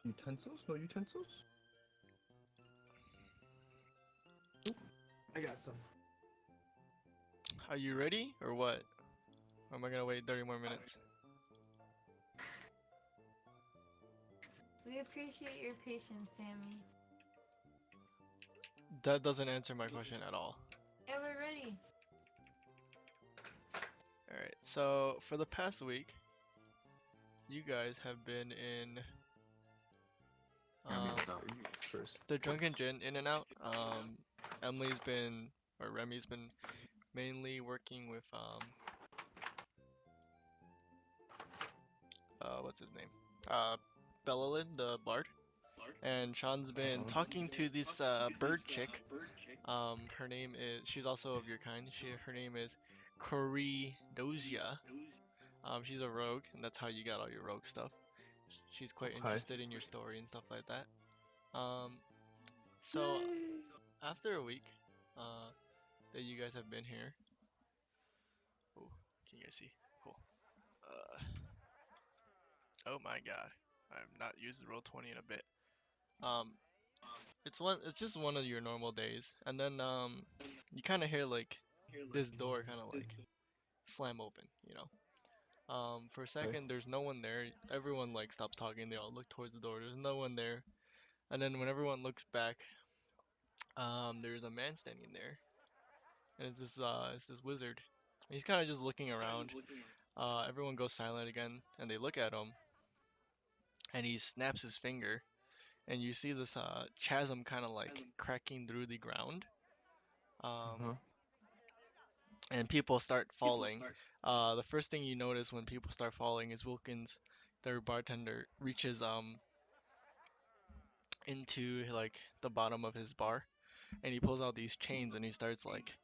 Utensils? No utensils? Oop, I got some. Are you ready or what? Or am I gonna wait 30 more minutes? We appreciate your patience, Sammy. That doesn't answer my question at all. Yeah, we're ready. Alright, so for the past week, you guys have been in First. the Drunken Djinn in and out. Emily's been, or Remi's been mainly working with, what's his name? Belalyn, the bard. And Sean's been talking to this bird chick. Her name is, she's also of your kind. Her name is Corridozia. She's a rogue, and that's how you got all your rogue stuff. She's quite interested in your story and stuff like that. So after a week, that you guys have been here. Oh, can you guys see? Cool. Oh my god, I've not used the roll 20 in a bit. Um, it's just one of your normal days, and then you kind of hear like this door kind of like slam open, you know. For a second, there's no one there. Everyone like stops talking. They all look towards the door. There's no one there. And then when everyone looks back, there's a man standing there, and it's this wizard. And he's kind of just looking around. Everyone goes silent again, and they look at him, and he snaps his finger, and you see this chasm kind of like cracking through the ground. And people start falling. The first thing you notice when people start falling is Wilkins, their bartender, reaches into like the bottom of his bar, and he pulls out these chains and he starts like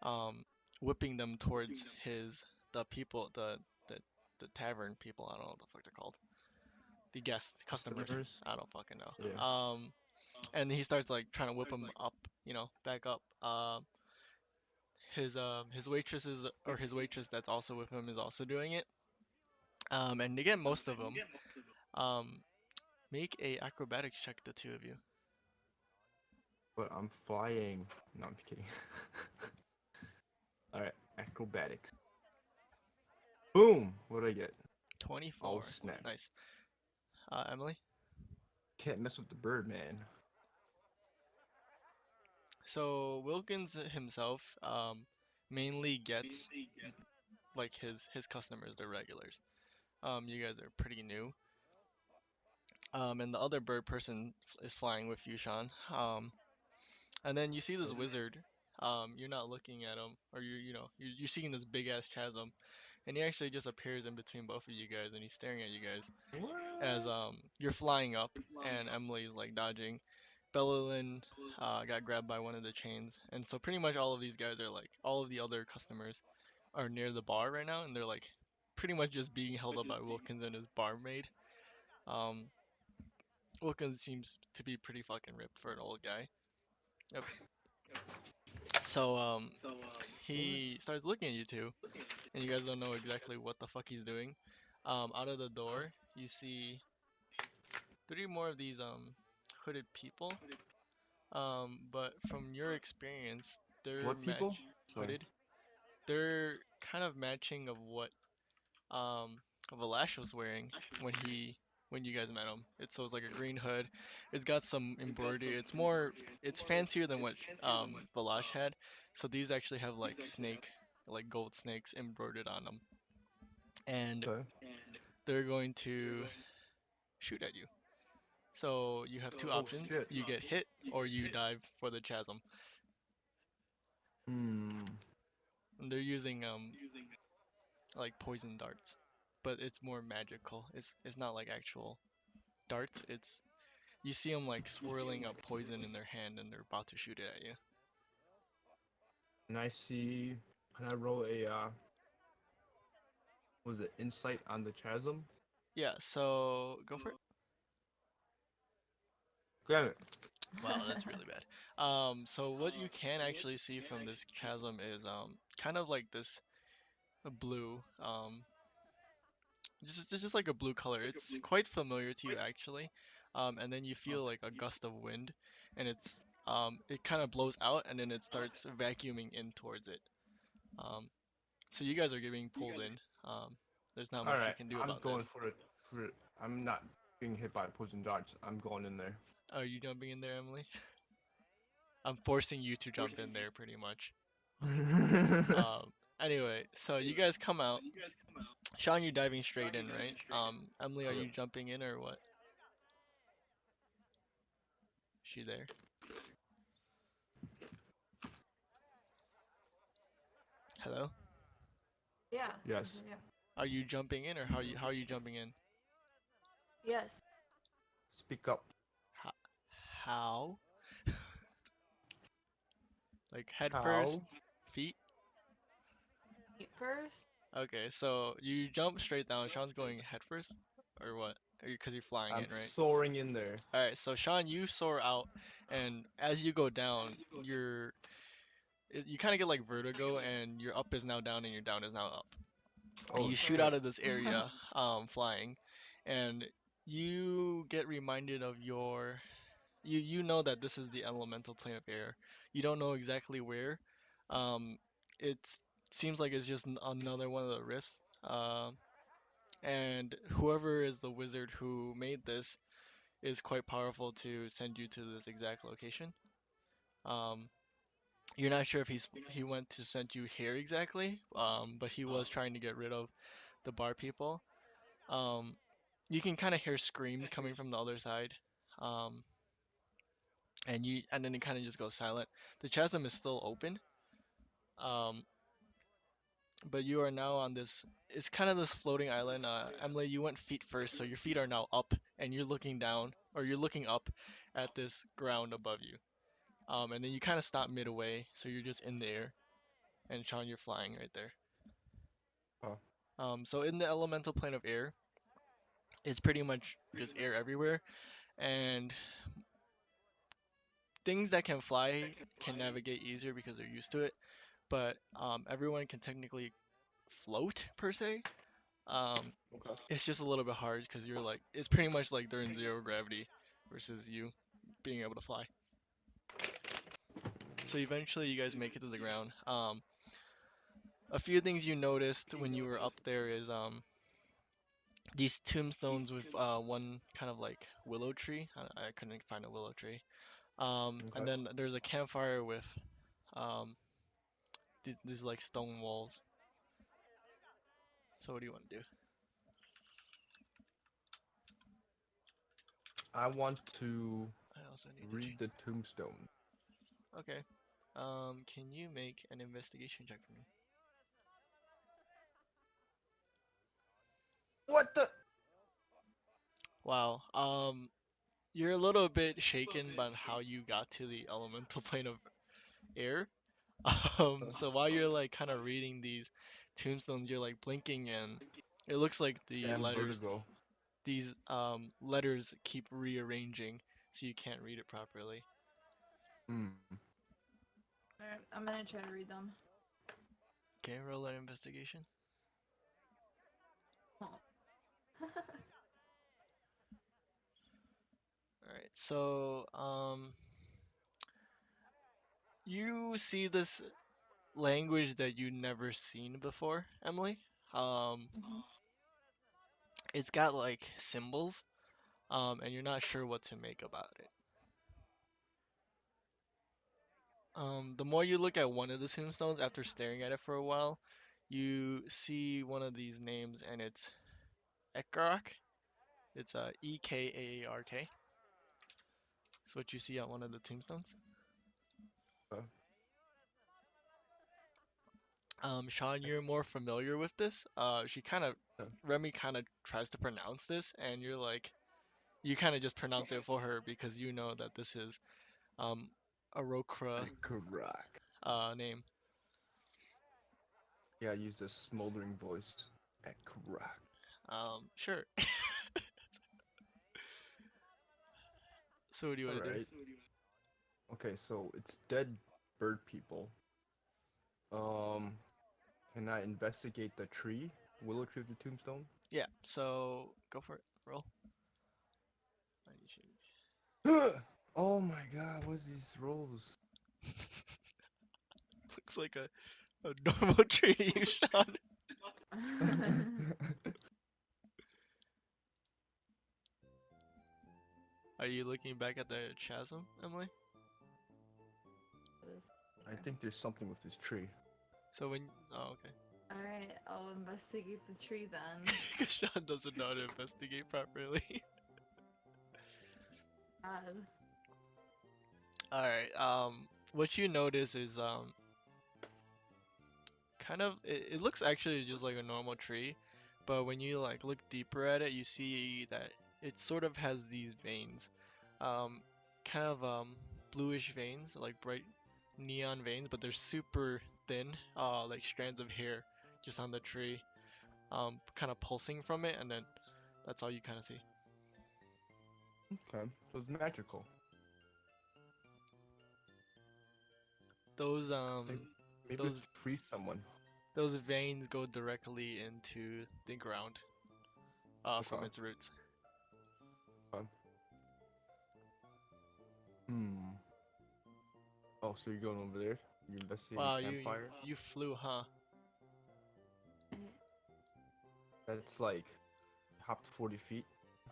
um whipping them towards the people, the the tavern people. I don't know what the fuck they're called. The guests, customers. I don't fucking know. Yeah. And he starts like trying to whip them up, back up. His waitresses or his waitress that's also with him is also doing it. And to get most of them, um, make a acrobatics check, the two of you. But I'm flying. No, I'm kidding. Alright, acrobatics. Boom! What did I get? 24. Oh, snap. Nice. Emily? Can't mess with the bird, man. So Wilkins himself mainly gets like his customers, their regulars. You guys are pretty new. And the other bird person is flying with you, Sean. And then you see this wizard. You're not looking at him, or you're seeing this big ass chasm, and he actually just appears in between both of you guys, and he's staring at you guys as you're flying up, and Emily's like dodging. Belalyn got grabbed by one of the chains, and so pretty much all of these guys are like, all of the other customers are near the bar right now, and they're like pretty much just being held up by Wilkins and his barmaid. Um, Wilkins seems to be pretty fucking ripped for an old guy. Yep. So he starts looking at you two, and you guys don't know exactly what the fuck he's doing. Out of the door, you see three more of these hooded people. But from your experience, they're What people? hooded. They're kind of matching of what um Valash was wearing when you guys met him. It's like a green hood. It's got some embroidery. It's fancier than what Valash had. So these actually have like gold snakes embroidered on them, and Okay. they're going to shoot at you. So you have two Oh, options. shit. You get hit or you dive for the chasm. Hmm. And they're using like poison darts, but it's more magical. It's not like actual darts. It's you see them like swirling up poison in their hand and they're about to shoot it at you. And I see. Can I roll a, was it insight on the chasm? Yeah, so go for it. Damn it. Wow, that's really bad. So what you can actually see from this chasm is kind of like this blue Just like a blue color. It's quite familiar to you actually. And then you feel like a gust of wind, and it kind of blows out, and then it starts vacuuming in towards it. Um, so you guys are getting pulled in. There's not All much you right, can do I'm about going this. for it. I'm not being hit by poison darts. I'm going in there. Are you jumping in there, Emily? I'm forcing you to jump in there pretty much. Anyway, so you guys come out. Sean, you're diving straight in, right? Emily, are Yep. you jumping in or what? Is she there? Hello? Yeah. Yes. Yeah. Are you jumping in or how are you jumping in? Yes. Speak up. How? How? Like head first, How? feet? Eat first. Okay, so you jump straight down. Sean's going head first or what? Because you're flying I'm in, right? soaring in there. All right, so Sean, you soar out, and as you go down, you kind of get like vertigo, and your up is now down, and your down is now up. And Oh you shoot shit. out of this area, flying, and you get reminded of you know that this is the elemental plane of air. You don't know exactly where. Um, it seems like it's just another one of the rifts. And whoever is the wizard who made this is quite powerful to send you to this exact location. Um, you're not sure if he went to send you here exactly, but he was trying to get rid of the bar people. Um, you can kind of hear screams coming from the other side, um, and then it kind of just goes silent. The chasm is still open, um, but you are now on this. It's kind of this floating island. Emily, you went feet first, so your feet are now up, and you're looking down, or you're looking up at this ground above you. And then you kind of stop midway, so you're just in the air, and Sean, you're flying right there. Oh. So in the elemental plane of air, it's pretty much just air everywhere, and things that can fly can navigate easier because they're used to it. But everyone can technically float per se. Um, Okay. it's just a little bit hard because you're like it's pretty much like they're in zero gravity versus you being able to fly. So eventually you guys make it to the ground. A few things you noticed when you were up there is these tombstones with one kind of like willow tree. I couldn't find a willow tree. And Okay. then there's a campfire with um, these like stone walls. So what do you want to do? I want to I also need to read change. the tombstone. Okay. Can you make an investigation check for me? What the? Wow. You're a little bit shaken by how you got to the elemental plane of air. So while you're like kind of reading these tombstones, you're like blinking and it looks like the Damn letters, vertigo. these letters keep rearranging so you can't read it properly. Hmm. Alright, I'm gonna try to read them. Okay, roll an investigation. Oh. Alright, so you see this language that you never seen before, Emily. Um, Mhm. it's got like symbols, and you're not sure what to make about it. The more you look at one of the tombstones after staring at it for a while, you see one of these names and it's Ekarak. It's Ekaark. It's what you see on one of the tombstones. Uh, Sean, you're more familiar with this. Remi kind of tries to pronounce this, and you're like, you kind of just pronounce it for her because you know that this is um Aarakocra correct. name. Yeah, I used a smoldering voice. Correct. Sure. So what do you All want to do? right. Okay, so it's dead bird people. Um, can I investigate the tree? will retrieve the tombstone. Yeah, so go for it. Roll. I need you- Oh my god, what's these rolls? Looks like a normal tree to you, Sean. Are you looking back at the chasm, Emily? I think there's something with this tree. So when oh okay. Alright, I'll investigate the tree then. Because Sean doesn't know how to investigate properly. God. Alright, what you notice is kind of it looks actually just like a normal tree, but when you like look deeper at it, you see that it sort of has these veins. Um kind of bluish veins, like bright neon veins, but they're super thin, like strands of hair just on the tree. Kind of pulsing from it, and then that's all you kind of see. Okay, so it's magical. Those Maybe those it's to free someone. those veins go directly into the ground, from Okay. its roots. Hmm. Oh, so you're going over there? You're investigating Wow, the you campfire? you flew, huh? That's like hopped 40 feet.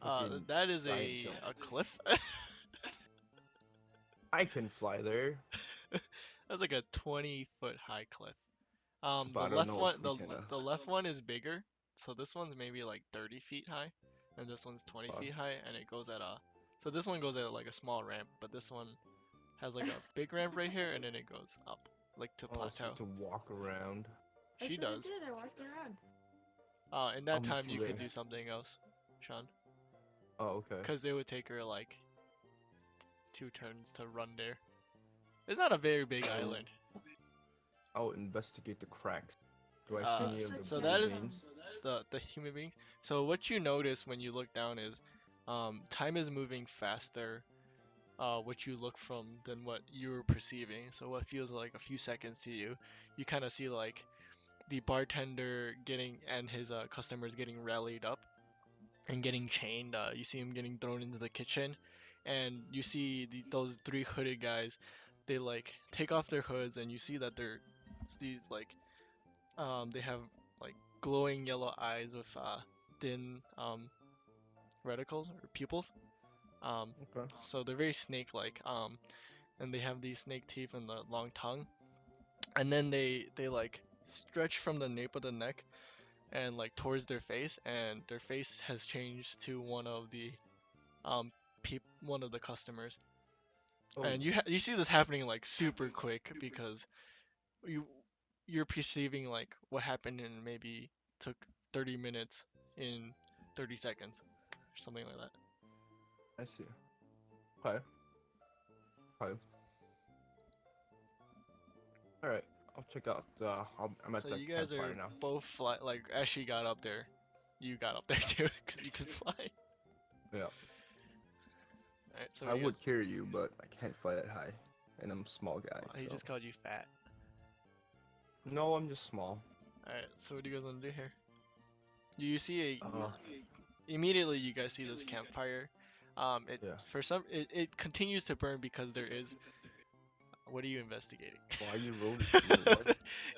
Fucking That is giant a jump. cliff. I can fly there, That's like a 20-foot high cliff. but The I don't left know one, if we can. the left one is bigger, so this one's maybe like 30 feet high, and this one's 20 Fuck. feet high, and it goes at a. So this one goes at like a small ramp, but this one has like a big ramp right here, and then it goes up, like to Oh, so you plateau. have to walk around. That's She what does. I did, I walked around. In that I'll meet time, you you could there. do something else, Sean, Oh, okay. because it would take her like 2 turns to run there. It's not a very big Oh. island. I'll investigate the cracks. Do I see Uh, any of the so blue that is veins? the human beings. So what you notice when you look down is, time is moving faster. What you look from than what you're perceiving. So what feels like a few seconds to you, you kind of see like the bartender getting and his customers getting rallied up and getting chained. You see him getting thrown into the kitchen, and you see those 3 hooded guys. They like take off their hoods, and you see that they're it's these like they have like glowing yellow eyes with thin reticles or pupils. Okay. So they're very snake-like. And they have these snake teeth and the long tongue. And then they like stretch from the nape of the neck and like towards their face, and their face has changed to one of the um one of the customers. Oh, And you see this happening like super quick because you you're perceiving like what happened in maybe took 30 minutes in 30 seconds or something like that. I see. Okay. Okay. All right. I'll check out. I'm at So the you guys campfire are now. both fly like as she got up there, you got up there too because you can fly. Yeah. Alright, so I you would guys, carry you, but I can't fly that high, and I'm a small guy. he So. just called you fat. No, I'm just small. Alright, so what do you guys want to do here? You see Uh, immediately you guys see this campfire. It Yeah. for some it continues to burn because there is. What are you investigating? why are you rolling?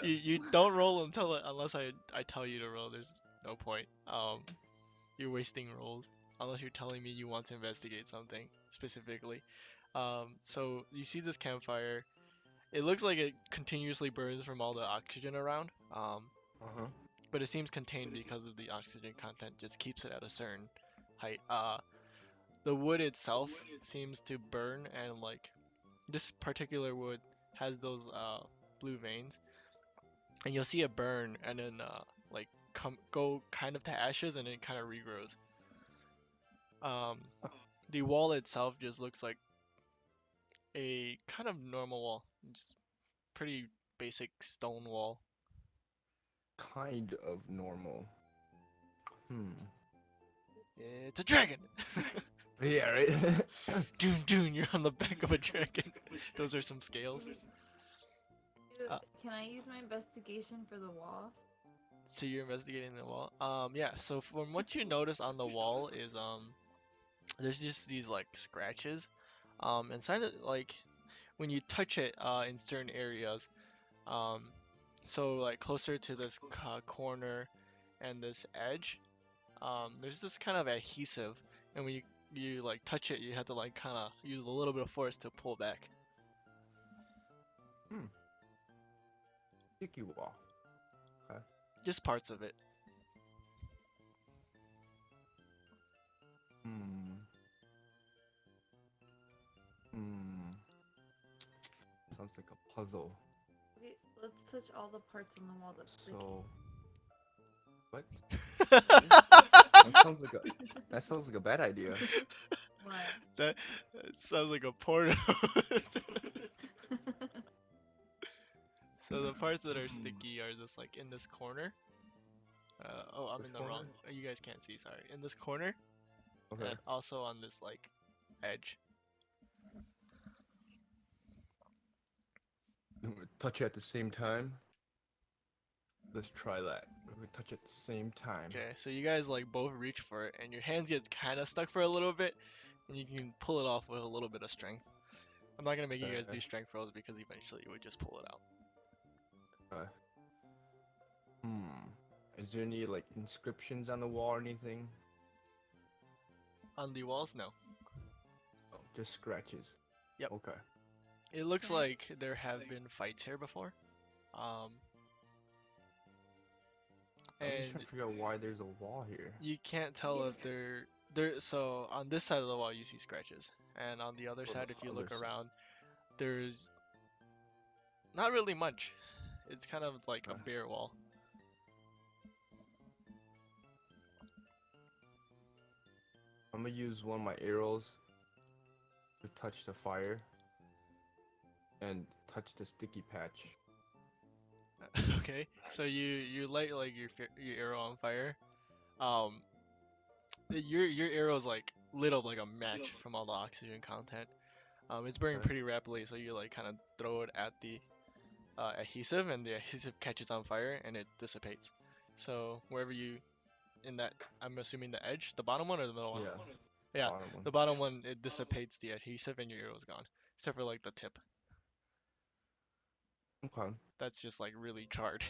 You don't roll unless I tell you to roll. There's no point. You're wasting rolls unless you're telling me you want to investigate something specifically. So you see this campfire. It looks like it continuously burns from all the oxygen around. Uh-huh. But it seems contained because of the oxygen content. Just keeps it at a certain height. The wood itself seems to burn, and like this particular wood has those blue veins, and you'll see it burn and then like go kind of to ashes, and it kind of regrows. The wall itself just looks like a kind of normal wall, just pretty basic stone wall. Kind of normal. It's a dragon. Yeah, right? Dune, you're on the back of a dragon. Those are some scales. Dude, can I use my investigation for the wall? So you're investigating the wall. Yeah. So from what you notice on the wall is there's just these like scratches. Inside it, like when you touch it in certain areas. Um, so like closer to this corner and this edge. There's this kind of adhesive, and when you like touch it, you have to like kind of use a little bit of force to pull back. Sticky wall. Okay. Just parts of it. Sounds like a puzzle. Okay, so let's touch all the parts on the wall that's sticky. So, what? that, That sounds like a bad idea. What? that sounds like a porno. So the parts that are sticky are just like in this corner. Oh, I'm Which in the corner? wrong. You guys can't see. Sorry. In this corner, Okay. and also on this like edge. I'm gonna touch it at the same time. Let's try that. We're gonna touch it at the same time. Okay, so you guys like both reach for it, and your hands get kind of stuck for a little bit, and you can pull it off with a little bit of strength. I'm not gonna make you guys do Okay. strength rolls because eventually you would just pull it out. Okay. Is there any like inscriptions on the wall or anything? On the walls, no. Oh, just scratches. Yep. Okay. It looks Okay. like there have been fights here before. I'm just And trying to figure out why there's a wall here. you can't tell if there. So on this side of the wall you see scratches, and on the other On side, the if you other look side. around, there's not really much. It's kind of like a Okay. bare wall. I'm gonna use one of my arrows to touch the fire and touch the sticky patch. Okay, so you light like your arrow on fire. Your arrow's like lit up like a match from all the oxygen content. It's burning Okay. pretty rapidly, so you like kind of throw it at the adhesive, and the adhesive catches on fire and it dissipates. So wherever you in that, I'm assuming the edge, the bottom one or the middle one? Yeah. Yeah, Bottom one. the bottom one, it dissipates the adhesive and your arrow's gone, except for like the tip. Okay. That's just like really charred.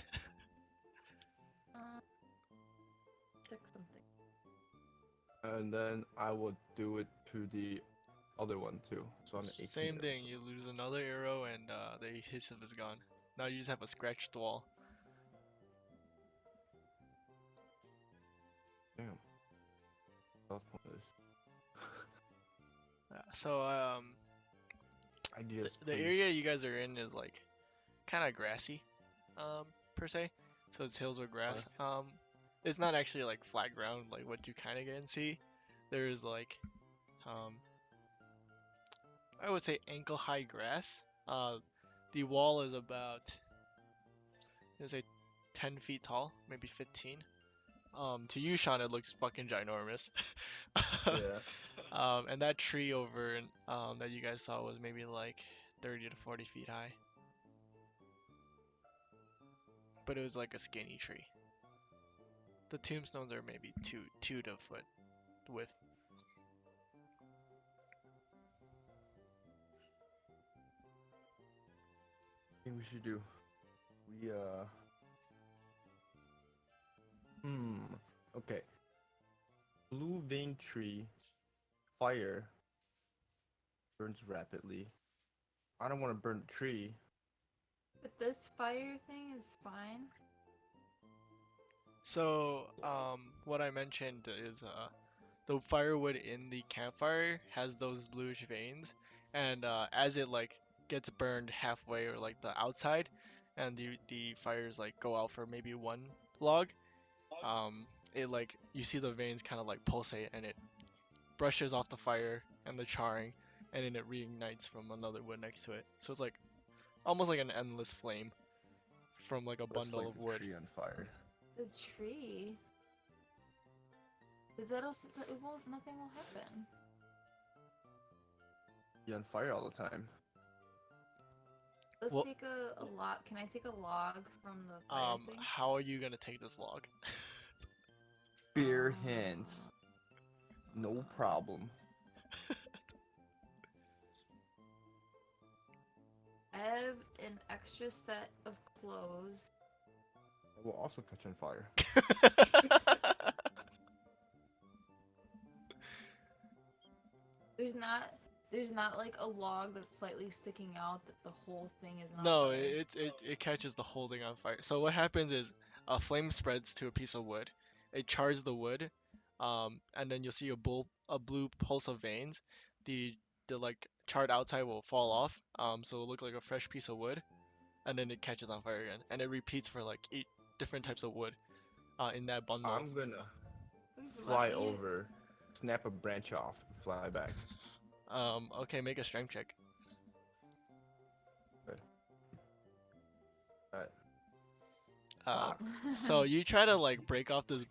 Check something. And then I will do it to the other one too. So I'm at 18 Same arrows. thing, you lose another arrow and the adhesive is gone. Now you just have a scratched wall. Damn. That's what it is. So Ideas. the please. area you guys are in is like kind of grassy, per se. So it's hills with grass. It's not actually like flat ground like what you kind of get and see. There's like, I would say ankle high grass. The wall is about, let's say, 10 feet tall, maybe 15. To you, Sean, it looks fucking ginormous. Yeah. And that tree over that you guys saw was maybe like 30 to 40 feet high. But it was like a skinny tree. The tombstones are maybe two to foot width. I think we should do. We Okay. Blue vein tree. Fire. Burns rapidly. I don't want to burn the tree. But this fire thing is fine. So, what I mentioned is the firewood in the campfire has those bluish veins, and as it like gets burned halfway or like the outside, and the fires like go out for maybe one log, it like you see the veins kind of like pulsate, and it brushes off the fire and the charring, and then it reignites from another wood next to it. So it's like almost like an endless flame from like a Let's bundle light of the wood. tree on fire. The tree. It won't. Nothing will happen. Be on fire all the time. The Let's Well- take a log. Can I take a log from the fire thing? How are you gonna take this log? Bare hands. No problem. I have an extra set of clothes. It will also catch on fire. There's not like a log that's slightly sticking out that the whole thing is not. No, it catches the whole thing on fire. So what happens is a flame spreads to a piece of wood. It chars the wood, and then you'll see a blue pulse of veins. The like charred outside will fall off, so it'll look like a fresh piece of wood, and then it catches on fire again, and it repeats for like 8 different types of wood, in that bundle. I'm gonna Please fly let me- over, snap a branch off, and fly back. Okay, make a strength check. Alright. So you try to like break off this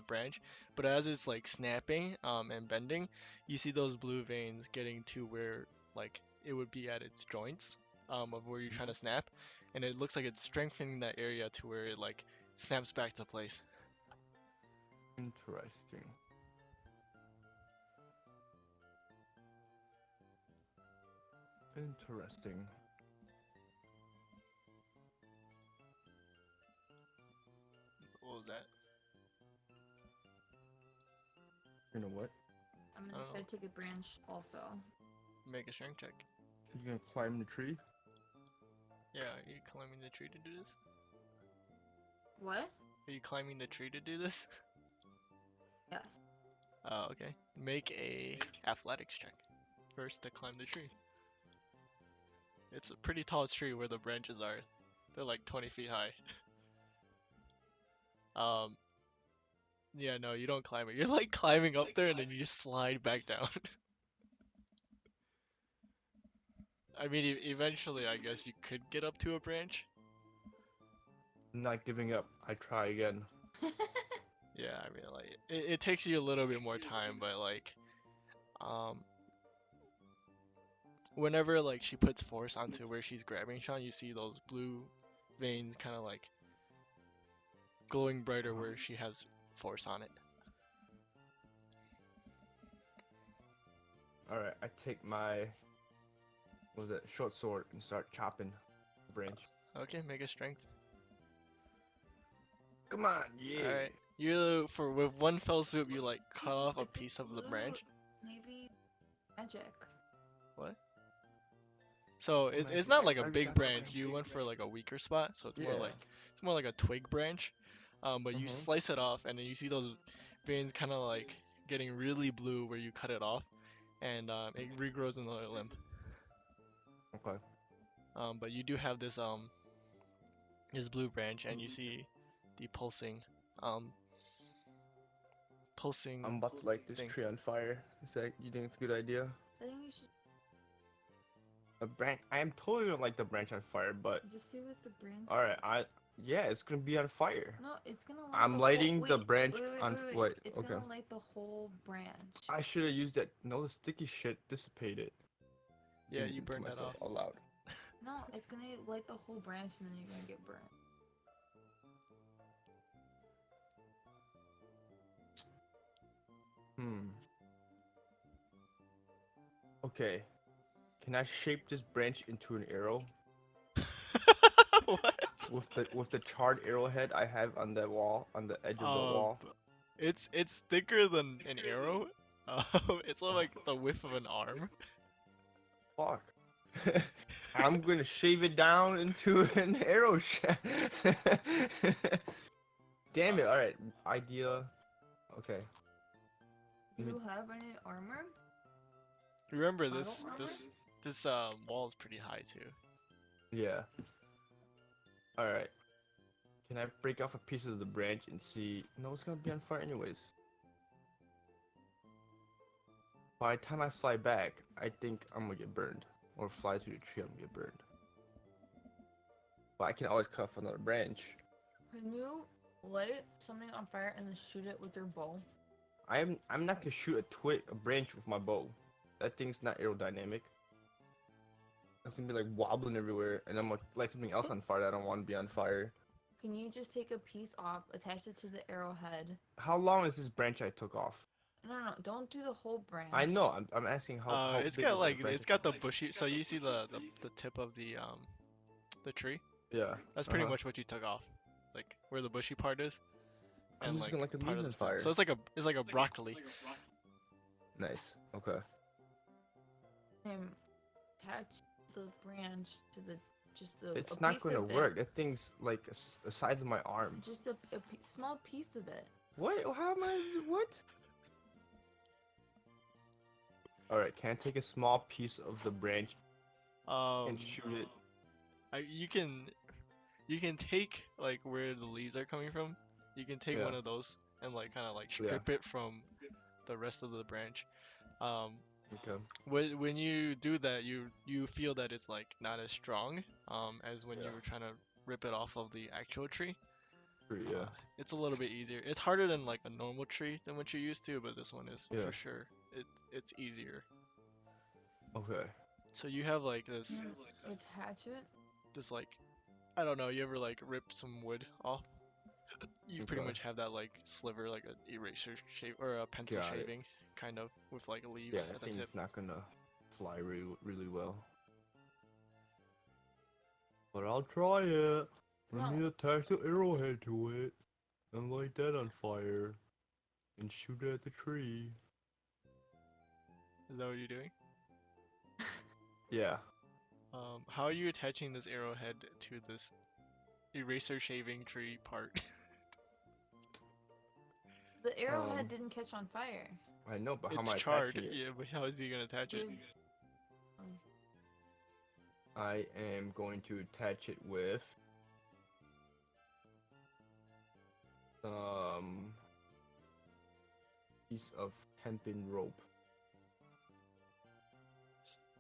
branch, but as it's like snapping and bending, you see those blue veins getting to where like it would be at its joints of where you're trying to snap, and it looks like it's strengthening that area to where it like snaps back to place. Interesting. Interesting. What was that? You know what? I'm gonna Oh. try to take a branch also. Make a strength check. You gonna climb the tree? Yeah, are you climbing the tree to do this? What? Are you climbing the tree to do this? Yes. Oh, okay. Make a athletics check first to climb the tree. It's a pretty tall tree where the branches are. They're like 20 feet high. Yeah, no, you don't climb it. You're like climbing up there and then you just slide back down. I mean, eventually, I guess you could get up to a branch. I'm not giving up. I try again. Yeah, I mean, like, it takes you a little bit more time, but like, whenever like she puts force onto where she's grabbing Sean, you see those blue veins kind of like glowing brighter where she has force on it. Alright, I take my what was it, short sword and start chopping the branch. Okay, make a strength. Come on, yeah. Alright, with one fell swoop, you like cut off a If it's piece of the blue, branch. Maybe magic. What? So it's Magic. not like I a already big got the branch. branch. You went for like a weaker spot, so it's more Yeah. like a twig branch. But you Mhm. slice it off, and then you see those veins kind of like getting really blue where you cut it off, and it regrows another limb. Okay. But you do have this blue branch, and you see the pulsing I'm about to light this thing. tree on fire. Is that you think it's a good idea? I think you should A branch. I am totally gonna light the branch on fire, but just see what the branch. alright, yeah, it's gonna be on fire. No, it's gonna light I'm the lighting whole, the wait, branch wait, on wait, what? It's Okay. gonna light the whole branch. I should have used that. No, the sticky shit dissipated. Yeah, you Thinking to burned that myself off. out loud. No, it's gonna light the whole branch and then you're gonna get burnt. Okay. Can I shape this branch into an arrow What? with the charred arrowhead I have on the wall, on the edge of the wall? It's thicker than an arrow. It's like the width of an arm. Fuck. I'm gonna shave it down into an arrow shaft. Damn it! All right, idea. Okay. Do Me- you have any armor? Remember Bottle this armor? this wall is pretty high too. Yeah. All right. Can I break off a piece of the branch and see? No, it's gonna be on fire anyways. By the time I fly back, I think I'm gonna get burned, or fly through the tree, I'm gonna get burned. But I can always cut off another branch. Can you light something on fire and then shoot it with your bow? I'm not gonna shoot a branch with my bow. That thing's not aerodynamic. It's gonna be like wobbling everywhere, and I'm gonna light something else on fire that I don't want to be on fire. Can you just take a piece off, attach it to the arrowhead? How long is this branch I took off? No, don't do the whole branch. I know. I'm asking how It's big got is like that branch? it's got the bushy. So you see the tip of the tree. Yeah. That's pretty much what you took off, like where the bushy part is, I'm and just like gonna light the part leaves of on the stem. fire. So it's like a broccoli. Nice. Okay. Attach the branch to the It's a not piece gonna of work. It. That thing's like the size of my arm. Just a small piece of it. What? How am I? What? All right. Can I take a small piece of the branch and shoot it? You can take like where the leaves are coming from. You can take Yeah. one of those and like kind of like strip it from the rest of the branch. Okay. When you do that, you feel that it's like not as strong as when you Yeah. were trying to rip it off of the actual tree. Yeah. It's a little bit easier. It's harder than like a normal tree than what you're used to, but this one is Yeah. for sure. It's easier. Okay. So you have like this Attach it. this like I don't know. You ever like rip some wood off? You pretty Okay. much have that like sliver, like an eraser shape or a pencil Got it. shaving, kind of with like Yeah, leaves that at the thing's tip. not gonna fly really well. But I'll try it. Let me No. attach the arrowhead to it and light that on fire and shoot it at the tree. Is that what you're doing? Yeah. How are you attaching this arrowhead to this eraser shaving tree part? The arrowhead Um, didn't catch on fire. I know, but how am It's I charred. attaching it? Yeah, but how is he gonna attach it? Give- I am going to attach it with some piece of hempen rope.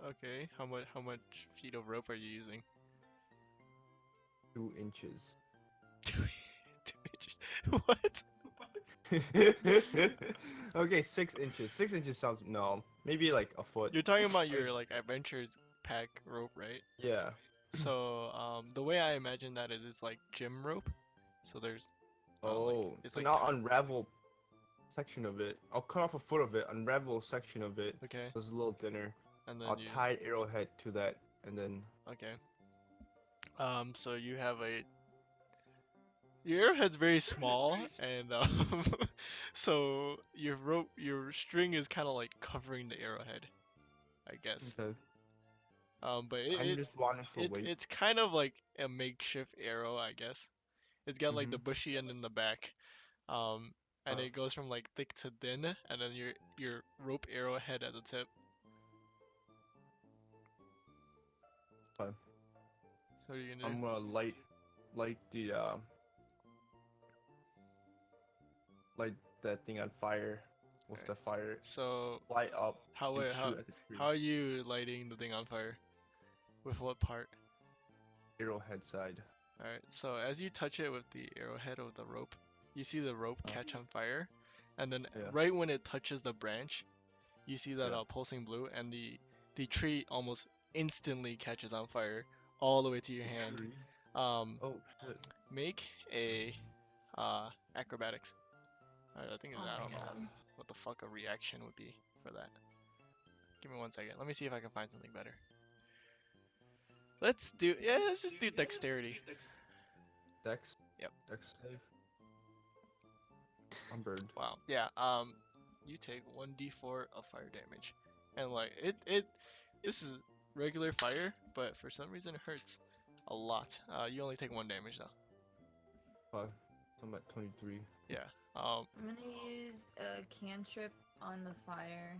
Okay, how much feet of rope are you using? 2 inches. 2 inches. What? Okay, 6 inches. 6 inches sounds no, maybe like a foot. You're talking about your like adventures pack rope, right? Yeah. So the way I imagine that is it's like gym rope. So there's Oh, it's so like now I'll unravel section of it. I'll cut off a foot of it, unravel a section of it. okay, So it's a little thinner. and then I'll you tie arrowhead to that, and then okay. So you have your arrowhead's very small, and so your string is kind of like covering the arrowhead, I guess. okay. But I'm just wanting for weight. it's kind of like a makeshift arrow, I guess. It's got like the bushy end in the back, and it goes from like thick to thin, and then your rope arrowhead at the tip. Fine. So what are you gonna do? I'm gonna light the light that thing on fire with the fire. So Light up how and wait, shoot at the tree. how are you lighting the thing on fire? With what part? Arrowhead side. Alright, so as you touch it with the arrowhead of the rope, you see the rope catch on fire, and then Yeah. right when it touches the branch, you see that Yeah. pulsing blue, and the tree almost instantly catches on fire all the way to your hand. Tree. Um, Oh shit. make a acrobatics. I think Oh I my don't know God. what the fuck a reaction would be for that. Give me 1 second. Let me see if I can find something better. Let's just do dexterity. Dex. Yep. Dex save. I'm burned. Wow. Yeah. You take 1d4 of fire damage, and like this is regular fire, but for some reason it hurts a lot. You only take 1 damage though. 5. I'm at 23. Yeah. I'm gonna use a cantrip on the fire.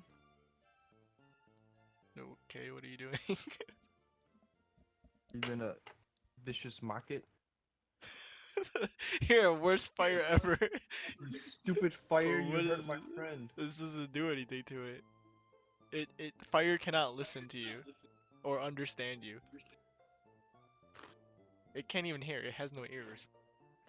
Okay. What are you doing? You're gonna vicious mock it. You're worst fire ever. You stupid fire! What You hurt is my it? friend. This doesn't do anything to it. Fire cannot listen to you or understand you. It can't even hear. It has no ears.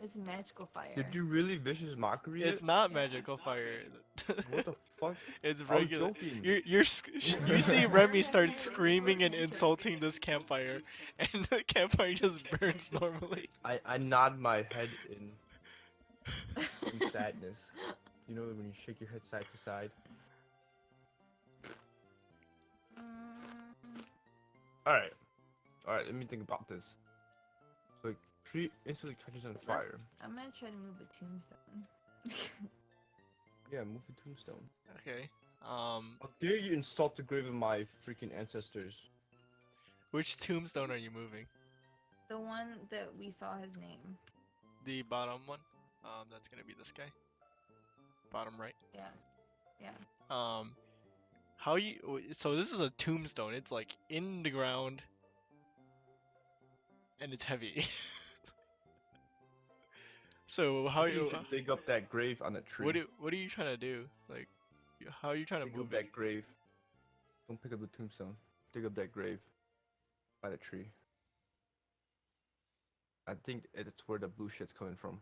It's magical fire. Did you really vicious mockery It's it? not Yeah. magical fire. What the fuck? It's I was regular. joking. You see Remi start screaming and insulting this campfire, and the campfire just burns normally. I nod my head in sadness. You know when you shake your head side to side. Alright. Alright, let me think about this. So tree instantly catches on fire. I'm gonna try to move a tombstone. Yeah, move the tombstone. Okay. How dare you insult the grave of my freaking ancestors? Which tombstone are you moving? The one that we saw his name. The bottom one. That's gonna be this guy. Bottom right. Yeah. How you? So this is a tombstone. It's like in the ground, and it's heavy. So how You you? should dig up that grave on the tree. What are you trying to do? Like, how are you trying to Dig move up it? that grave. Don't pick up the tombstone. Dig up that grave by the tree. I think it's where the blue shit's coming from.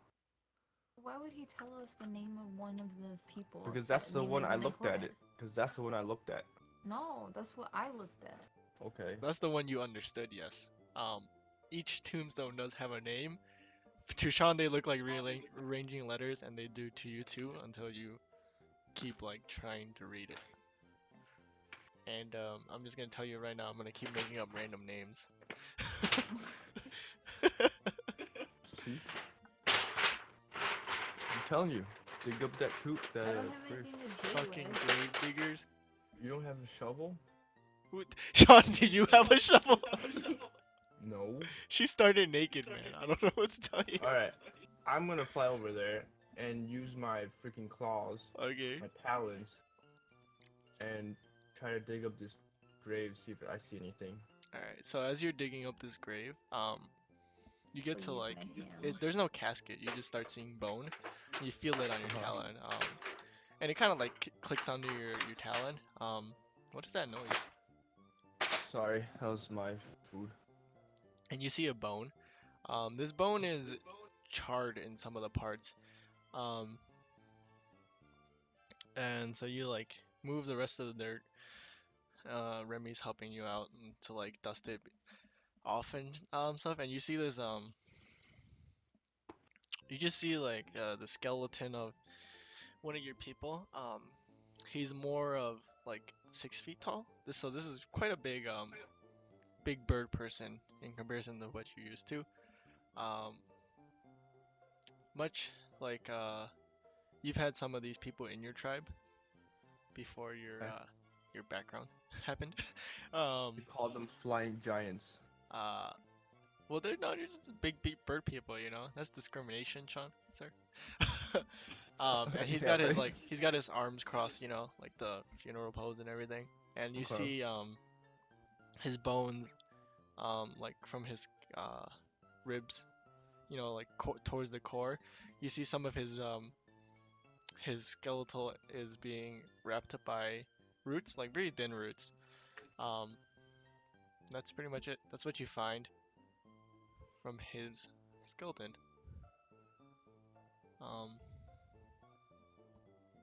Why would he tell us the name of one of those people? Because if that's that the name one I isn't looked at important? it. Because that's the one I looked at. No, that's what I looked at. Okay. That's the one you understood. Yes. Each tombstone does have a name. To Sean, they look like arranging letters, and they do to you too until you keep like trying to read it. And I'm just gonna tell you right now, I'm gonna keep making up random names. See? I'm telling you. Dig up that poop. I That don't have grave. anything to dig Fucking with. grave diggers. You don't have a shovel? Sean, do you have a shovel? No. She started naked, man. I don't know what to tell you. Alright. I'm gonna fly over there and use my freaking claws, Okay. my talons, and try to dig up this grave, see if I see anything. Alright, so as you're digging up this grave, you get to I'll use like, my hand. there's no casket. You just start seeing bone. You feel it on your Uh-huh. talon. And it kind of like clicks onto your talon. What is that noise? Sorry, that was my food. And you see a bone. This bone is charred in some of the parts. And so you like move the rest of the dirt. Remi's helping you out to like dust it off and stuff. And you see this you just see like the skeleton of one of your people. He's more of like 6 feet tall. So this is quite a big bird person in comparison to what you're used to. Much like you've had some of these people in your tribe before your background happened. We call them flying giants. Well, they're not just big bird people, you know. That's discrimination, Sean, sir. And he's Yeah, got his right. he's got his arms crossed, you know, like the funeral pose and everything. And you Okay. see his bones, like from his ribs, you know, like towards the core. You see some of his skeletal is being wrapped up by roots, like very thin roots. That's pretty much it. That's what you find from his skeleton.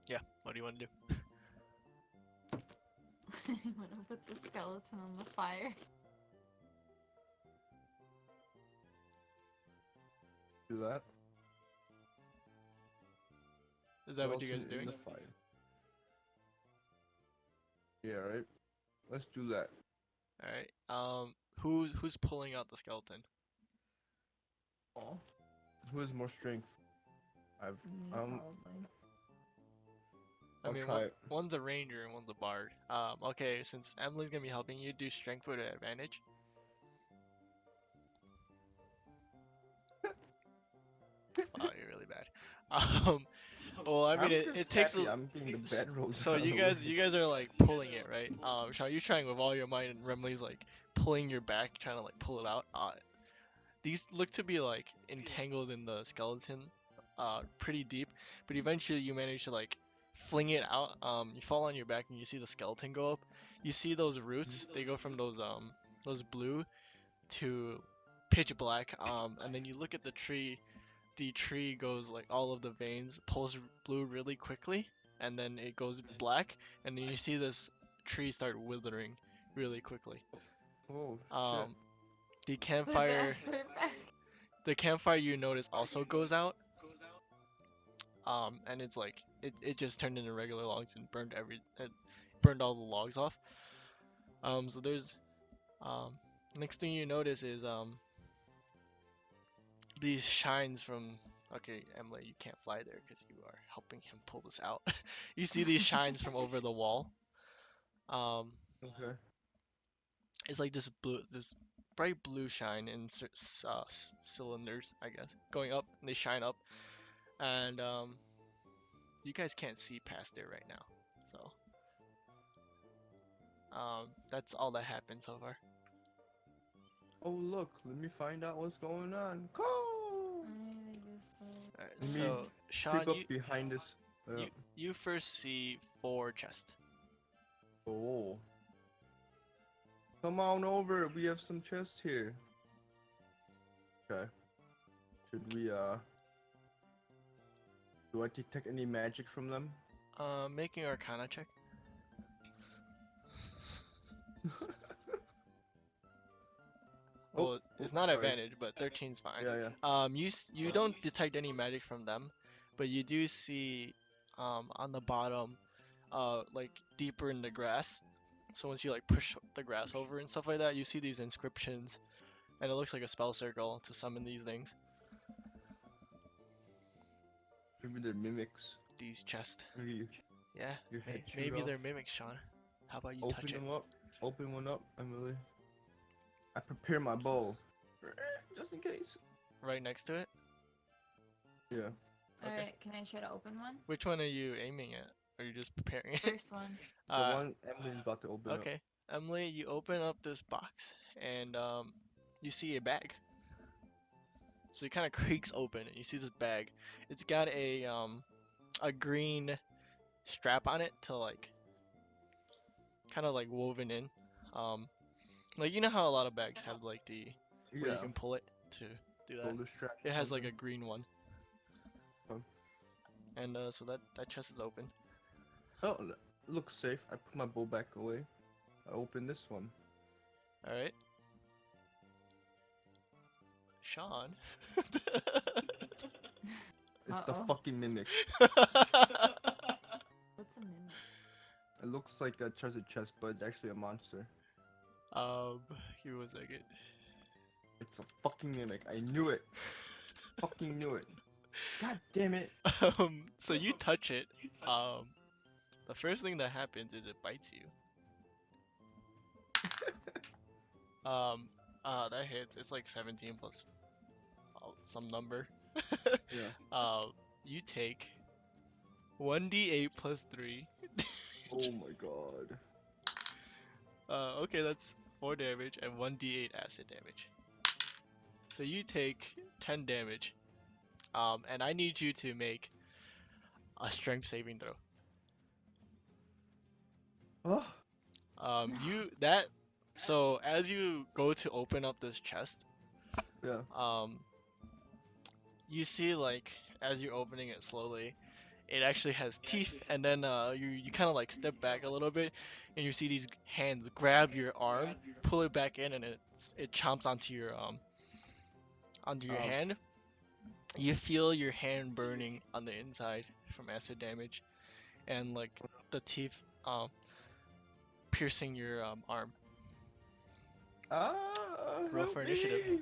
Yeah, what do you want to do? I want to put the skeleton on the fire. Do that. Is that what you guys are Skeleton in doing? the fire. Yeah, right. Let's do that. Alright. Who's pulling out the skeleton? Oh. Who has more strength? Probably. I I'll mean, try it. one's a ranger and one's a bard. Okay, since Emily's gonna be helping you, do strength with advantage. Wow, you're really bad. Well, I mean, it takes a. I'm getting the bed rolls. So out of you the guys way. are like pulling it, right? Sean, you're trying with all your might, and Remley's like pulling your back, trying to like pull it out. These look to be like entangled in the skeleton, pretty deep. But eventually, you manage to like fling it out. You fall on your back, and you see the skeleton go up. You see those roots. They go from those blue to pitch black. And then you look at the tree. the tree goes like all of the veins pulse blue really quickly, and then it goes black, and then you see this tree start withering really quickly. Oh Um, the Put it campfire, back, put it back. the campfire you notice also goes out. And it's like it just turned into regular logs and it burned all the logs off. So there's next thing you notice is these shines from. Okay, Emily, you can't fly there because you are helping him pull this out. You see these shines from over the wall. Um, okay. it's like this bright blue shine in cylinders, I guess, going up. And they shine up, and you guys can't see past it right now. So that's all that happened so far. Oh look, let me find out what's going on. Go! Alright, Let me so Sean, creep up behind this. you first see 4 chests. Oh. Come on over. We have some chests here. Okay. Should we do I detect any magic from them? Making Arcana check. Well, it's not sorry. advantage, but 13's fine. Yeah. You don't detect any magic from them, but you do see on the bottom, like deeper in the grass. So once you like push the grass over and stuff like that, you see these inscriptions, and it looks like a spell circle to summon these things. Maybe they're mimics. These chests. Maybe Yeah, your head shoot maybe off. they're mimics, Sean. How about you Open touch it? them up. Open one up, Emily. I prepare my bow. Just in case. Right next to it? Yeah. Okay. Alright, can I try to open one? Which one are you aiming at? Are you just preparing it? First one. The one Emily's about to open up. Okay. Emily, you open up this box and you see a bag. So it kind of creaks open and you see this bag. It's got a green strap on it to like kind of like woven in. Like you know how a lot of bags have like the where you can pull it to do that. Shoulder strap. It has like a green one. Oh. And so that chest is open. Oh, looks safe. I put my bow back away. I open this one. All right. Sean. It's the Uh-oh. fucking mimic. What's a mimic? It looks like a treasure chest, but it's actually a monster. Give me 1 second. It's a fucking mimic. I knew it. Fucking knew it. God damn it. So you touch it. The first thing that happens is it bites you. That hits. It's like 17 plus some number. Yeah. You take 1d8 plus 3. Oh my god. Okay, that's 4 damage and 1d8 acid damage. So you take 10 damage. And I need you to make a strength saving throw. Oh. So as you go to open up this chest, Yeah. you see like as you're opening it slowly, it actually has teeth, and then you kind of like step back a little bit, and you see these hands grab your arm, pull it back in, and it chomps onto your hand. You feel your hand burning on the inside from acid damage, and like the teeth piercing your arm. Roll for initiative.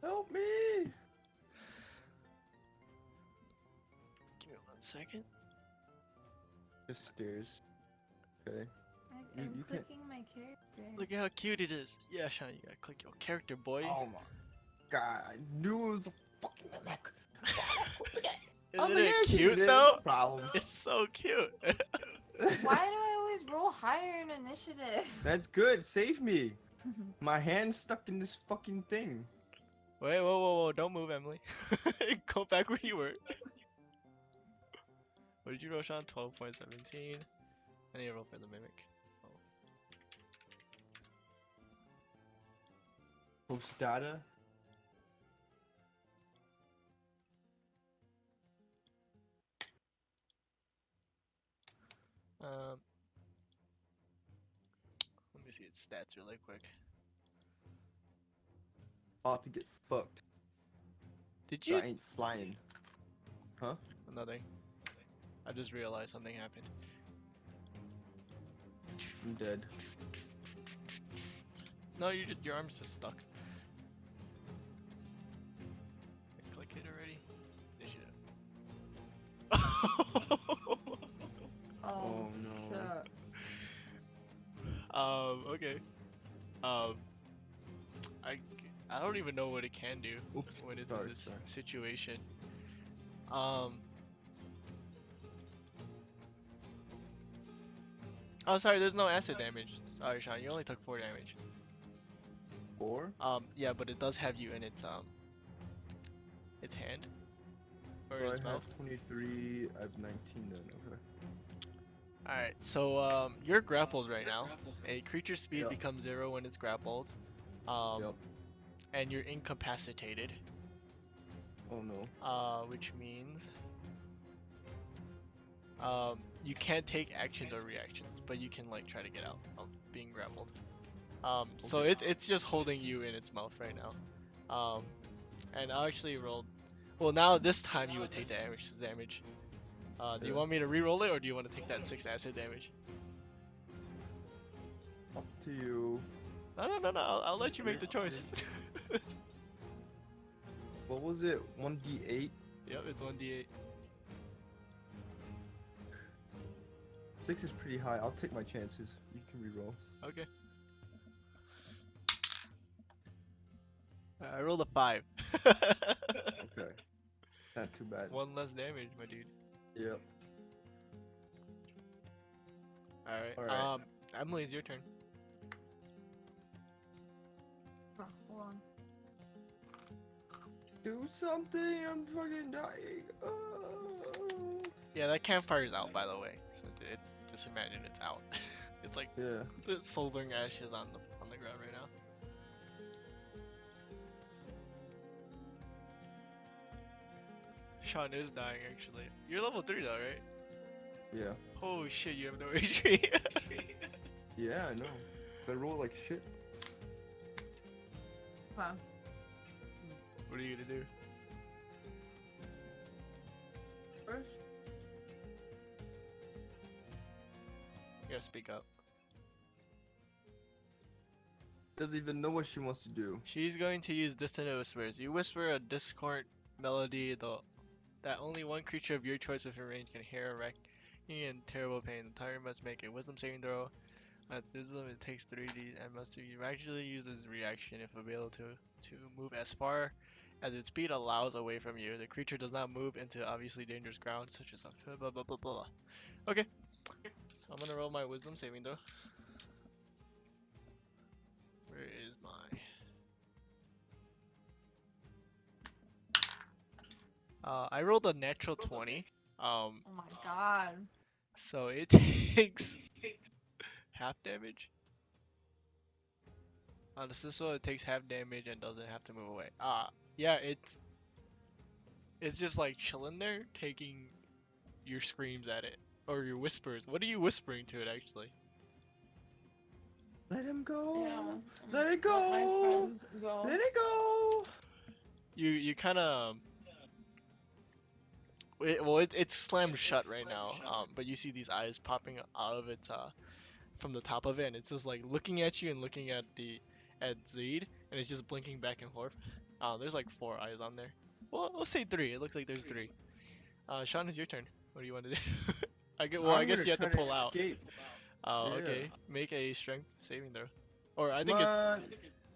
Help me! Give me 1 second. Just stairs. Okay. I'm You can't- clicking my character. Look at how cute it is. Yeah, Sean, you gotta click your character, boy. Oh my god. I knew it was a fucking mimic. Isn't it cute though? Problem. It's so cute. Why do I always roll higher in initiative? That's good. Save me. My hand's stuck in this fucking thing. Wait, whoa, don't move, Emily. Go back where you were. What did you roll, Sean? 12.17. I need to roll for the mimic. Post data. me see its stats really quick. About to get fucked. Did So you? I ain't flying. Huh? Nothing. I just realized something happened. I'm dead. No, your arm's just stuck. Click it already. Initiative. Oh, no. shit. Okay. I don't even know what it can do Oops. when it's Sorry, in this sorry. situation. Oh, sorry, there's no acid damage. Sorry, Sean, you only took 4 damage. 4? Yeah, but it does have you in its hand. Or So its I mouth. have 23, I have 19 then, okay. Alright, so, you're grappled right now. A creature's speed Yep. becomes 0 when it's grappled. Yep. And you're incapacitated. Oh no. Which means you can't take actions or reactions, but you can like try to get out of being grappled. So Okay. it's just holding you in its mouth right now. And I actually rolled. Well, now this time you would take the damage. Do you Yeah. want me to re-roll it, or do you want to take that 6 acid damage? Up to you. No. I'll let you make the choice. What was it? 1d8? Yep, it's 1d8. 6 is pretty high. I'll take my chances. You can reroll. Okay. I rolled a 5. Okay. Not too bad. 1 less damage, my dude. Yep. Alright. Alright. Emily, it's your turn. Huh, hold on. Do something! I'm fucking dying. Yeah, that campfire's out, by the way. So just imagine it's out. It's like Yeah. the smoldering ashes on the ground right now. Sean is dying, actually. You're level 3 though, right? Yeah. Oh shit, you have no HP. Yeah, I know. I roll like shit. Okay. What are you gonna do? First, You gotta speak up. Doesn't even know what she wants to do. She's going to use Distant Whispers. You whisper a discord melody that only one creature of your choice within range can hear, wrecking in terrible pain. The target must make a wisdom saving throw. On its wisdom, it takes 3d and must actually use its reaction if able to move as far as its speed allows away from you. The creature does not move into obviously dangerous ground, such as a blah blah blah blah. Okay, so I'm gonna roll my wisdom saving throw. Where is my? I rolled a natural 20. oh my god. So it takes half damage. On the Sissel, it takes half damage and doesn't have to move away. Yeah, it's just like chilling there, taking your screams at it or your whispers. What are you whispering to it actually? Let him go! Yeah. Let it Let my go! friends go. Let it go! You kind of it's slammed shut right now. But you see these eyes popping out of it from the top of it, and it's just like looking at you and looking at Zeed, and it's just blinking back and forth. There's like 4 eyes on there. Well, let's say 3. It looks like there's 3. Sean, it's your turn. What do you want to do? I guess you have to pull out. Escape. Oh, Yeah. okay. Make a strength saving throw. Or I think Come it's.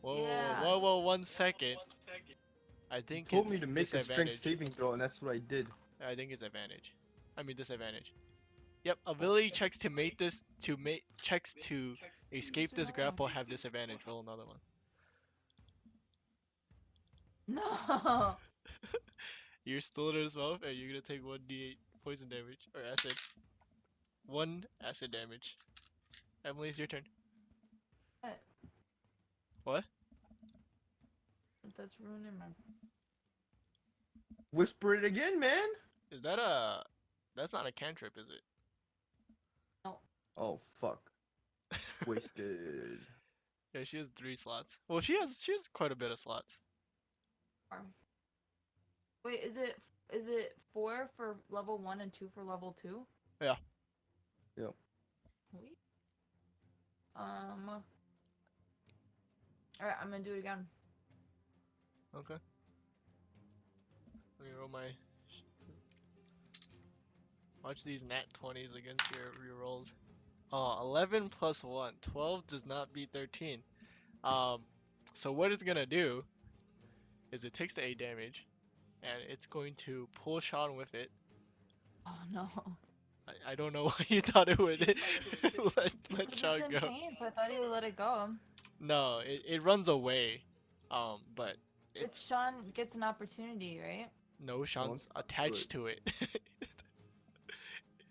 on. Yeah. Whoa, 1 second. I think Told it's me to make a strength disadvantage. saving throw, and that's what I did. I think it's advantage. I mean disadvantage. Yep, ability checks to make this checks to escape this grapple have disadvantage. Roll another one. No. You're still in his mouth, and you're gonna take 1d8 poison damage or acid. 1 acid damage. Emily, it's your turn. What? That's ruining my. Whisper it again, man! Is that that's not a cantrip, is it? Oh, fuck. Wasted. Yeah, she has 3 slots. Well, she has quite a bit of slots. Wait, is it 4 for level 1 and 2 for level 2? Yeah. Yep. Wait. Alright, I'm gonna do it again. Okay. Let me roll my. Watch these nat 20s against your rerolls. Oh, 11 plus 1. 12 does not beat 13. So what it's gonna do is it takes the 8 damage, and it's going to pull Sean with it. Oh no. I don't know why you thought it would let Sean It's in go. pain, so I thought he would let it go. No, it runs away. But It's Sean gets an opportunity, right? no, Sean's not attached to it.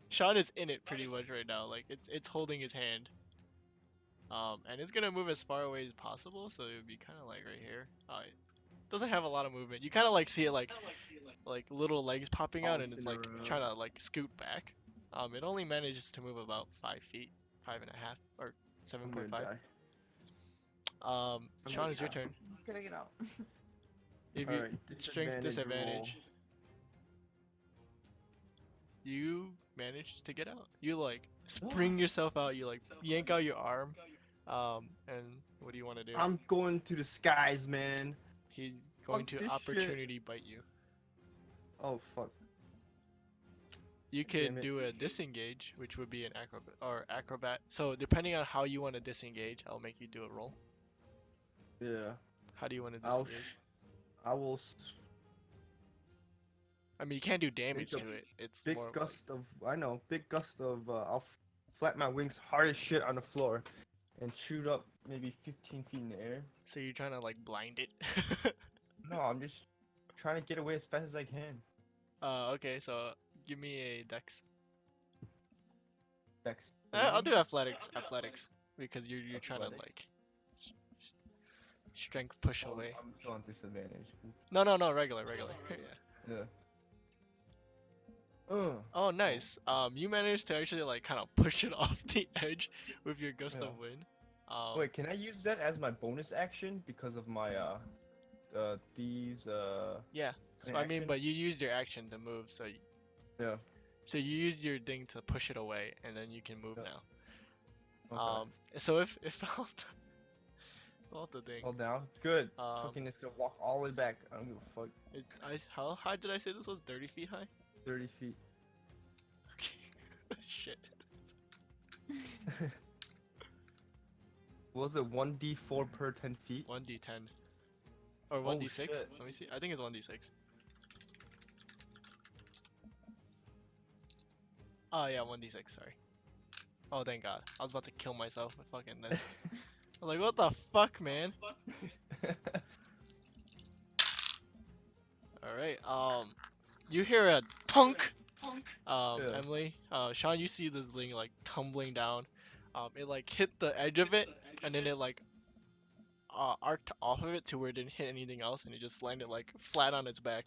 Sean is in it pretty much right now. Like it's holding his hand. And it's gonna move as far away as possible, so it would be kind of like right here. It doesn't have a lot of movement. You kind of like see it like little legs popping out, and it's like Bouncing trying to like scoot back. It only manages to move about 5 feet, 5.5, or I'm gonna 7.5. die. Sean, it's your turn. I'm just gonna get out. If you Alright, strength disadvantage, you manage to get out. You like spring yourself out. You like yank out your arm. And what do you want to do? I'm going to the skies, man. He's going Fuck to this opportunity bite you. Oh fuck. You Damn could it. do a disengage, which would be an acrobat. So depending on how you want to disengage, I'll make you do a roll. Yeah. How do you want to I'll. disengage? I will. I mean, you can't do damage a to it. It's Big more of gust of. I know. Big gust of. I'll flap my wings hard as shit on the floor, and shoot up maybe 15 feet in the air. so you're trying to like blind it. No, I'm just trying to get away as fast as I can. Okay, so give me a dex. Dex. I'll do athletics. Athletics, because you're trying to Athletics. like strength push Oh, away. I'm still on disadvantage. No, regular. Yeah. Yeah. Oh, nice. You managed to actually like kind of push it off the edge with your gust Yeah. of wind. Wait, can I use that as my bonus action because of my these Yeah. So an I mean, action? but you used your action to move, so Yeah. so you used your thing to push it away, and then you can move Yeah. now. Okay. So if off the thing. Hold down. Good. Um, Fucking it's gonna walk all the way back. I don't give a fuck. how high did I say this was? 30 feet high? 30 feet. Okay. Shit. Was it 1d4 per 10 feet? 1d10. Or Oh, 1d6? shit. Let me see. I think it's 1d6. Oh yeah, 1d6, sorry. Oh thank god. I was about to kill myself with fucking this. I was like, what the fuck, man? Alright, you hear a tunk! Yeah. Emily, Sean, you see this thing like tumbling down. It like hit the edge of it, and then it like arced off of it to where it didn't hit anything else, and it just landed like flat on its back.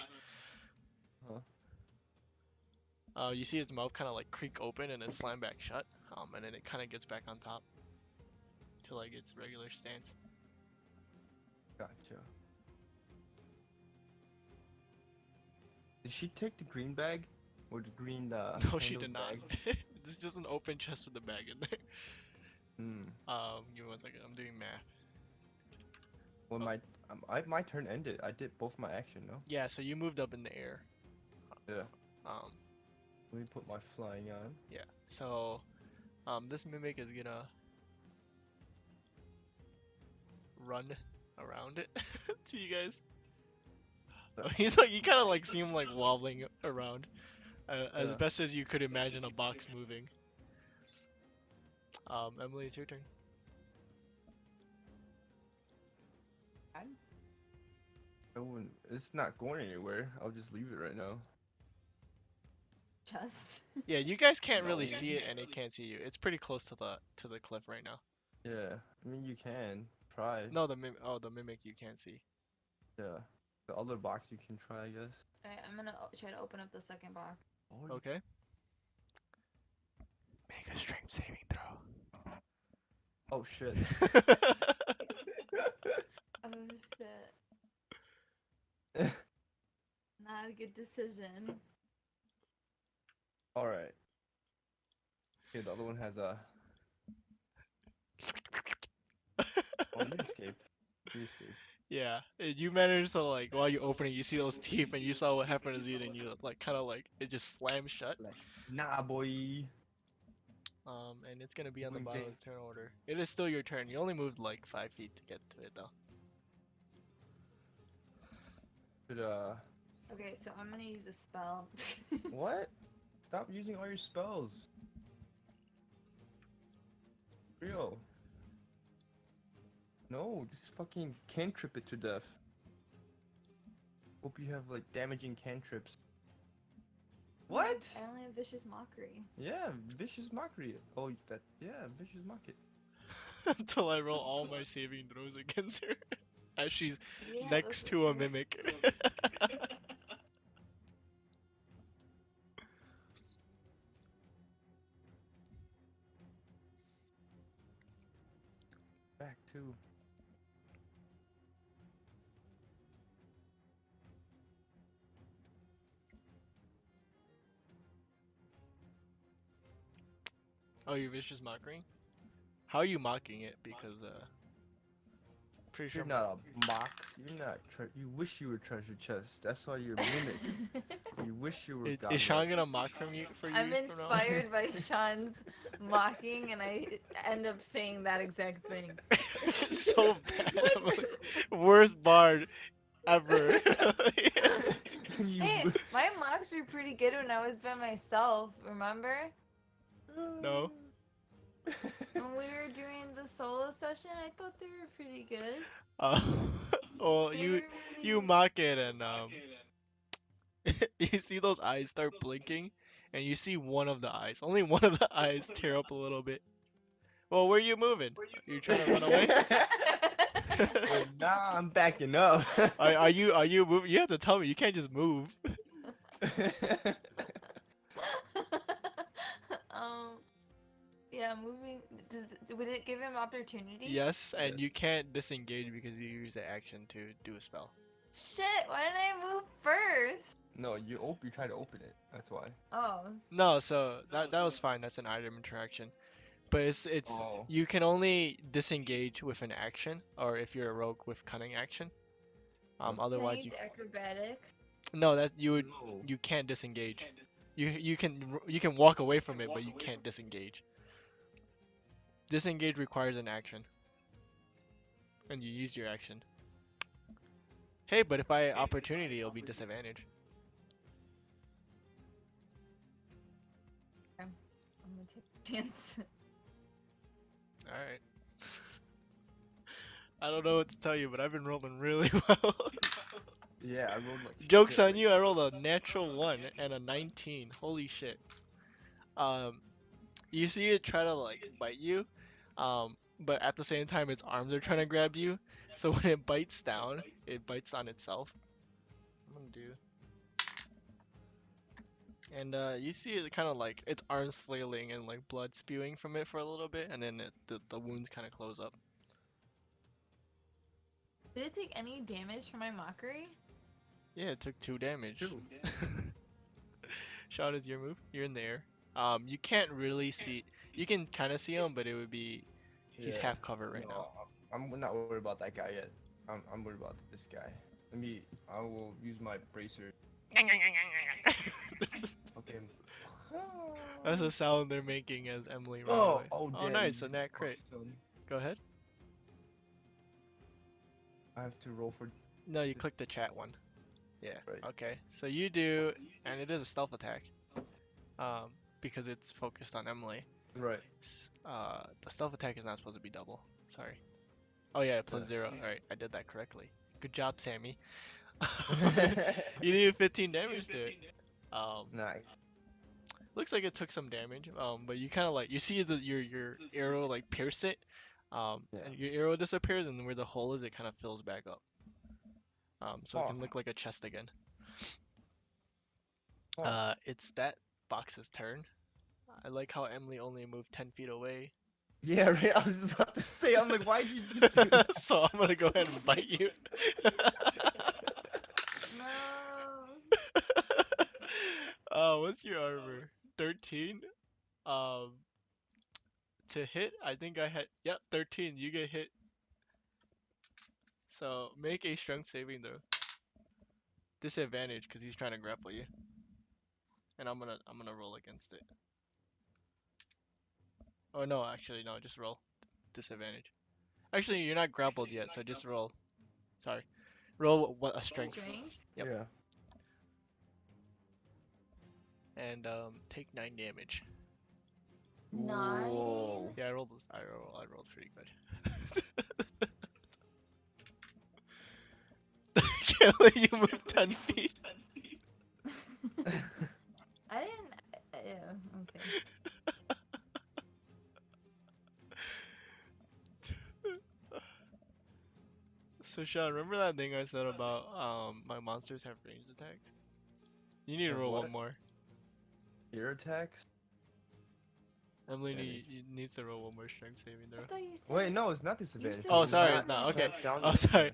You see its mouth kind of like creak open and then slam back shut. And then it kind of gets back on top to like its regular stance. Gotcha. Did she take the green bag? Or the green No, she handled did not. bag? It's just an open chest with a bag in there. Give me 1 second. I'm doing math. Well, my turn ended. I did both my action, no? Yeah, so you moved up in the air. Yeah. Um, Let me put my flying on. yeah. So, this mimic is gonna run around it to you guys. He's like, you kind of like see him like wobbling around, as Yeah. best as you could imagine a box moving. Emily, it's your turn. It's not going anywhere. I'll just leave it right now. Just. Yeah, you guys can't No. really see it, and it can't see you. It's pretty close to the cliff right now. Yeah. I mean, you can try. No, the mimic you can't see. Yeah. The other box you can try, I guess. Alright, I'm gonna try to open up the second box. Okay. Make a strength saving throw. Oh shit. Oh shit. Not a good decision. All right. Okay, the other one has a. Oh, you escaped. You escaped. Yeah, you managed to like while you open it, you see those teeth, and you saw what happened to Zeed, and you like kind of like it just slammed shut. Like, nah, boy. And it's gonna be on the bottom Winking. of the turn order. It is still your turn. You only moved like 5 feet to get to it though. Should Okay, so I'm gonna use a spell. What? Stop using all your spells. Real. No, just fucking cantrip it to death. Hope you have like damaging cantrips. What? I only have vicious mockery. Yeah, vicious mockery. Oh, that. Yeah, vicious mockery. Until I roll all my saving throws against her, as she's Yeah, next that's to a what- mimic. Back too. Oh, you're vicious mockery? How are you mocking it? Because pretty sure You're not a mox. You're not. You wish you were treasure chest. That's why you're mimic. You wish you were. is Sean gonna mock from you for you? I'm from now on? inspired by Sean's mocking, and I end up saying that exact thing. So bad. I'm like, worst bard ever. Hey, my mocks were pretty good when I was by myself, remember? No. When we were doing the solo session, I thought they were pretty good. Well, They you were really you good. mock it and you see those eyes start blinking, and you see one of the eyes, only one of the eyes tear up a little bit. Well, where are you moving? You trying to run away? Wait, nah, I'm backing up. Are you moving? You have to tell me. You can't just move. um, yeah, moving. Would it give him opportunity? Yes, and Yes. you can't disengage because you use the action to do a spell. Shit, why didn't I move first? No, you try to open it. That's why. Oh. No, so that was fine. That's an item interaction. But it's Oh. you can only disengage with an action, or if you're a rogue with cunning action. Can I Otherwise Can you I use acrobatics? no that No. you can't disengage. You can walk away from it, but you can't disengage. Disengage requires an action, and you use your action. Hey, but if I opportunity, it'll be disadvantage. I'm gonna take a chance. All right. I don't know what to tell you, but I've been rolling really well. Yeah, I rolled like. Joke's shit on right you, I rolled a natural 1 and a 19. Holy shit. You see it try to like bite you, but at the same time its arms are trying to grab you. So when it bites down, it bites on itself. I'm gonna do. And you see it kind of like its arms flailing and like blood spewing from it for a little bit, and then the wounds kind of close up. Did it take any damage from my mockery? Yeah, it took 2 damage. Two. Shot is your move. You're in the air. You can't really see. You can kind of see him, but it would be. He's Yeah. half covered right No, now. I'm not worried about that guy yet. I'm worried about this guy. I will use my bracer. Okay. That's the sound they're making as Emily runs Oh, away. oh, Oh, damn, nice, you a nat crit. fucked. Go ahead. I have to roll for. No, you click the chat one. Yeah. Right. Okay. So you do, and it is a stealth attack. Because it's focused on Emily. Right. The stealth attack is not supposed to be double. Sorry. Oh yeah, plus Yeah. 0. All right, I did that correctly. Good job, Sammy. You did 15 damage to it. Nice. Looks like it took some damage. But you kind of like you see your arrow like pierce it. Yeah. And your arrow disappears, and where the hole is, it kind of fills back up. So it can Oh. look like a chest again. Oh. It's that box's turn. I like how Emily only moved 10 feet away. Yeah, right. I was just about to say. I'm like, why'd you just do that? So I'm gonna go ahead and bite you. No. What's your armor? 13? Um, to hit, I think I had, yep, 13. You get hit. So make a strength saving throw. Disadvantage because he's trying to grapple you. And I'm gonna roll against it. Oh no, actually no, just roll. Disadvantage. Actually, you're not grappled yet, so just roll. Sorry. Roll what a strength. Strange. Yep. Yeah. And take 9 damage. Nine. Whoa. Yeah, I rolled this. I rolled pretty good. Can't let you move 10 feet. I didn't. Yeah. Okay. So Sean, remember that thing I said about my monsters have ranged attacks? You need to Have roll what? one more. Ear attacks? Emily Damage. needs to roll one more strength saving I throw. thought you said. Wait, no, it's not disadvantage. said Oh, it's sorry, not. it's not. Okay. Down Oh, there. sorry.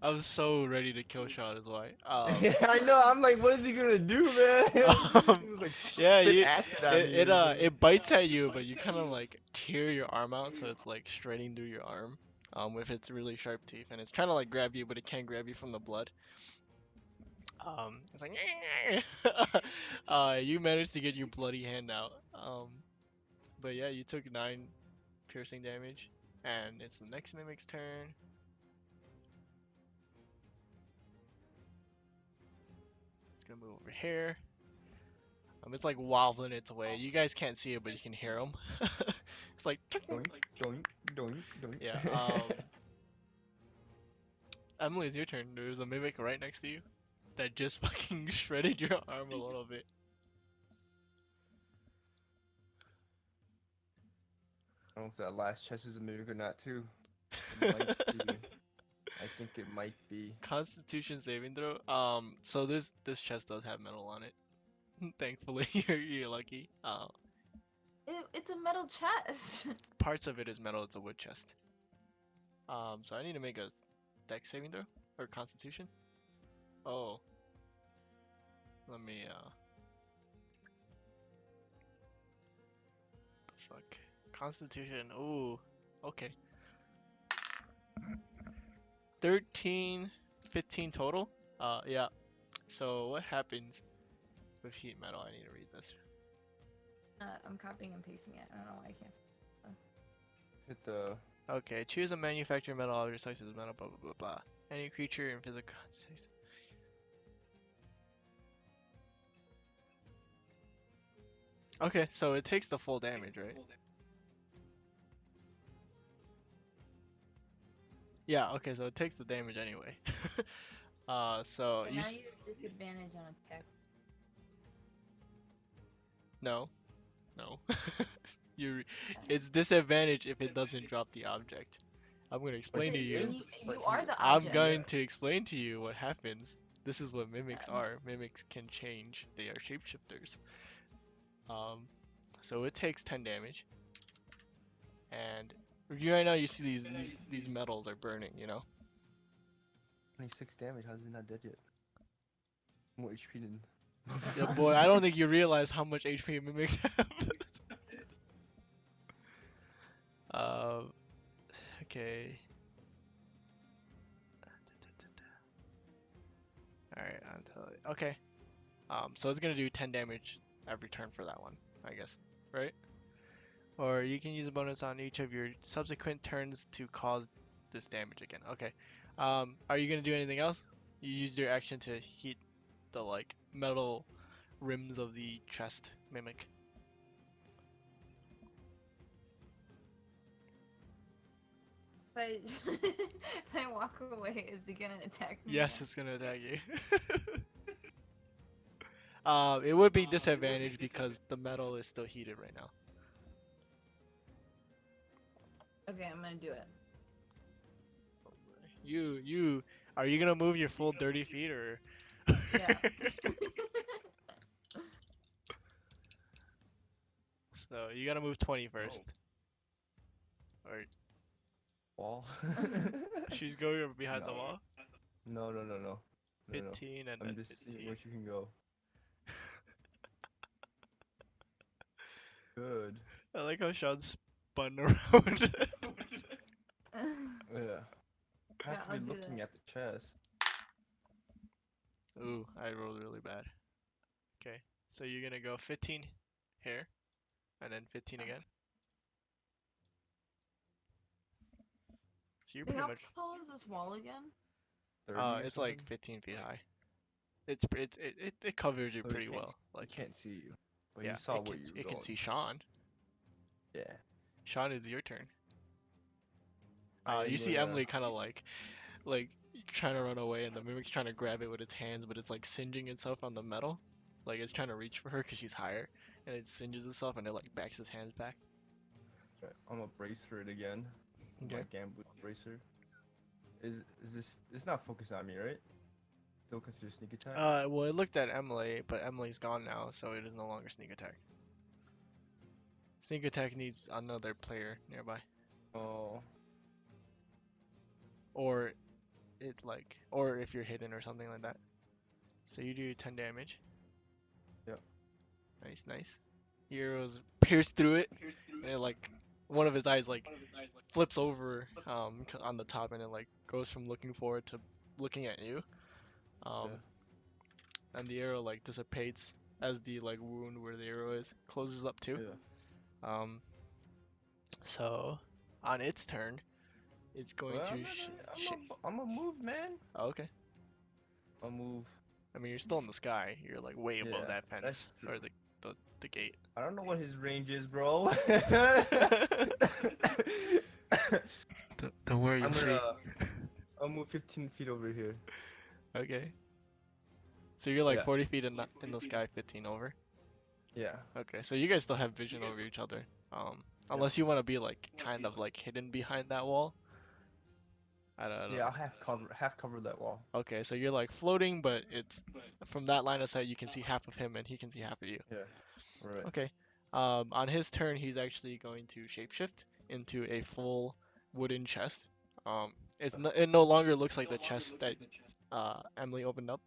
I was so ready to kill Sean is why. Yeah, I know. I'm like, what is he gonna do, man? He was like, Yeah, spit you, acid at me it or something. it bites at you, but you kind of like tear your arm out, so it's like straighting through your arm, with its really sharp teeth, and it's trying to like grab you, but it can't grab you from the blood. It's like, you managed to get your bloody hand out. But yeah, you took 9 piercing damage, and it's the next mimic's turn. It's gonna move over here. It's like wobbling its way. You guys can't see it, but you can hear them. It's like Doink, doink, doink, doink. yeah. Emily, it's your turn. There's a mimic right next to you that just fucking shredded your arm a little bit. I don't know if that last chest is a mimic or not, too. It might be. I think it might be. Constitution saving throw. So this chest does have metal on it. Thankfully, you're lucky. It's a metal chest. Parts of it is metal. It's a wood chest. So I need to make a dex saving throw or Constitution. Oh. Let me the fuck. Constitution. Ooh. Okay. 13, 15 total. Yeah. So what happens with sheet metal? I need to read this. I'm copying and pasting it. I don't know why I can't. Hit the. Okay, choose a manufactured metal object size as metal, blah blah blah blah. Any creature in physical size. Okay, so it takes the full damage, right? Yeah, okay, so it takes the damage anyway. So But you now you have disadvantage on attack. no, no. It's disadvantage if it doesn't drop the object. I'm gonna explain to he you. is, You but are he- the I'm object. going to explain to you what happens. This is what mimics are. Mimics can change. They are shapeshifters. So it takes 10 damage. And right now you see these metals are burning, you know? 26 damage. How's he not dead yet? More HP than. Yeah, boy, I don't think you realize how much HP mimics have. Okay. Alright, I'll tell you. Okay. So it's gonna do 10 damage every turn for that one, I guess, right? Or you can use a bonus on each of your subsequent turns to cause this damage again. Okay. Are you gonna do anything else? You used your action to heat the like metal rims of the chest mimic. If I walk away, is he gonna attack me? Yes, it's gonna attack you. It would be disadvantage because the metal is still heated right now. Okay, I'm gonna do it. Are you gonna move your full 30 feet or? Yeah. So you gotta move 20 first. Or Wall. she's going behind the No. wall. No. 15 and I'm then just 15. seeing where she can go. Good. I like how Sean spun around. Yeah. I have Yeah, to I'll be do looking that. at the chest. Ooh, I rolled really bad. Okay, so you're gonna go 15 here, and then 15 again. So you're Wait, pretty how much. tall is this wall again? 30 or It's something? like 15 feet high. It covers you So he pretty can't- well. Like He can't see you. But yeah, he saw where you were it going. can see Sean. Yeah. Sean, it's your turn. I am You see gonna- Emily kind of like trying to run away, and the mimic's trying to grab it with its hands, but it's like singeing itself on the metal. Like it's trying to reach for her because she's higher, and it singes itself, and it like backs its hands back. Okay, I'm gonna brace for it again. Okay. My gambler bracer. Is this? It's not focused on me, right? Still consider sneak attack. Well, it looked at Emily, but Emily's gone now, so it is no longer sneak attack. Sneak attack needs another player nearby, Oh. or or if you're hidden or something like that. So you do 10 damage. Yep. Nice. Arrows pierce through it, and it like one of his eyes like flips over on the top, and it like goes from looking forward to looking at you. And the arrow like dissipates as the like wound where the arrow is closes up too. Yeah. So on its turn, it's going Well, to. I'm gonna move, man. Oh, okay. I'll move. I mean, you're still in the sky. You're like way above Yeah, that fence true. or the gate. I don't know what his range is, bro. Don't worry, you'll see. I'll move 15 feet over here. Okay. So you're like Yeah. 40 feet in the sky, 15 over. Yeah. Okay, so you guys still have vision over each other. Unless you want to be like kind of like hidden behind that wall. I don't know. Yeah, I'll half cover that wall. Okay, so you're like floating, but it's from that line of sight you can see half of him and he can see half of you. Yeah. Right. Okay. On his turn, he's actually going to shapeshift into a full wooden chest. It no longer looks like the chest that Emily opened up.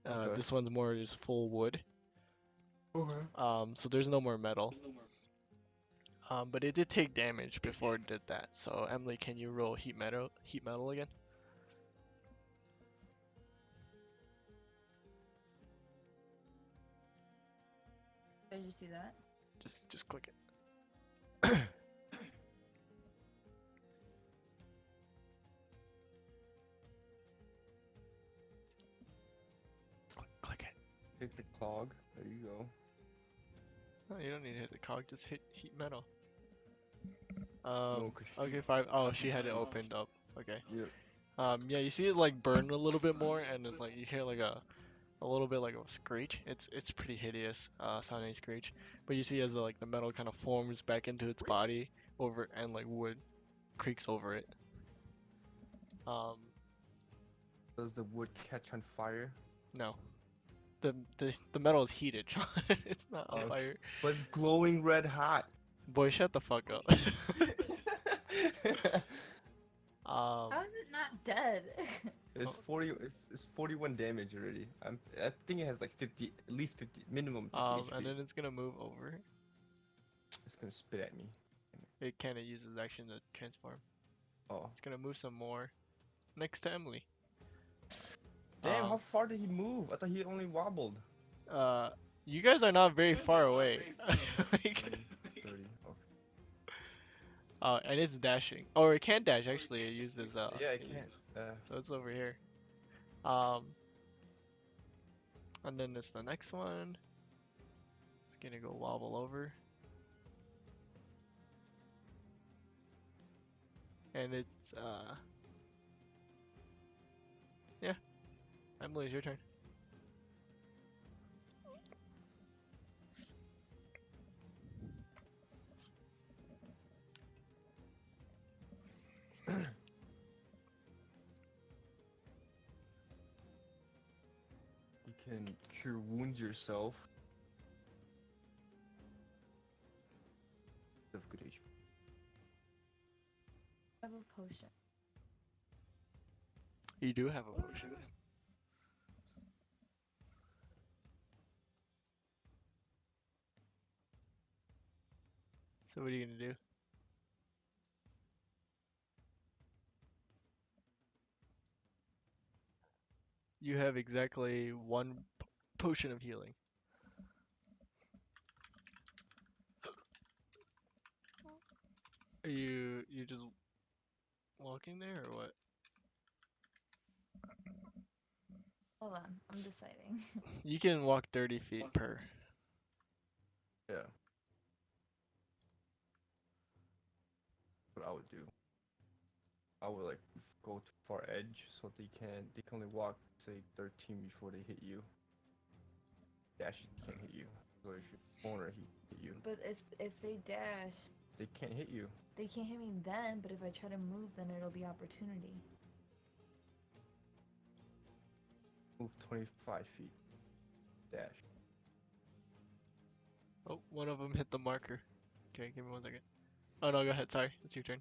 Okay. This one's more just full wood. Okay. So there's no more metal. But it did take damage before it did that. So Emily, can you roll heat metal again? Did I just do that? Just click it. Click it. Hit the clog. There you go. No, you don't need to hit the cog. Just hit heat metal. No, 'cause she- Okay, 5. Oh, she had it opened up. Okay. Yep. Yeah, you see it like burn a little bit more, and it's like you hear like a little bit like a screech. It's pretty hideous sounding screech. But you see as like the metal kind of forms back into its body over and like wood creaks over it. Does the wood catch on fire? No. The metal is heated, Sean. It's not on Okay. fire. But it's glowing red hot. Boy, shut the fuck up. How is it not dead? It's 40. It's 41 damage already. I think it has like 50, at least 50, minimum 50 HP. And then it's gonna move over. It's gonna spit at me. It kind of uses action to transform. Oh. It's gonna move some more next to Emily. Damn, how far did he move? I thought he only wobbled. You guys are not very far away. Like, 30. Okay. and it's dashing. Or it can dash actually. It used as Yeah, I can't. So it's over here. And then it's the next one. It's gonna go wobble over. And it's yeah. Emily, it's your turn. You can cure wounds yourself. Of good HP. potion. You do have a potion. So what are you gonna do? You have exactly one potion of healing. Are you just walking there or what? Hold on, I'm deciding. You can walk 30 feet per. Yeah. What I would do. I would like go to far edge so they can only walk say 13 before they hit you. Dash can't hit you. So if you corner he hit you. But if they dash, They can't hit you. they can't hit me then. But if I try to move, then it'll be opportunity. Move 25 feet. Dash. Oh, one of them hit the marker. Okay, give me 1 second. Oh no, go ahead. Sorry, it's your turn.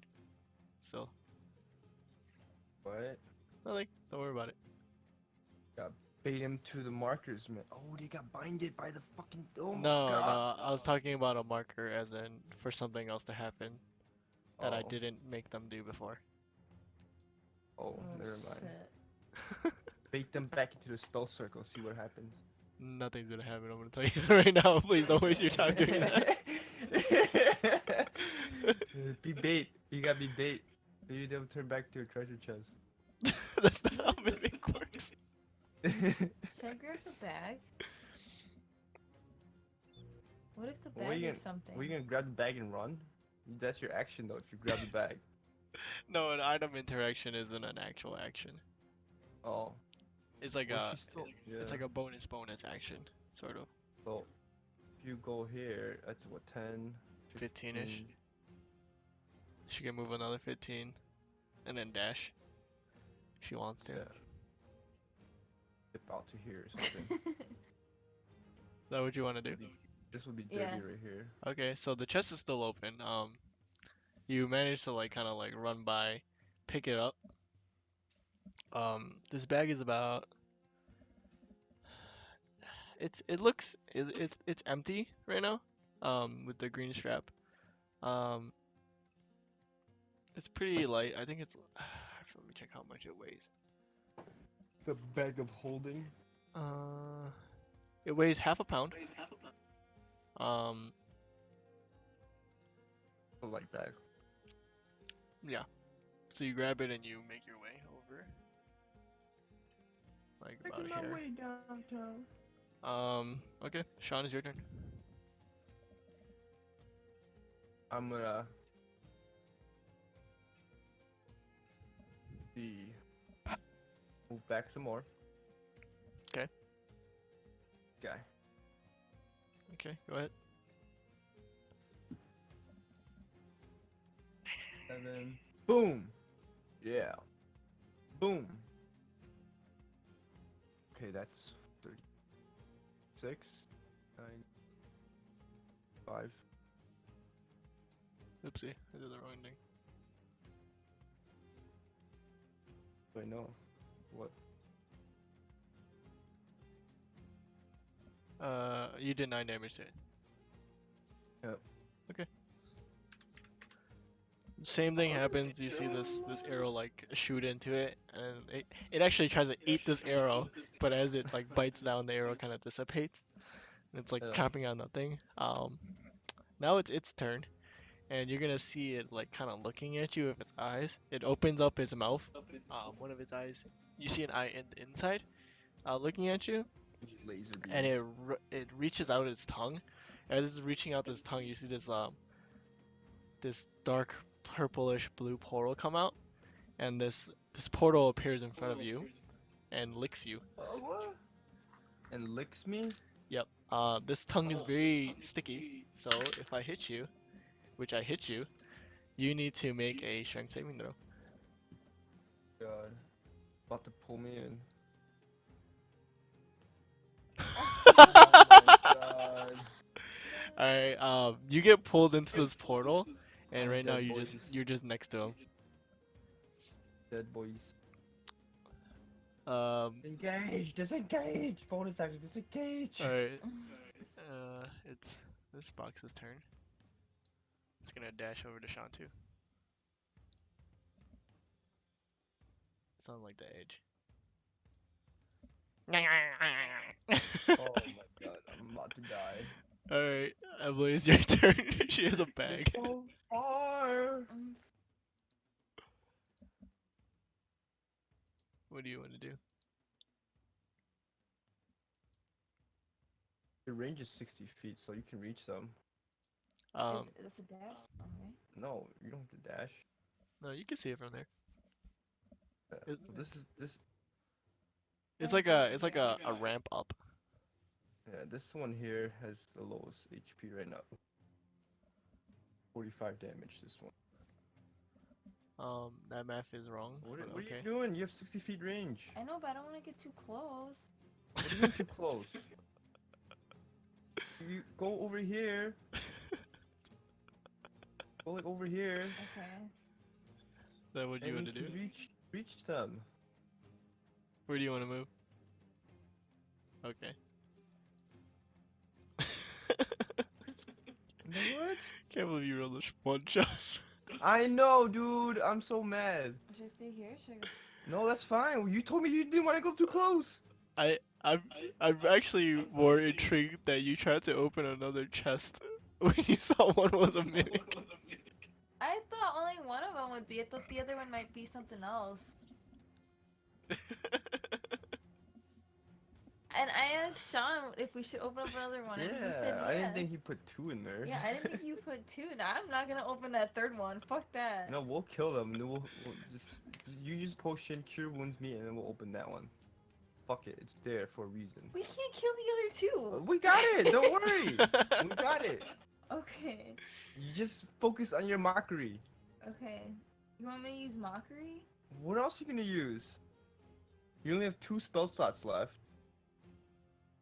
Still. What? Nothing. Don't worry about it. Bait him to the markers, man. Oh, they got binded by the fucking. Oh my No, god. no, I was talking about a marker as in for something else to happen that I Oh. didn't make them do before. Oh, never mind. Shit. Bait them back into the spell circle. See what happens. Nothing's gonna happen. I'm gonna tell you right now. Please don't waste your time doing that. Be bait. You gotta be bait. Maybe they'll turn back to your treasure chest. That's not how mimic works. Should I grab the bag? What if the Well, bag you is something? Were you gonna grab the bag and run? That's your action though. If you grab the bag. No, an item interaction isn't an actual action. Oh. It's like Well, a, she's still- it's yeah. like a bonus action, sort of. So, if you go here, that's what 10, 15-ish. She can move another 15, and then dash. If she wants to. Yeah. Dip out to here or something. Is that what you want to do? This would be dirty Yeah. right here. Okay, so the chest is still open. You managed to like kind of like run by, pick it up. This bag is about. It's empty right now. With the green strap. It's pretty light. I think it's. Let me check how much it weighs. The bag of holding. It weighs half a pound. I like that. Yeah. So you grab it and you make your way over. Like about Making my here. way downtown. Okay. Sean, is your turn. I'm gonna move back some more. Okay. Guy. Okay, go ahead. 7. Boom. Yeah. Boom. Okay, that's 36. 9. 5. Oopsie, I did the wrong thing. Wait, no. What? You did 9 damage to it. Yep. Okay. Same thing happens. You see this arrow like shoot into it, and it actually tries to eat this arrow, but as it like bites down, the arrow kind of dissipates. And it's like Yeah. chomping on nothing. Now it's its turn, and you're gonna see it like kind of looking at you with its eyes. It opens up its mouth. One of its eyes, you see an eye in the inside, looking at you. Laser beam. And it reaches out its tongue. As it's reaching out its tongue, you see this dark purplish blue portal come out, and this portal appears in front of you, and licks you. What? And licks me? Yep. This tongue is very sticky, so if I hit you, which I hit you, you need to make a strength saving throw. God. About to pull me in. God. Alright, you get pulled into this portal, and I'm right now dead, you're boys. just next to him. Dead boys. Alright. Disengage. Bonus action. Disengage. It's this box's turn. It's gonna dash over to Sean too. It's on like the edge. Oh my god, I'm about to die. Alright, Emily, it's your turn. She has a bag. So far. What do you want to do? The range is 60 feet, so you can reach them. That's a dash song, right? No, you don't have to dash. No, you can see it from there. Yeah, this. It's like a ramp up. Yeah, this one here has the lowest HP right now. 45 damage. This one. That math is wrong. What but are okay. you doing? You have 60 feet range. I know, but I don't want to get too close. What do you mean too close? You go over here. Go like over here. Okay. Is that what you want to do? Can reach them. Where do you want to move? Okay. What? Can't believe you rolled a one shot. I know, dude. I'm so mad. Should I stay here? Should I go? No, that's fine. You told me you didn't want to go too close. I'm actually more intrigued that you tried to open another chest when you saw one was a mimic. I thought only one of them would be. I thought the other one might be something else. And I asked Sean if we should open up another one, and he said Yeah, yeah. I didn't think he put 2 in there. Yeah, I didn't think you put 2. Now I'm not gonna open that third one. Fuck that. No, we'll kill them. Then we'll just you use potion, cure wounds me, and then we'll open that one. Fuck it, it's there for a reason. We can't kill the other 2. We got it. Don't worry. We got it. Okay. You just focus on your mockery. Okay. You want me to use mockery? What else are you gonna use? You only have 2 spell slots left.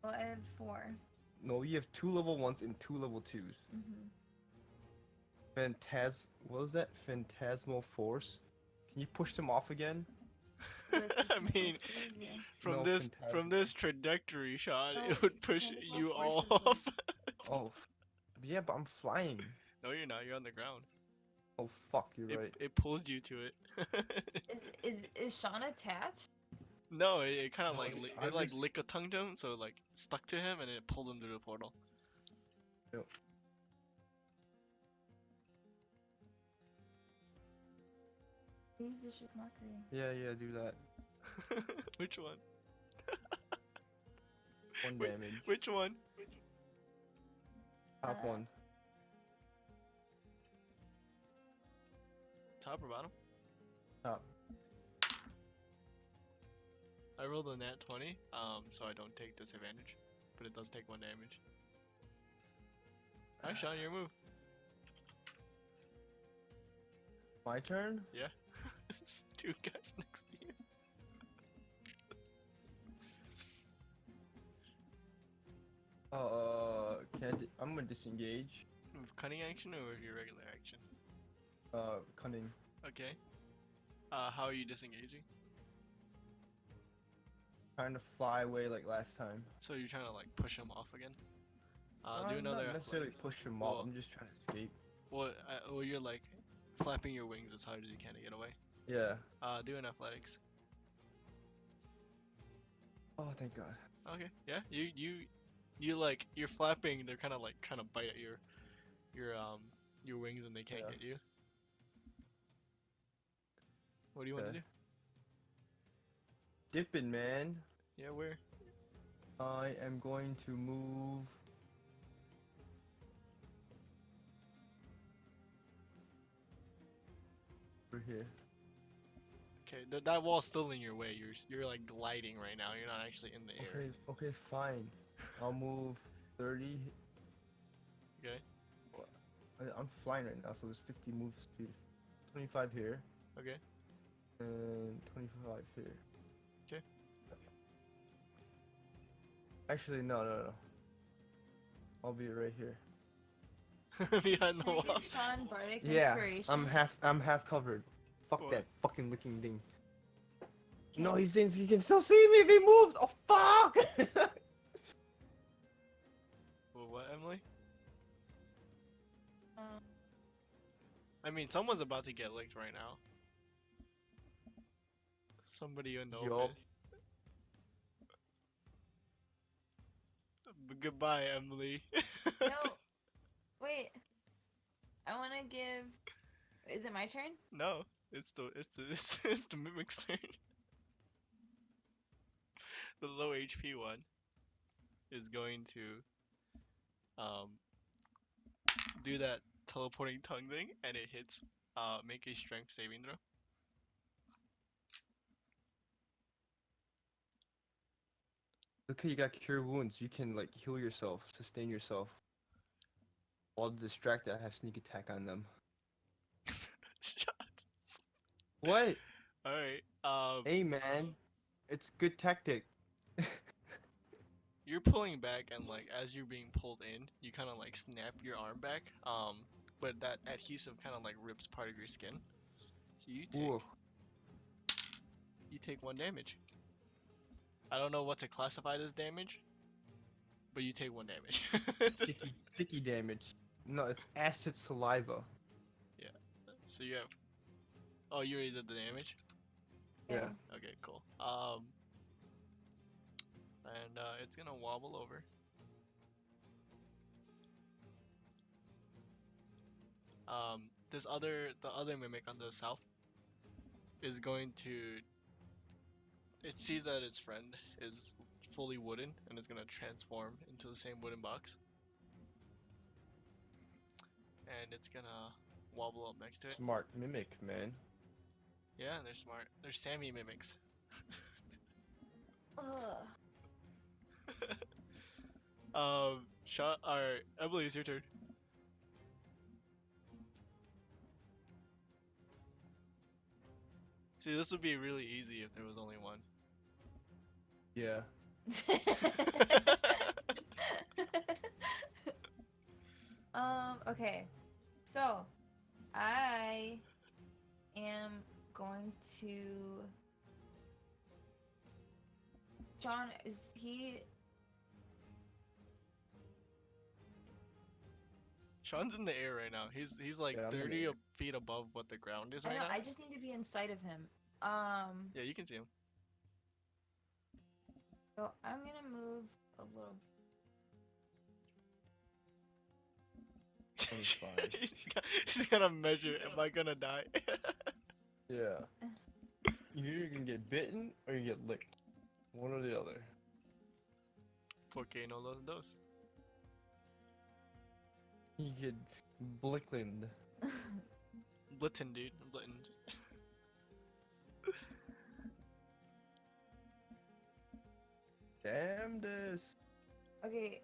Well, I have 4. No, you have 2 level 1s and 2 level 2s. What was that? Phantasmal force. Can you push them off again? I mean, from No, this phantasmal. trajectory shot, Oh, it would push phantasmal you force is off. Oh, yeah, but I'm flying. No, you're not. You're on the ground. Oh fuck, you're right. It pulls you to it. Is Sean attached? No, it kind of No, like I it like was- lick a tongued him, so it like stuck to him and it pulled him through the portal. Yep. Use vicious mockery. Yeah, do that. Which one? 1 Wait, damage. Which one? Top one. Top or bottom? Top. I rolled a nat 20, so I don't take disadvantage, but it does take 1 damage. Alright, Sean, your move. My turn? Yeah. There's 2 guys next to you. I'm gonna disengage. With cunning action or with your regular action? Cunning. Okay. How are you disengaging? Trying to fly away like last time. So you're trying to like push him off again? Do I'm another not necessarily athletic. push him Well- off. I'm just trying to escape. Well, you're like flapping your wings as hard as you can to get away. Yeah. Do an athletics. Oh, thank God. Okay. Yeah. You like you're flapping. They're kind of like trying to bite at your wings and they can't Yeah. get you. What do you want to Okay. do? Dipping, man. Yeah, where? I am going to move. Over here. Okay, that wall's still in your way. You're like gliding right now. You're not actually in the air. Okay, fine. I'll move 30. Okay. I'm flying right now, so there's 50 move speed. 25 here, Okay. and 25 here. Okay. Actually, no. I'll be right here. Behind the Can I wall. give Sean bardic Yeah, inspiration? I'm half covered. Fuck What? that fucking licking thing. No, he thinks he can still see me if he moves. Oh fuck! Well, what, Emily? Um, I mean, someone's about to get licked right now. Somebody you know. Yup. Goodbye, Emily. no, wait. I want to give. Is it my turn? No, it's the mimic's turn. The low HP one is going to do that teleporting tongue thing, and it hits. Make a strength saving throw. Okay, you got cure wounds. You can like heal yourself, sustain yourself. While distracted, I have sneak attack on them. Shot. What? All right. Hey man, it's good tactic. You're pulling back, and like as you're being pulled in, you kind of like snap your arm back. But that adhesive kind of like rips part of your skin. So Ooh. you take 1 damage. I don't know what to classify this damage, but you take 1 damage. sticky damage. No, it's acid saliva. So you have. Oh, you already did the damage. Yeah. Okay, cool. And it's gonna wobble over. The other mimic on the south is going to. It sees that its friend is fully wooden and is gonna transform into the same wooden box. And it's gonna wobble up next to it. Smart mimic, man. Yeah, they're smart. They're Sammy mimics. Ugh. Alright, Emily, it's your turn. See, this would be really easy if there was only one. Yeah. Okay. So, I am going to. John, is he? Sean's in the air right now. He's like Yeah, I'm in the 30 air. feet above what the ground is I right know. now. I just need to be inside of him. Yeah, you can see him. So I'm gonna move a little. That's fine. She's gonna measure. Am I gonna die? Yeah. You're either gonna get bitten or you get licked. One or the other. Porque no los dos. You get blicklined. Blitten, dude. Blitten. Damn this. Okay.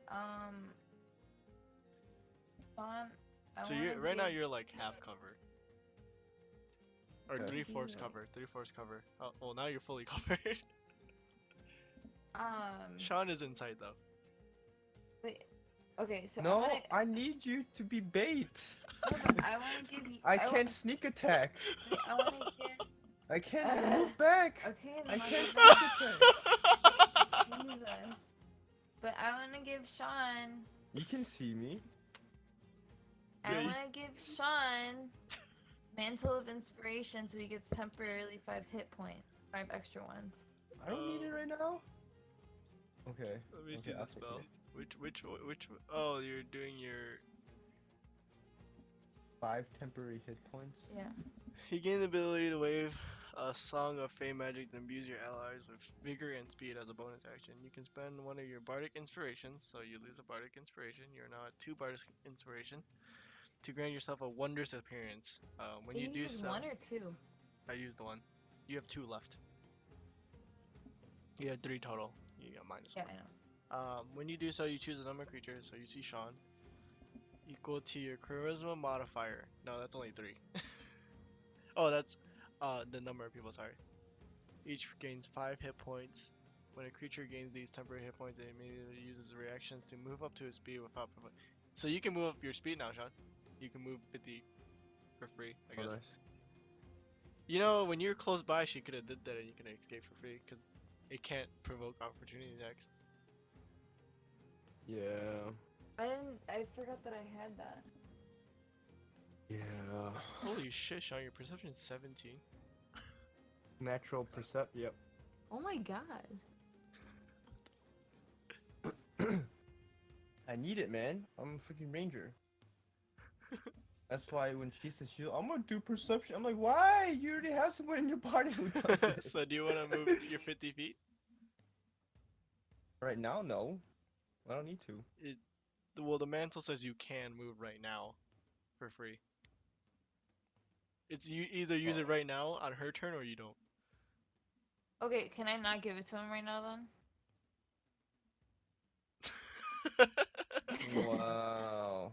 John. So right now you're like half covered. Or Okay. 3/4 Yeah. covered. 3/4 covered. Oh, well, now you're fully covered. Um. Sean is inside though. Wait. Okay. So No, I I need you to be bait. wanna, no, but I want to give you. I can't sneak attack. I want to give. I can't move back. Okay. I then can't I'll sneak attack. give- Jesus. But I want to give Sean. You can see me. Yeah, I you- want to give Sean Mantle of Inspiration so he gets temporarily 5 hit points, 5 extra ones. I don't need it right now. Okay. Let me Okay, see I'll the take spell. it. Which? Oh, you're doing your. 5 temporary hit points. Yeah. He gained the ability to wave a song of fey magic to imbue your allies with vigor and speed as a bonus action. You can spend one of your bardic inspirations, so you lose a bardic inspiration. You're now at 2 bardic inspiration to grant yourself a wondrous appearance. When you He do uses so, 1 or 2. I used 1. You have 2 left. You had 3 total. You got minus Yeah, 1. I know. When you do so, you choose a number of creatures. So you see Sean. Equal to your charisma modifier. No, that's only 3. Oh, that's the number of people. Sorry. Each gains 5 hit points. When a creature gains these temporary hit points, it immediately uses reactions to move up to its speed without. So you can move up your speed now, Sean. You can move 50 for free, I Oh, guess. nice. You know, when you're close by, she could have did that and you could have escaped for free because it can't provoke opportunity attacks. Yeah. I forgot that I had that. Yeah. Holy shit, Sean, your perception is 17. Natural percept. Yep. Oh my god. I need it, man. I'm a freaking ranger. That's why when she says I'm gonna do perception, I'm like, why? You already have someone in your party who does it. So do you want to move your 50 feet? Right now, no. I don't need to. Well, the mantle says you can move right now for free. It's you either use it right now on her turn or you don't. Okay, can I not give it to him right now then? Wow.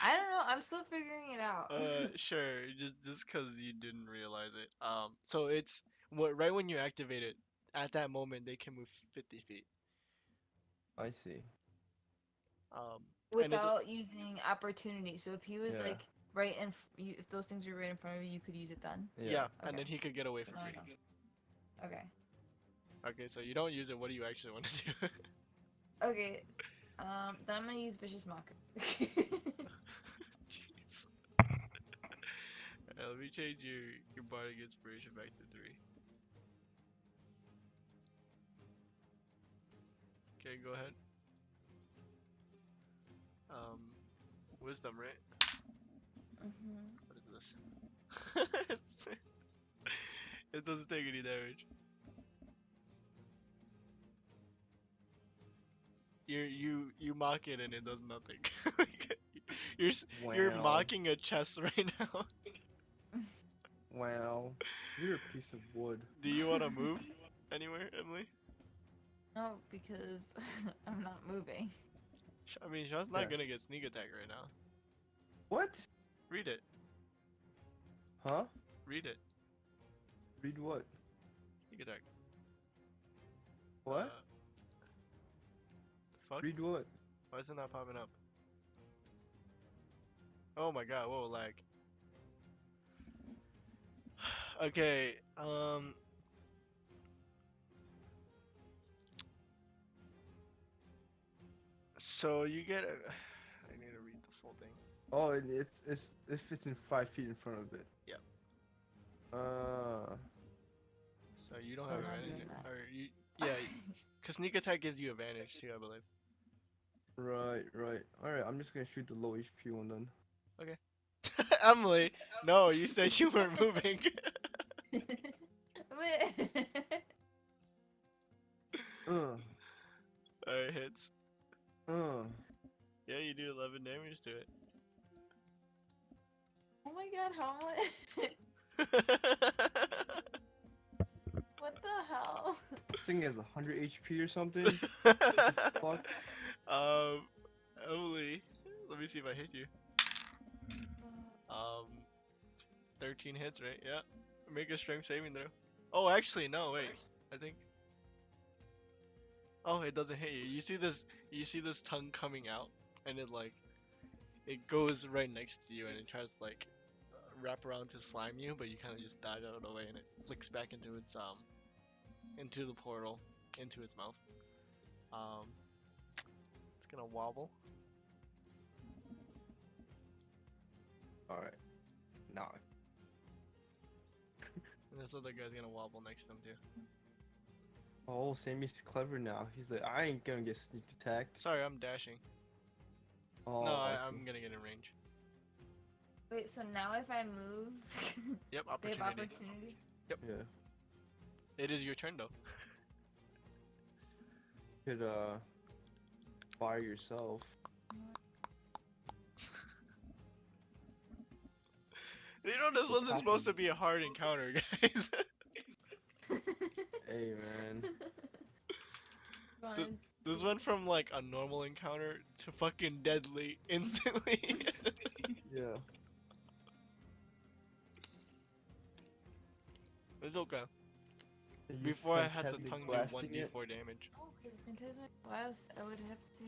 I don't know. I'm still figuring it out. Sure, just cause you didn't realize it. So it's right when you activate it, at that moment they can move 50 feet. I see. And Without using opportunity. So if he was Yeah. like right in, if those things were right in front of you, you could use it then. yeah, and Okay. then he could get away for Now I free. know. Okay. Okay, so you don't use it. What do you actually want to do? Okay. Then I'm gonna use vicious mocker. Jeez. Let me change your bardic inspiration back to 3. Okay, go ahead. Wisdom, right? Mhm. What is this? It doesn't take any damage. You mock it and it does nothing. You're Wow. mocking a chest right now. Wow. You're a piece of wood. Do you want to move anywhere, Emily? No, because I'm not moving. I mean, Sean's not Yes. gonna get sneak attack right now. What? Read it. Huh? Read it. Read what? Sneak attack. What? The fuck? Read what? Why is it not popping up? Oh my god, whoa, lag. Okay, so you get a... I need to read the full thing. Oh, and it's if it's in 5 feet in front of it. Yep. So you don't have I'm not advantage, doing that. or you... Yeah, cause sneak attack gives you advantage too, I believe. Right. Alright, I'm just gonna shoot the low HP one then. Emily, no, you said you weren't moving. Wait. Alright, hits. Uh. Yeah, you do 11 damage to it. Oh my god, how much? What the hell? This thing has 100 HP or something. What the fuck? Emily, let me see if I hit you. 13 hits, right? Yeah. Make a strength saving throw. Oh, actually, no, wait. I think. Oh, it doesn't hit you. You see this tongue coming out, and it goes right next to you, and it tries to wrap around to slime you, but you kind of just dodge out of the way, and it flicks back into into the portal, into its mouth. It's gonna wobble. Alright. Nah. And this other guy's gonna wobble next to him too. Oh, Sammy's clever now. He's like, I ain't gonna get sneak attacked. Sorry, I'm dashing. Oh, No, I I'm see. gonna get in range. Wait, so now if I move, Yep, they have opportunity. opportunity? Yeah. It is your turn though. Could fire yourself. You know this wasn't supposed to be a hard encounter, guys. Hey man. Fine. This went from a normal encounter to fucking deadly instantly. Yeah. It's okay. You Before I had the phantasmic tongue do blasting it? 1d4 damage. Oh, because Phantasmic Blast, I would have to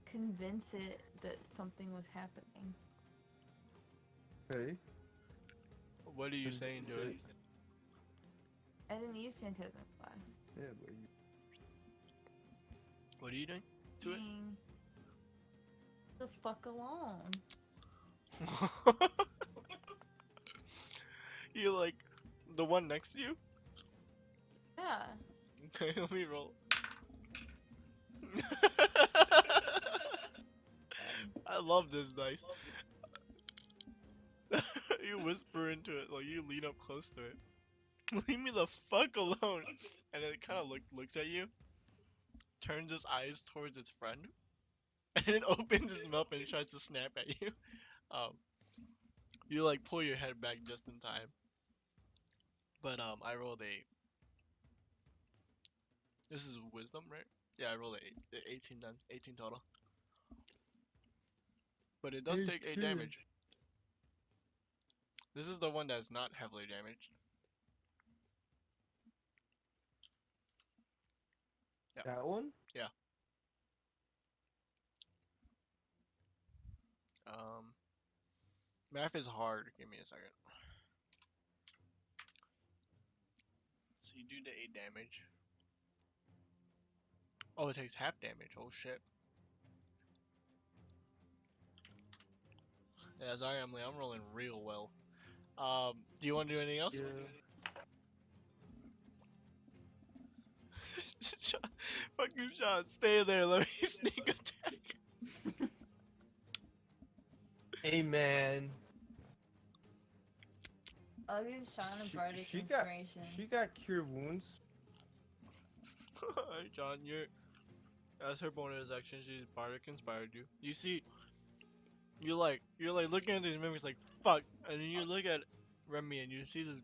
convince it that something was happening. Okay. What are you saying to it? I didn't use Phantasm class. Yeah, but you... What are you doing to it? Dang. The fuck alone. You like the one next to you? Yeah. Okay, let me roll. I love this dice. You whisper into it, like you lean up close to it. Leave me the fuck alone. And it kind of looks at you, turns its eyes towards its friend, and it opens its mouth and tries to snap at you. Um, you like pull your head back just in time. But I rolled a. This is wisdom, right? Yeah, I rolled a 18 then, 18 total. But it does take 8 damage. This is the one that's not heavily damaged. Yeah. That one? Yeah. Math is hard. Give me a second. So you do the 8 damage. Oh, it takes half damage. Oh shit. Yeah, sorry, Emily. I'm rolling real well. Do you want to do anything else? Yeah. Shot, fucking shot. Stay there. Let me sneak attack. Hey, man. I'll give Sean a bardic She got cure wounds. Alright, John, as her bonus action, she's bardic inspired you. You see, you're like looking at these memories like fuck, and then you look at Remi and you see this.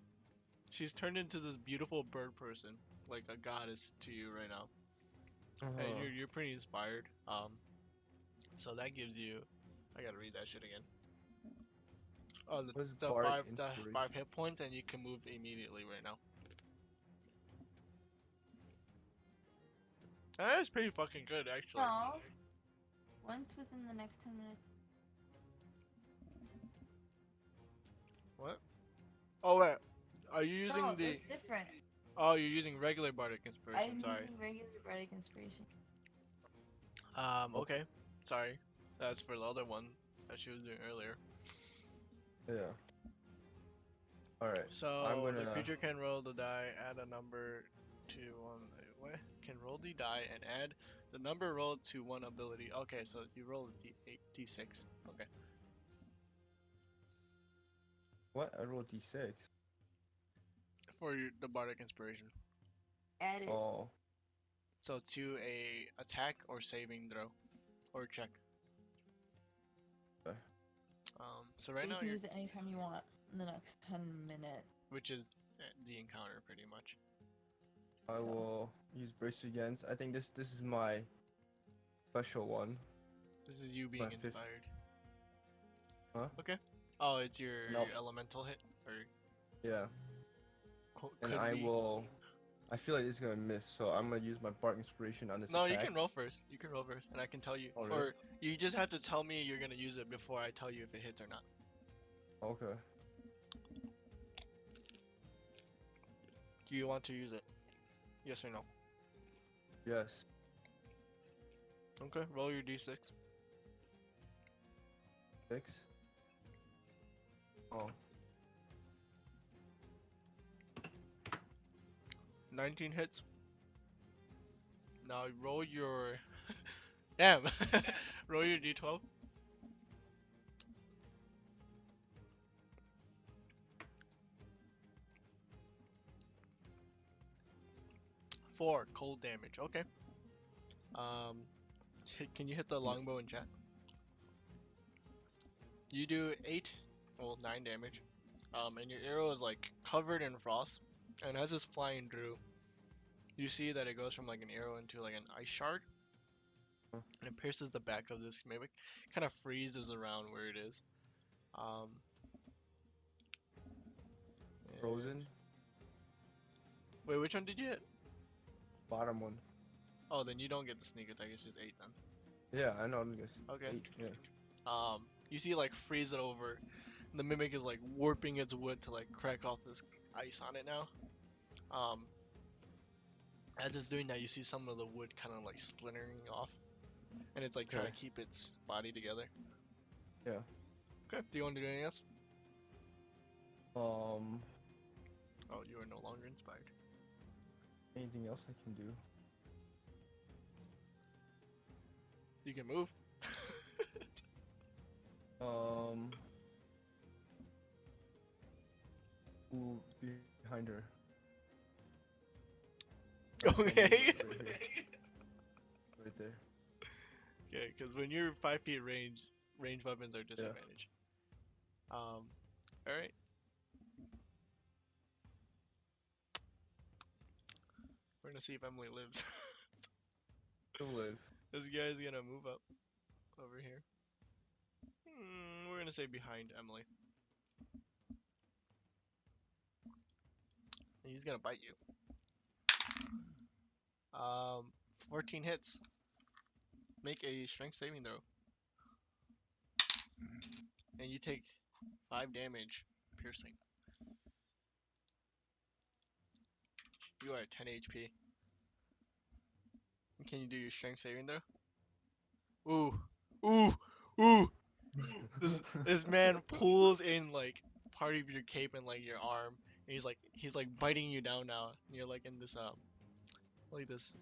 She's turned into this beautiful bird person, like a goddess to you right now, and you're pretty inspired. So that gives you. I gotta read that shit again. Oh, the 5 hit points, and you can move immediately right now. That is pretty fucking good, actually. No. Once within the next 10 minutes. What? Oh wait, are you using No, the? it's different. Oh, you're using regular bardic inspiration. I'm Sorry. using regular bardic inspiration. Okay. Sorry. That's for the other one that she was doing earlier. Yeah. Alright. So the creature can roll the die, add a number to one. What? Can roll the die and add the number rolled to one ability. Okay, so you roll a D8, D6. Okay. What? I rolled D6. For the bardic inspiration. Add it. Oh. So to a attack or saving throw, or check. Okay. So right You now can you're, use it anytime you want in the next 10 minutes. which is the encounter pretty much. I will use brace against. I think this is my special one. This is you being My fifth- inspired. Huh? Okay. Oh, it's your Nope. elemental hit, or Yeah. And could I be. will. I feel like it's gonna miss, so I'm gonna use my bark inspiration on this. No, attack. you can roll first. You can roll first, and I can tell you. Oh, really? Or you just have to tell me you're gonna use it before I tell you if it hits or not. Okay. Do you want to use it? Yes or no? Yes. Okay. Roll your d6. 6. Oh. 19 hits. Now roll your. Damn. Roll your d12. Four cold damage. Okay. Can you hit the longbow in chat? You do 9 damage. And your arrow is like covered in frost, and as it's flying through, you see that it goes from like an arrow into like an ice shard, and it pierces the back of this mimic, kind of freezes around where it is. Frozen. Wait, which one did you hit? Bottom one. Oh, then you don't get the sneak attack. It's just 8 then. Yeah, I know. I'm gonna see. Okay. 8, yeah. You see like freeze it over, The mimic is like warping its wood to like crack off this ice on it now. As it's doing that, you see some of the wood kind of like splintering off, and it's like trying to Okay. keep its body together. Yeah. Okay. Do you want to do anything else? Oh, you are no longer inspired. Anything else I can do? You can move. Ooh, behind her. Okay. Right there. Okay, because when you're 5 feet range weapons are disadvantage. All right. We're gonna see if Emily lives. Still live. This guy's gonna move up over here. We're gonna say behind Emily. And he's gonna bite you. 14 hits. Make a strength saving throw. And you take 5 damage piercing. You are at 10 HP. Can you do your strength saving throw? Ooh. This man pulls in like part of your cape and like your arm, and he's like biting you down now. And you're like in this like this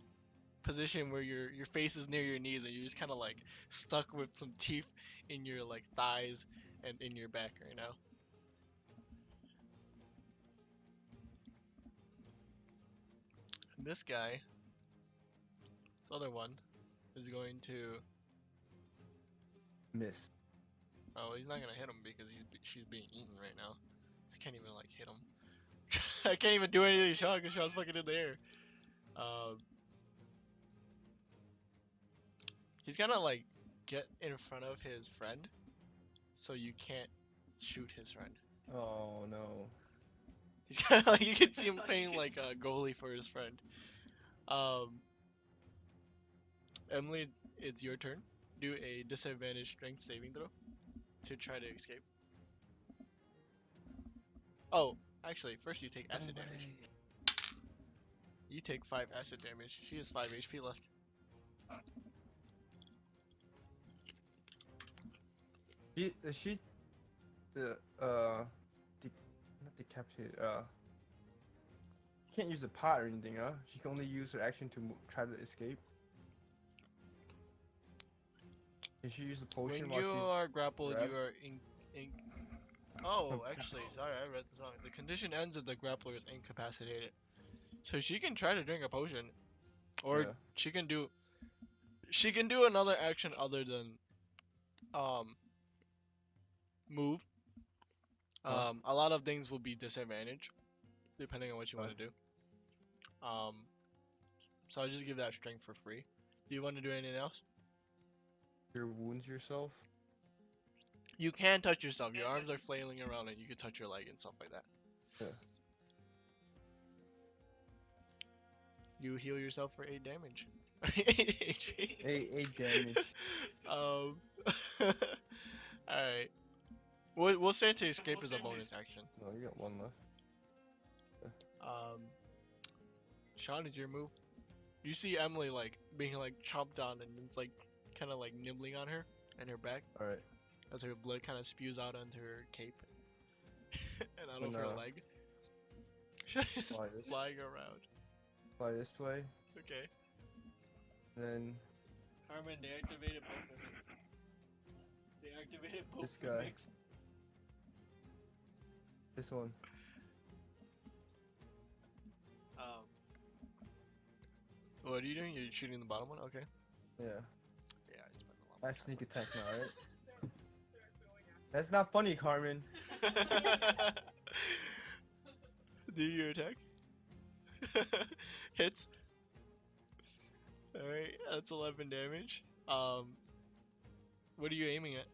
position where your face is near your knees, and you're just kind of like stuck with some teeth in your like thighs and in your back right now. And this guy, this other one, is going to. Missed. Oh, he's not gonna hit him because she's being eaten right now. So he can't even like hit him. I can't even do anything to Sean because Sean's fucking in the air. He's gonna like get in front of his friend, so you can't shoot his friend. Oh no. He's kind of like you can see him playing like a goalie for his friend. Emily, it's your turn. Do a disadvantage strength saving throw to try to escape. Oh, actually, first you take acid damage. You take 5 acid damage. She has 5 HP left. She not decapitated. Can't use a pot or anything, huh? She can only use her action to try to escape. Can she use a potion When you while are grappled, grabbed? you are in. Oh, actually, sorry, I read this wrong. The condition ends if the grappler is incapacitated. So she can try to drink a potion, or Yeah. she can do. She can do another action other than, move. Huh? A lot of things will be disadvantage, depending on what you want to do. So I'll just give that strength for free. Do you want to do anything else? Your wounds yourself. You can touch yourself. Your arms are flailing around, and you can touch your leg and stuff like that. Yeah. You heal yourself for 8 damage. 8 HP. 8 damage. Alright. We'll say to escape as a bonus action. No, you got 1 left. Sean, did your move? You see Emily like being like chomped on, and it's like kind of like nibbling on her and her back All right. as her blood kind of spews out onto her cape and out of her No. leg. She's Fly this- flying around. Fly this way, Okay. then Carmen, they activated both mimics. They activated both This guy. mimics. this one. What are you doing? You're shooting the bottom one? Okay. Yeah. Yeah, I spent a I sneak attack now, right? That's not funny, Carmen. lot. Do your attack. Hits. Alright, that's 11 damage. What are you aiming at?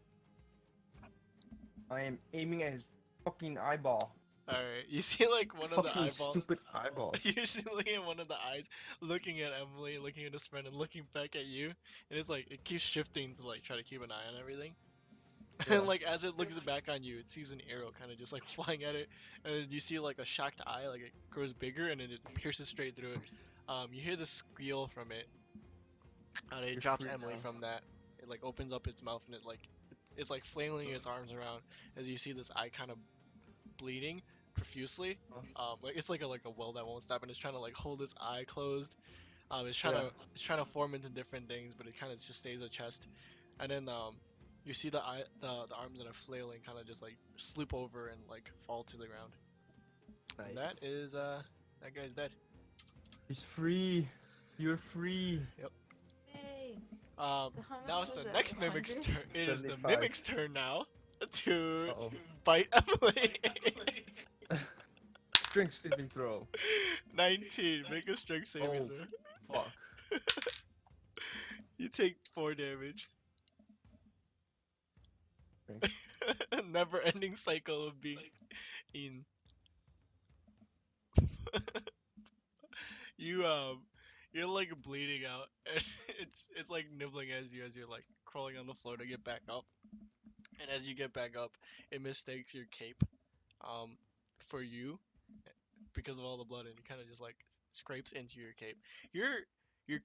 I am aiming at his fucking eyeball. Alright, you see like one of the Fucking eyeballs. stupid eyeballs. You see like in one of the eyes, looking at Emily, looking at his friend, and looking back at you, and it's like it keeps shifting to like try to keep an eye on everything. Yeah. And like as it looks back on you, it sees an arrow kind of just like flying at it, and then you see like a shocked eye, like it grows bigger, and then it pierces straight through it. You hear the squeal from it, and it You're drops free Emily now. from that. It like opens up its mouth, and it's like flailing its arms around as you see this eye kind of bleeding profusely. Like it's like a well that won't stop, and it's trying to like hold its eye closed. Yeah. It's trying to form into different things, but it kind of just stays a chest. And then you see the arms that are flailing kind of just like sloop over and like fall to the ground. And Nice. that is that guy's dead. He's free. You're free. Yay. Um, So how now much it's the was it? next mimic's 100? turn. It is the 75. mimic's turn now to Uh-oh. bite Emily. Strength saving throw. 19. Make a strength saving Oh. throw. Fuck. You take 4 damage. Okay. Never-ending cycle of being in. You you're like bleeding out, and it's like nibbling as you're like crawling on the floor to get back up. And as you get back up, it mistakes your cape for you because of all the blood, and it kind of just like scrapes into your cape. Your your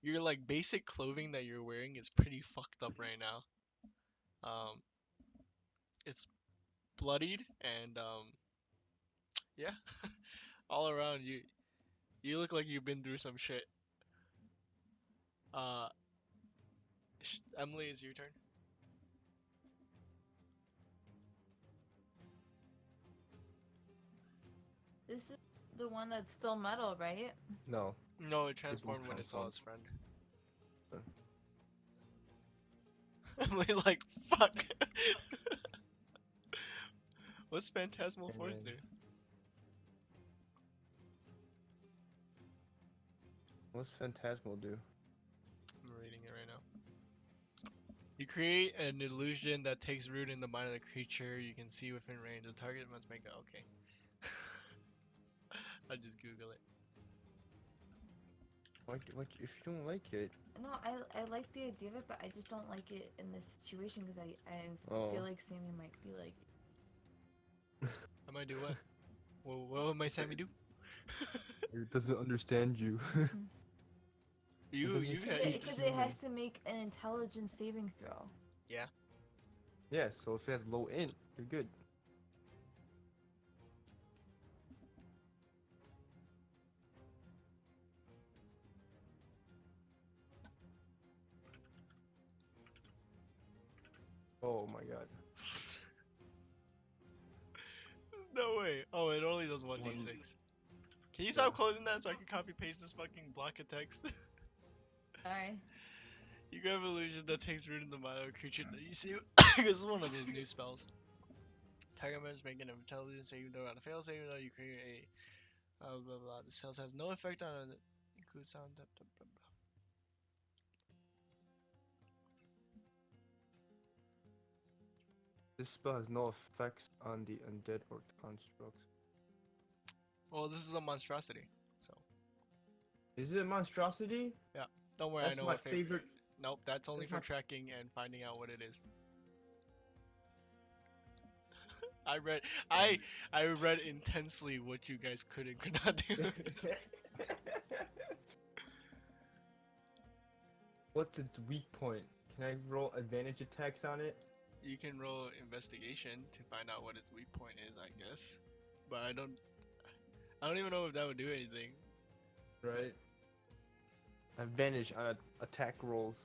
your like basic clothing that you're wearing is pretty fucked up right now. It's bloodied and yeah, all around you look like you've been through some shit. Uh, Emily, is your turn. This is the one that's still metal, right? No. No, it transformed when it saw transform. its friend. Uh. Emily, like, fuck. What's Phantasmal Force And- do? What's Phantasmal do? I'm reading it right now. You create an illusion that takes root in the mind of the creature you can see within range. The target must make it. Okay. I'll just Google it. What, if you don't like it? No, I like the idea of it, but I just don't like it in this situation because I Oh. feel like Sammy might be like, I might do what? What might Sammy do? It doesn't understand you. You because it has to make an intelligence saving throw. Yeah, so if it has low int, you're good. Oh my god. No way. Oh, it only does 1d6. Can you stop closing that so I can copy paste this fucking block of text? Sorry. You grab illusion that takes root in the mind of a creature that you see. This is one of those new spells. Target members make an intelligence saving throw on a fail saving throw. You create a blah blah blah. The spell has no effect on it. Includes sound. Blah, blah, blah, blah. This spell has no effects on the undead or constructs. Well, this is a monstrosity, so Is it a monstrosity? don't worry. That's I know my what favorite. Nope, that's only That's for my- tracking and finding out what it is. I read intensely what you guys could and could not do. What's its weak point? Can I roll advantage attacks on it? You can roll investigation to find out what its weak point is, I guess. But I don't even know if that would do anything. Right. Advantage on attack rolls.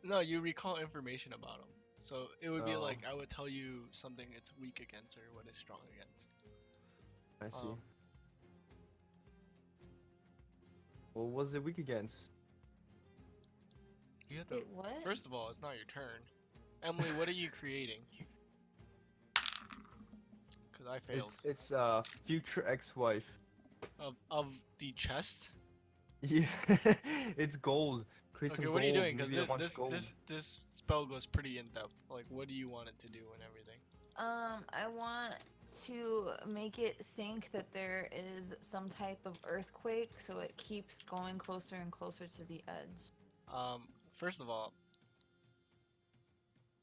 No, you recall information about them. So it would be Oh. like I would tell you something it's weak against or what it's strong against. I see. Um, What was it weak against? You have to. Wait, what? First of all, it's not your turn. Emily, what are you creating? Because I failed. It's future ex-wife. Of the chest. Yeah, it's gold. Create Okay, some what are you gold, doing? Because maybe I want gold. this spell goes pretty in depth. Like, what do you want it to do and everything? I want to make it think that there is some type of earthquake, so it keeps going closer and closer to the edge. First of all,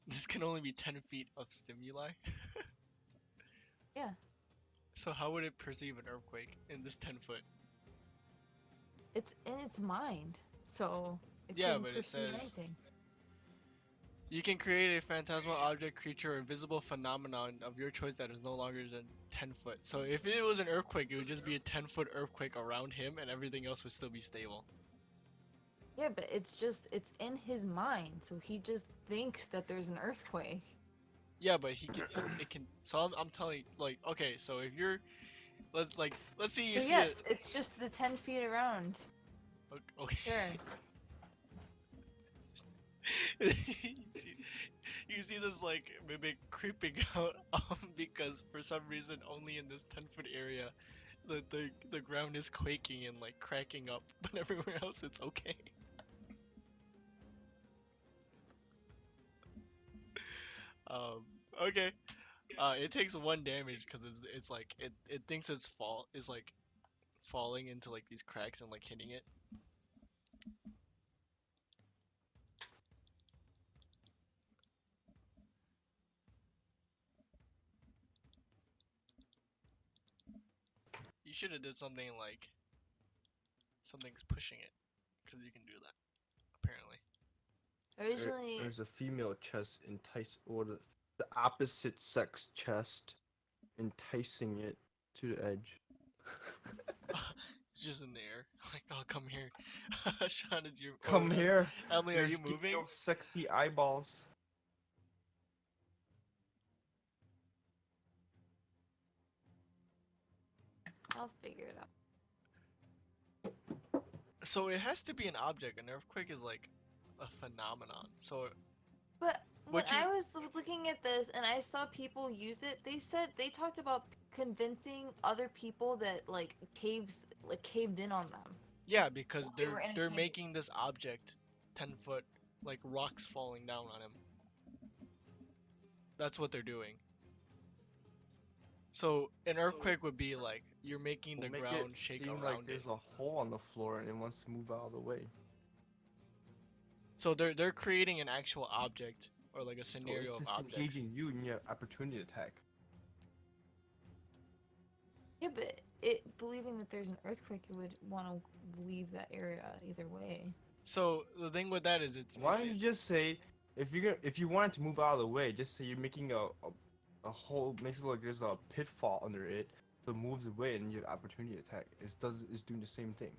This can only be 10 feet of stimuli. Yeah. So how would it perceive an earthquake in this 10 foot? It's in its mind, so it Yeah, can but it perceive says anything. you can create a phantasmal object, creature, or visible phenomenon of your choice that is no longer than 10 foot. So if it was an earthquake, it would just be a 10-foot earthquake around him, and everything else would still be stable. Yeah, but it's in his mind, so he just thinks that there's an earthquake. Yeah, but it can. So I'm telling you, like, okay, so if you're, let's see you So see yes, it's just the 10 feet around. it. Okay. Sure. You see this like mimic creeping out because for some reason only in this 10-foot area the ground is quaking and like cracking up, but everywhere else it's okay. Okay. It takes 1 damage because it's like it thinks it's is like falling into like these cracks and like hitting it. You should have did something like something's pushing it, because you can do that apparently. Originally, There's a female chest or the opposite sex chest enticing it to the edge. It's just in the air. Like, oh, come here. Sean, it's your. Come here. Emily, are There's you moving? those sexy eyeballs. I'll figure it out. So it has to be an object. An earthquake is like a phenomenon. So But when What you- I was looking at this and I saw people use it, they talked about convincing other people that caved in on them. yeah, because They were in a they're cave. making this object 10 foot, like rocks falling down on him. That's what they're doing. So an earthquake would be like you're making the Make ground it shake seem around like it. there's a hole on the floor and it wants to move out of the way. So they're creating an actual object or like a So scenario it's of objects. disengaging you in your opportunity attack. Yeah, but it believing that there's an earthquake, it would want to leave that area either way. So the thing with that is Why don't you just say if you want it to move out of the way, just say you're making a hole, makes it look like there's a pitfall under it, so it moves away and your opportunity attack it's doing the same thing.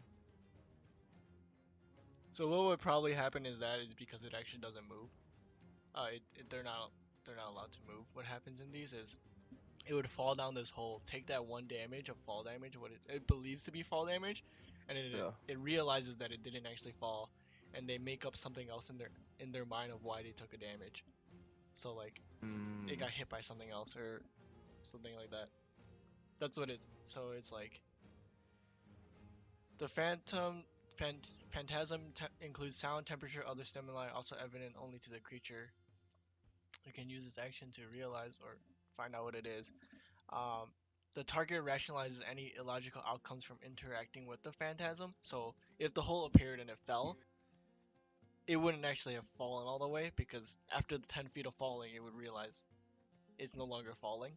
So what would probably happen is because it actually doesn't move. They're not allowed to move. What happens in these is it would fall down this hole, take that 1 damage of fall damage, what it believes to be fall damage, and then it realizes that it didn't actually fall, and they make up something else in their mind of why they took a damage. So like it got hit by something else or something like that. That's what it's. So it's like the phantasm includes sound, temperature, other stimuli, also evident only to the creature. You can use this action to realize or find out what it is. The target rationalizes any illogical outcomes from interacting with the phantasm. So if the hole appeared and it fell, it wouldn't actually have fallen all the way, because after the 10 feet of falling, it would realize it's no longer falling.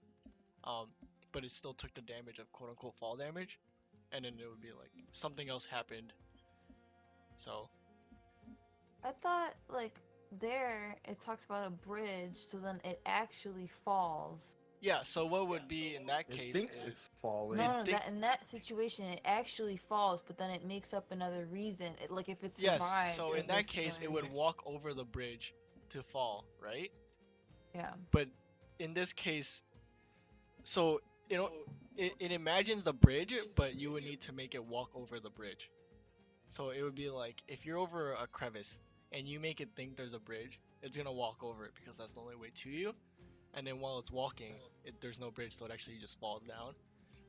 But it still took the damage of quote unquote fall damage, and then it would be like something else happened. So I thought there it talks about a bridge, so then it actually falls. yeah, so what would be in that It case thinks is it's falling. No, thinks- in that situation it actually falls, but then it makes up another reason. If it survived. yes, so it in that makes up case it another would reason. walk over the bridge to fall, right? Yeah. But in this case, so you know, it imagines the bridge, but you would need to make it walk over the bridge. So it would be like if you're over a crevice and you make it think there's a bridge, it's gonna walk over it because that's the only way to you. And then while it's walking, there's no bridge, so it actually just falls down.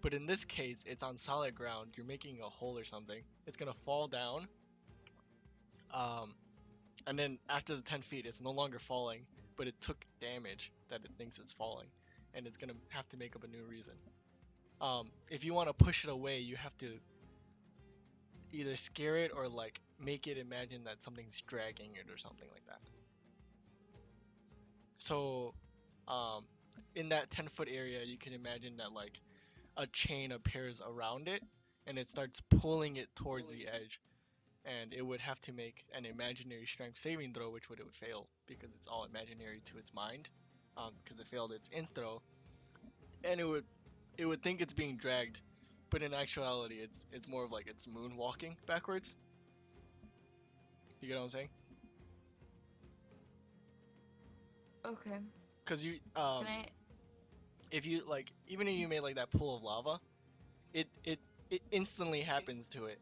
But in this case, it's on solid ground. You're making a hole or something. It's gonna fall down. And then after the 10 feet, it's no longer falling, but it took damage that it thinks it's falling, and it's gonna have to make up a new reason. If you want to push it away, you have to either scare it or like make it imagine that something's dragging it or something like that. So, in that 10-foot area, you can imagine that like a chain appears around it, and it starts pulling it towards the edge, and it would have to make an imaginary strength saving throw, which would fail because it's all imaginary to its mind, because it failed its intro, and it would think it's being dragged, but in actuality, it's more of like it's moonwalking backwards. You get what I'm saying? Okay. Because you Can I? if you like, even if you made like that pool of lava, it instantly happens to it,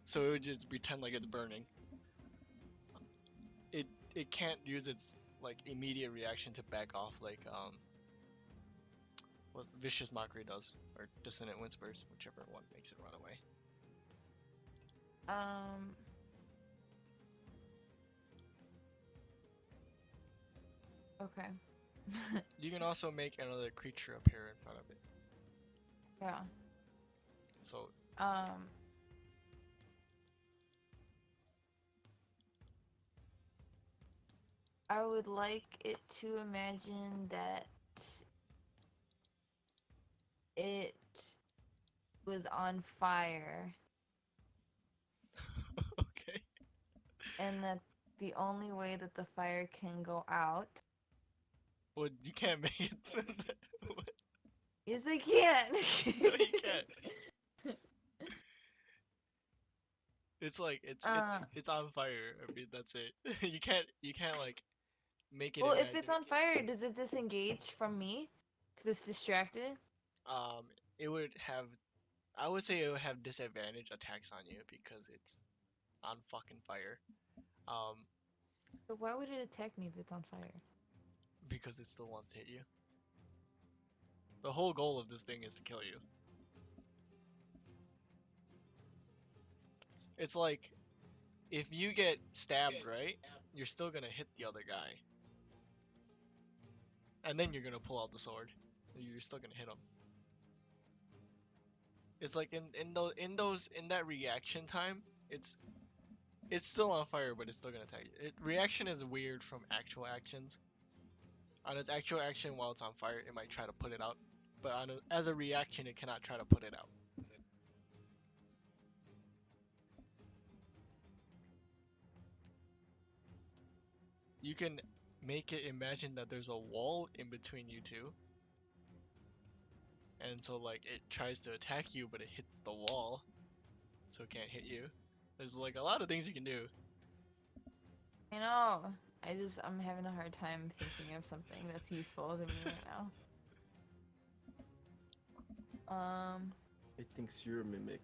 so it would just pretend like it's burning. It can't use its like immediate reaction to back off like what vicious mockery does, or dissonant whispers, whichever one makes it run away. Okay. You can also make another creature appear in front of it. Yeah. So I would like it to imagine that it was on fire, okay. and that the only way that the fire can go out. Well, you can't make it. Yes, I can. No, you can't. It's like it's on fire. I mean, that's it. You can't like make it Well, if it's imagine. on fire, does it disengage from me? Because it's distracted? It would have. I would say it would have disadvantage attacks on you because it's on fucking fire. Um, But why would it attack me if it's on fire? because it still wants to hit you. The whole goal of this thing is to kill you. It's like if you get stabbed, right? You're still gonna hit the other guy, and then you're gonna pull out the sword. You're still gonna hit him. It's like in that reaction time, it's still on fire, but it's still gonna attack you. Reaction is weird from actual actions. On its actual action, while it's on fire, it might try to put it out, but as a reaction, it cannot try to put it out. You can make it imagine that there's a wall in between you two, and so like it tries to attack you, but it hits the wall, so it can't hit you. There's like a lot of things you can do. I know. I'm having a hard time thinking of something that's useful to me right now. It thinks you're a mimic.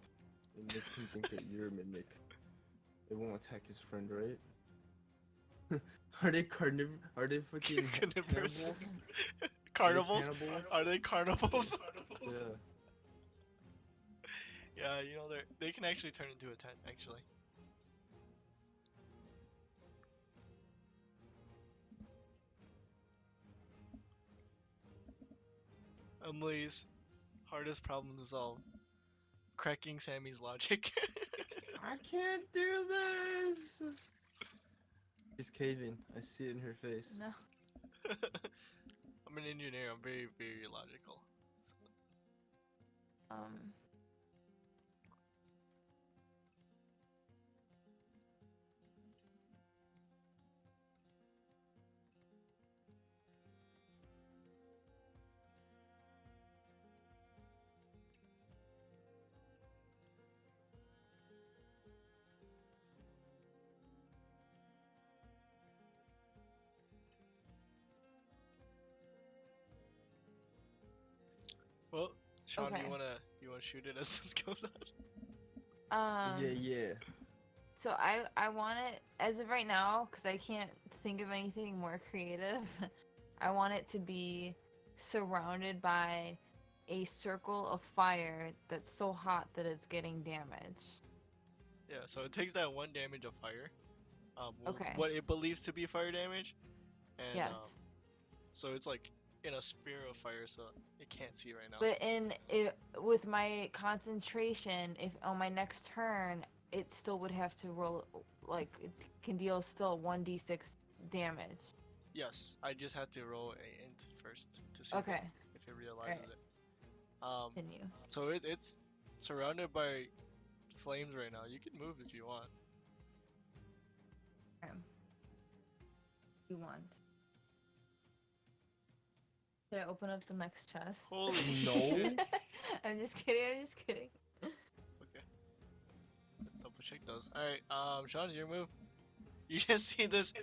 It makes him think that you're a mimic. It won't attack his friend, right? Are they carniv? Are they fucking Carnivorous. cannibals? Carnivals? Are they carnivals? Yeah. Yeah, you know they can actually turn into a tent actually. Emily's hardest problem to solve: cracking Sammy's logic. I can't do this. She's caving. I see it in her face. No. I'm an engineer. I'm very, very logical. So, well, Sean, Okay. you wanna shoot it as this goes on? Yeah. So I want it, as of right now, because I can't think of anything more creative. I want it to be surrounded by a circle of fire that's so hot that it's getting damaged. Yeah. So it takes that 1 damage of fire. Okay. What it believes to be fire damage, and Yes. so it's like in a sphere of fire, so it can't see right now. But with my concentration, if on my next turn, it still would have to roll, like, it can deal still 1d6 damage. Yes, I just had to roll a int first to see Okay. if it realizes Alright. it. Continue. So it's surrounded by flames right now. You can move if you want. You want? Should I open up the next chest? Holy No. shit. I'm just kidding. I'm just kidding. Okay. Double check those. Alright, Sean, it's your move. You just see this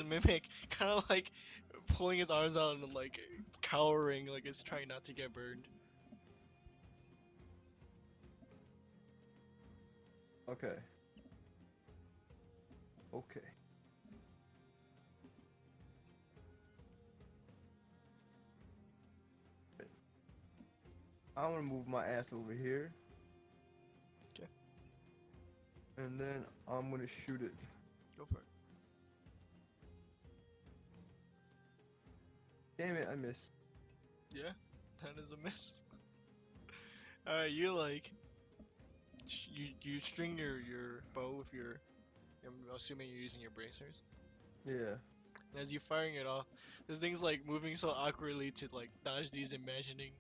mimic kind of like pulling its arms out and like cowering, like it's trying not to get burned. Okay. Okay. I'm gonna move my ass over here. 'Kay. And then I'm gonna shoot it. Go for it. Damn it, I missed. Yeah, that is a miss. Alright, you like you string your bow with your. I'm assuming you're using your bracers. Yeah. And as you're firing it off, this thing's like moving so awkwardly to like dodge these imagining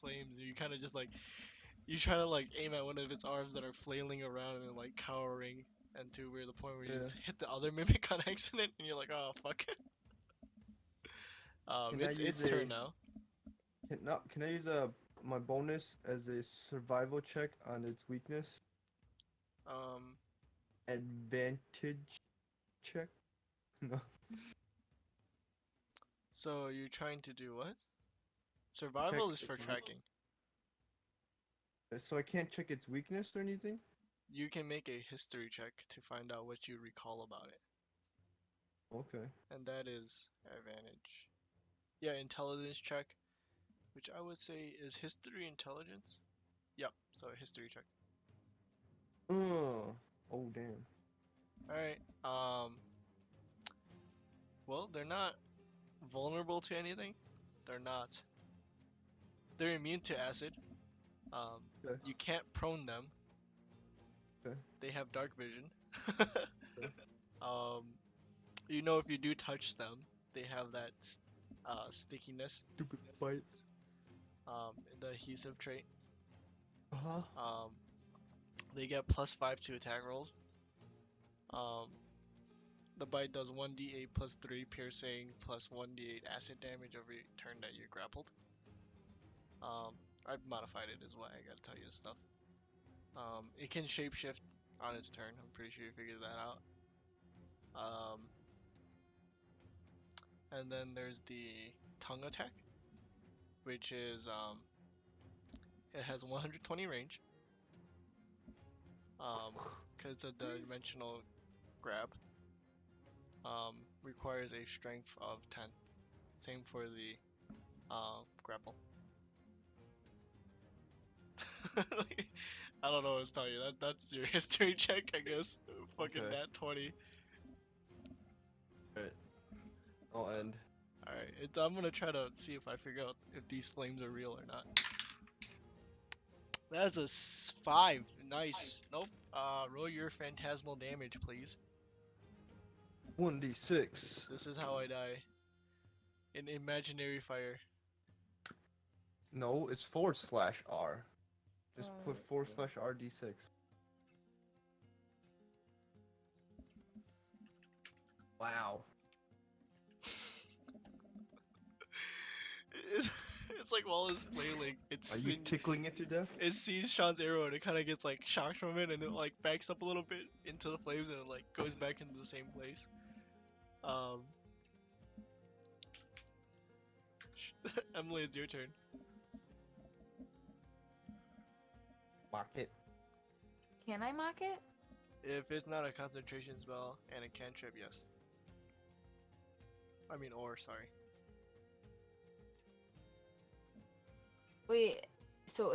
flames. And you kind of just like you try to like aim at one of its arms that are flailing around and like cowering, and to where the point where you Yeah. just hit the other mimic on accident, and you're like, oh fuck. Can I It's use turn a- now. Can I use my bonus as a survival check on its weakness? Um, Advantage check? No. so you're trying to do what? Survival Check is for its weak- tracking. So I can't check its weakness or anything? You can make a history check to find out what you recall about it, Okay. and that is advantage. Yeah, intelligence check, which I would say is history intelligence. Yep, so a history check. Oh damn. Alright, well, they're not vulnerable to anything. They're not. They're immune to acid. Okay. You can't prone them. Okay. They have dark vision. Okay. You know, if you do touch them, they have that stickiness. Stupid bites. The adhesive trait. Uh-huh. They get +5 to attack rolls. The bite does 1d8 plus 3 piercing plus 1d8 acid damage every turn that you're grappled. I've modified it as well. I gotta tell you this stuff. It can shapeshift on its turn. I'm pretty sure you figured that out. And then there's the tongue attack, which is it has 120 range. Cause it's a dimensional grab. Requires a strength of 10. Same for the grapple. I don't know what to tell you. That's your history check, I guess. Fucking Okay. nat 20. Alright. I'll end. Alright, I'm gonna try to see if I figure out if these flames are real or not. That's a 5. Nice. Nope. Roll your phantasmal damage, please. 1d6. This is how I die. In imaginary fire. No, it's /R. Just put Okay. /RD6. Wow. It's like while it's flailing, Are it's you tickling it to death? it sees Sean's arrow and it kind of gets like shocked from it, and it like backs up a little bit into the flames, and it like goes back into the same place. Emily, it's your turn. Mock it. Can I mock it? If it's not a concentration spell and a cantrip, yes. I mean, sorry. Wait, so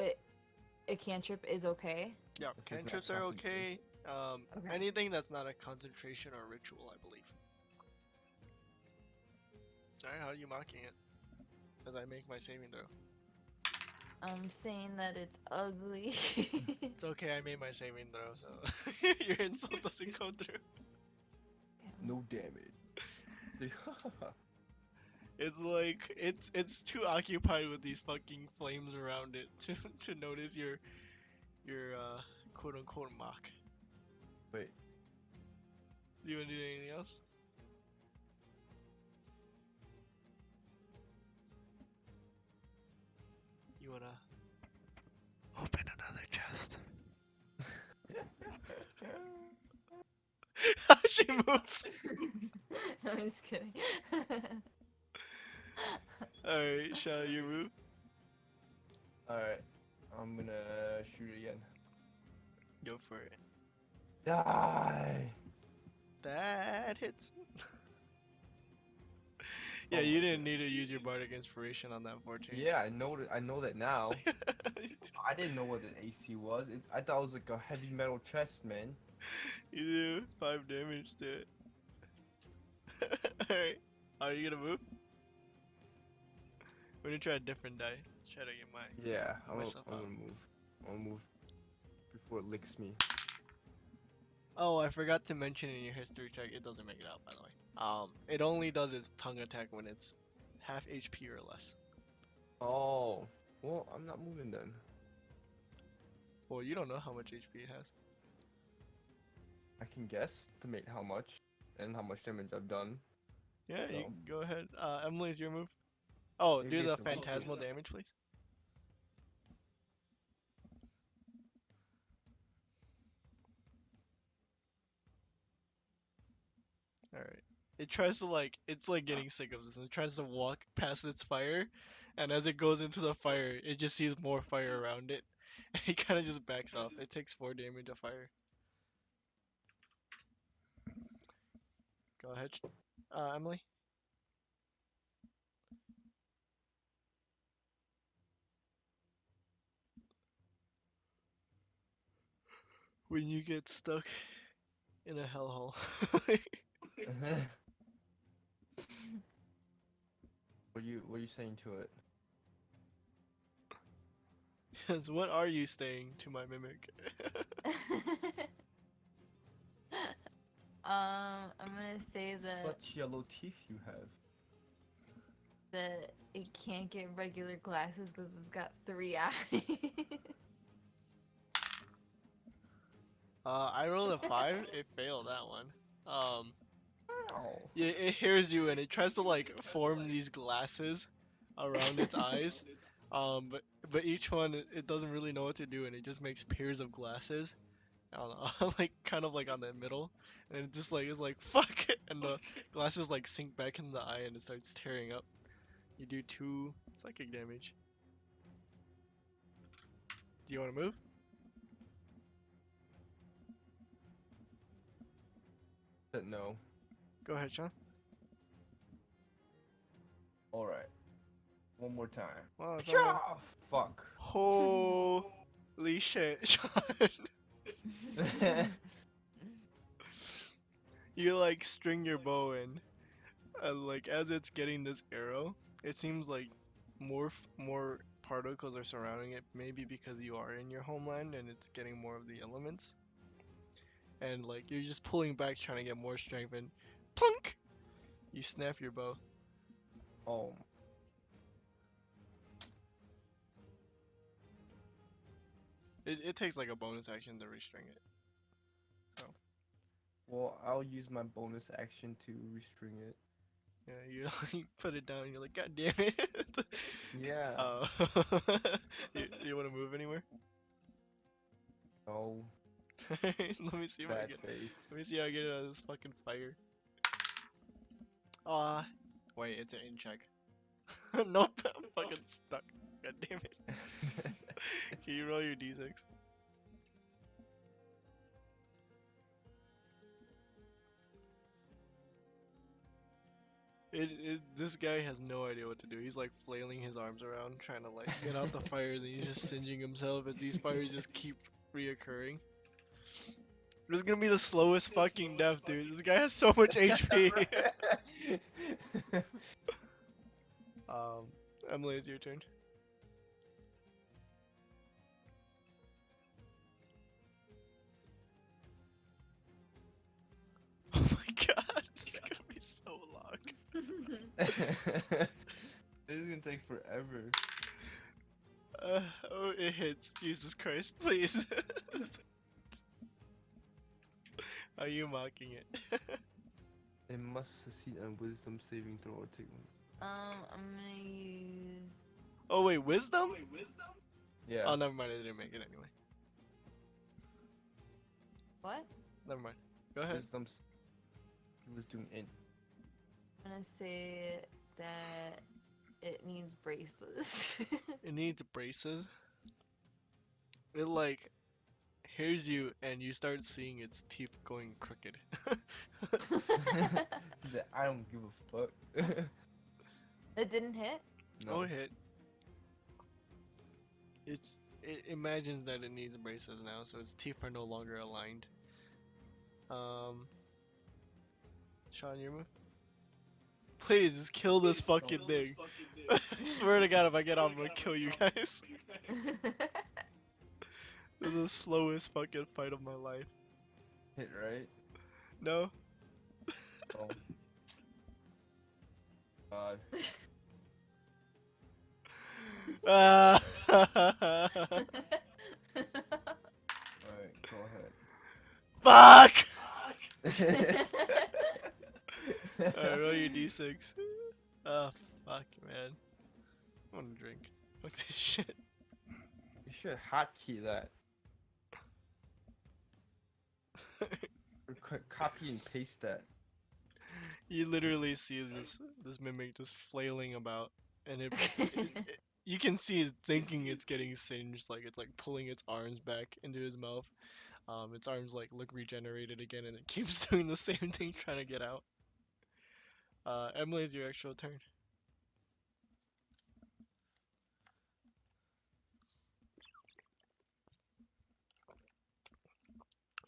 a cantrip is okay? Yeah, If it's not cantrips are okay. concentration. Okay. Anything that's not a concentration or ritual, I believe. Alright, how are you mocking it? As I make my saving throw. I'm saying that it's ugly. It's okay, I made my saving throw, so your insult doesn't go through. Damn. No damage. It's like it's too occupied with these fucking flames around it to notice your quote unquote mock. Wait. Do you wanna do anything else? You wanna open another chest? She moves. No, I'm just kidding. Alright, shall you move? Alright. I'm gonna shoot again. Go for it. Die! That hits. Yeah, Oh you my didn't God. need to use your bardic inspiration on that 14. Yeah, I know that now. I didn't know what an AC was. I thought it was like a heavy metal chest, man. You do 5 damage to it. Alright, are you gonna move? We're gonna try a different die. Let's try to get my Yeah, I'm myself gonna out. move. I'm gonna move before it licks me. Oh, I forgot to mention in your history check, it doesn't make it out, by the way. It only does its tongue attack when it's half HP or less. Oh, well, I'm not moving then. Well, you don't know how much HP it has. I can guess to make how much and how much damage I've done. Yeah, you So. can go ahead. Emily's your move. Oh, Maybe do the it's a weak phantasmal move. damage, please. Alright. It tries to it's like getting sick of this and it tries to walk past its fire, and as it goes into the fire, it just sees more fire around it. And it kind of just backs off. It takes 4 damage of fire. Go ahead, Emily. When you get stuck in a hellhole. What are you saying to it? Yes, what are you saying to my mimic? I'm gonna say that Such yellow teeth you have. it can't get regular glasses because it's got 3 eyes. I rolled a 5. It failed that one. Ow. Yeah, it hears you and it tries to form these glasses around its eyes. But each one it doesn't really know what to do and it just makes pairs of glasses. I don't know, kind of on the middle, and it just is like fuck, and the glasses sink back in the eye and it starts tearing up. You do 2 psychic damage. Do you want to move? Said no. Go ahead, Sean. Alright. One more time. Wow, Pshaw! Fuck. holy shit, Sean. You string your bow in, and as it's getting this arrow, it seems like more particles are surrounding it. Maybe because you are in your homeland and it's getting more of the elements, and you're just pulling back, trying to get more strength, and plunk, you snap your bow. Oh. It takes a bonus action to restring it. Well, I'll use my bonus action to restring it. Yeah, you put it down and you're like, God damn it. Yeah. You want to move anywhere? No. Let me see if I Bad get. face. Let me see how I get it out of this fucking fire. Wait, it's an in check. Nope, I'm fucking stuck. God damn it. Can you roll your d6? This guy has no idea what to do. He's flailing his arms around, trying to get out the fires, and he's just singeing himself as these fires just keep reoccurring. This is gonna be the slowest fucking death, dude. This guy has so much HP. Emily, it's your turn. Oh my god, this is gonna be so long. This is gonna take forever. Oh, it hits. Jesus Christ, please. Are you mocking it? It must succeed on wisdom saving throw or take one. I'm gonna use. Oh wait, wisdom? Yeah. Oh, never mind. I didn't make it anyway. What? Never mind. Go ahead. Wisdom. He was doing int. I'm gonna say that it needs braces. It needs braces. It like hears you and you start seeing its teeth going crooked. He's like, I don't give a fuck. It didn't hit? No. Oh, hit. It imagines that it needs braces now, so its teeth are no longer aligned. Sean, your move. Please just kill this fucking thing. I swear to God, if I get off, I'm gonna kill you guys. This is the slowest fucking fight of my life. Hit, right? No. Oh. God. Ah. Alright, go Fuck! ahead. Alright, roll your d6. Oh, fuck, man. I wanna drink. Fuck this shit. You should hotkey that. Or copy and paste that. You literally see this mimic just flailing about, and you can see it thinking it's getting singed, like it's like pulling its arms back into his mouth. Its arms like look regenerated again, and it keeps doing the same thing, trying to get out. Emily, it's your actual turn.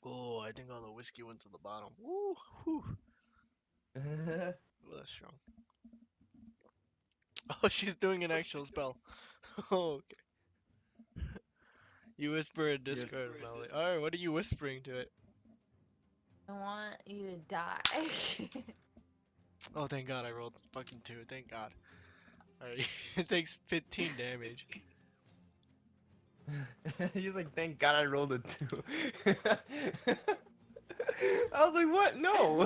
Oh, I think all the whiskey went to the bottom. Woo, whew. Well, that's strong. Oh, she's doing an actual spell. Oh, okay. You whisper a discard melody. Alright, what are you whispering to it? I want you to die. Oh, thank God I rolled fucking 2. Thank God. Alright, it takes 15 damage. He's like, thank God I rolled a 2. I was like, what? No.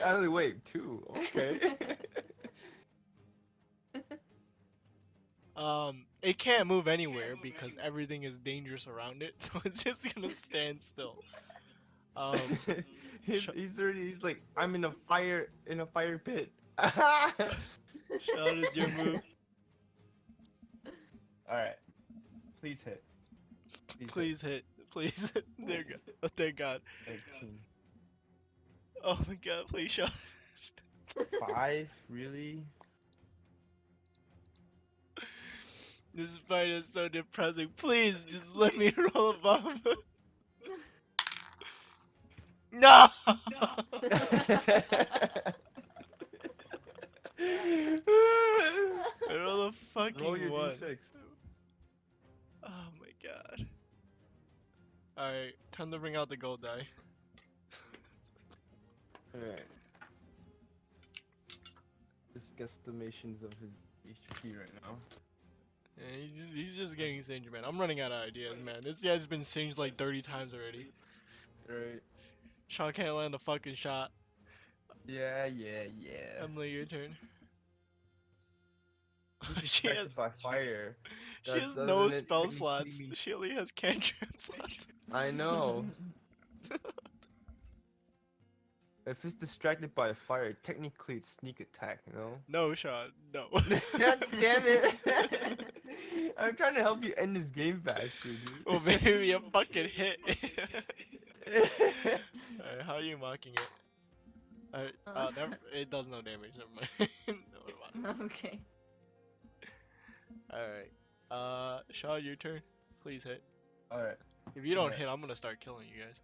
I was like, wait, 2. Okay. It can't move anywhere because everything is dangerous around it, so it's just gonna stand still. He's like, I'm in a fire pit. Sean, is your move. Alright. Please hit. Please hit. Please. There you go. Oh, thank God. 19. Oh my God, please, Sean. 5? Really? This fight is so depressing. Please, just let me roll above. No! I roll a fucking Roll your 1. d6. Oh my God. Alright, time to bring out the gold die. Alright. This guesstimations of his HP right now. Yeah, he's just getting singed, man. I'm running out of ideas, man. This guy's been singed like 30 times already. Right. Sean can't land a fucking shot. Yeah. Emily, your turn. He's She has, distracted by fire. she Does- has no doesn't it spell technically slots. mean- She only has cantrip slots. I know. If it's distracted by fire, technically it's sneak attack, you know? No, Sean, no. God damn it! I'm trying to help you end this game faster, dude. Well, maybe a fucking hit. Alright, how are you mocking it? It does no damage, never mind. No, Okay. Alright. Shaw, your turn. Please hit. Alright. If you don't Alright. hit, I'm gonna start killing you guys.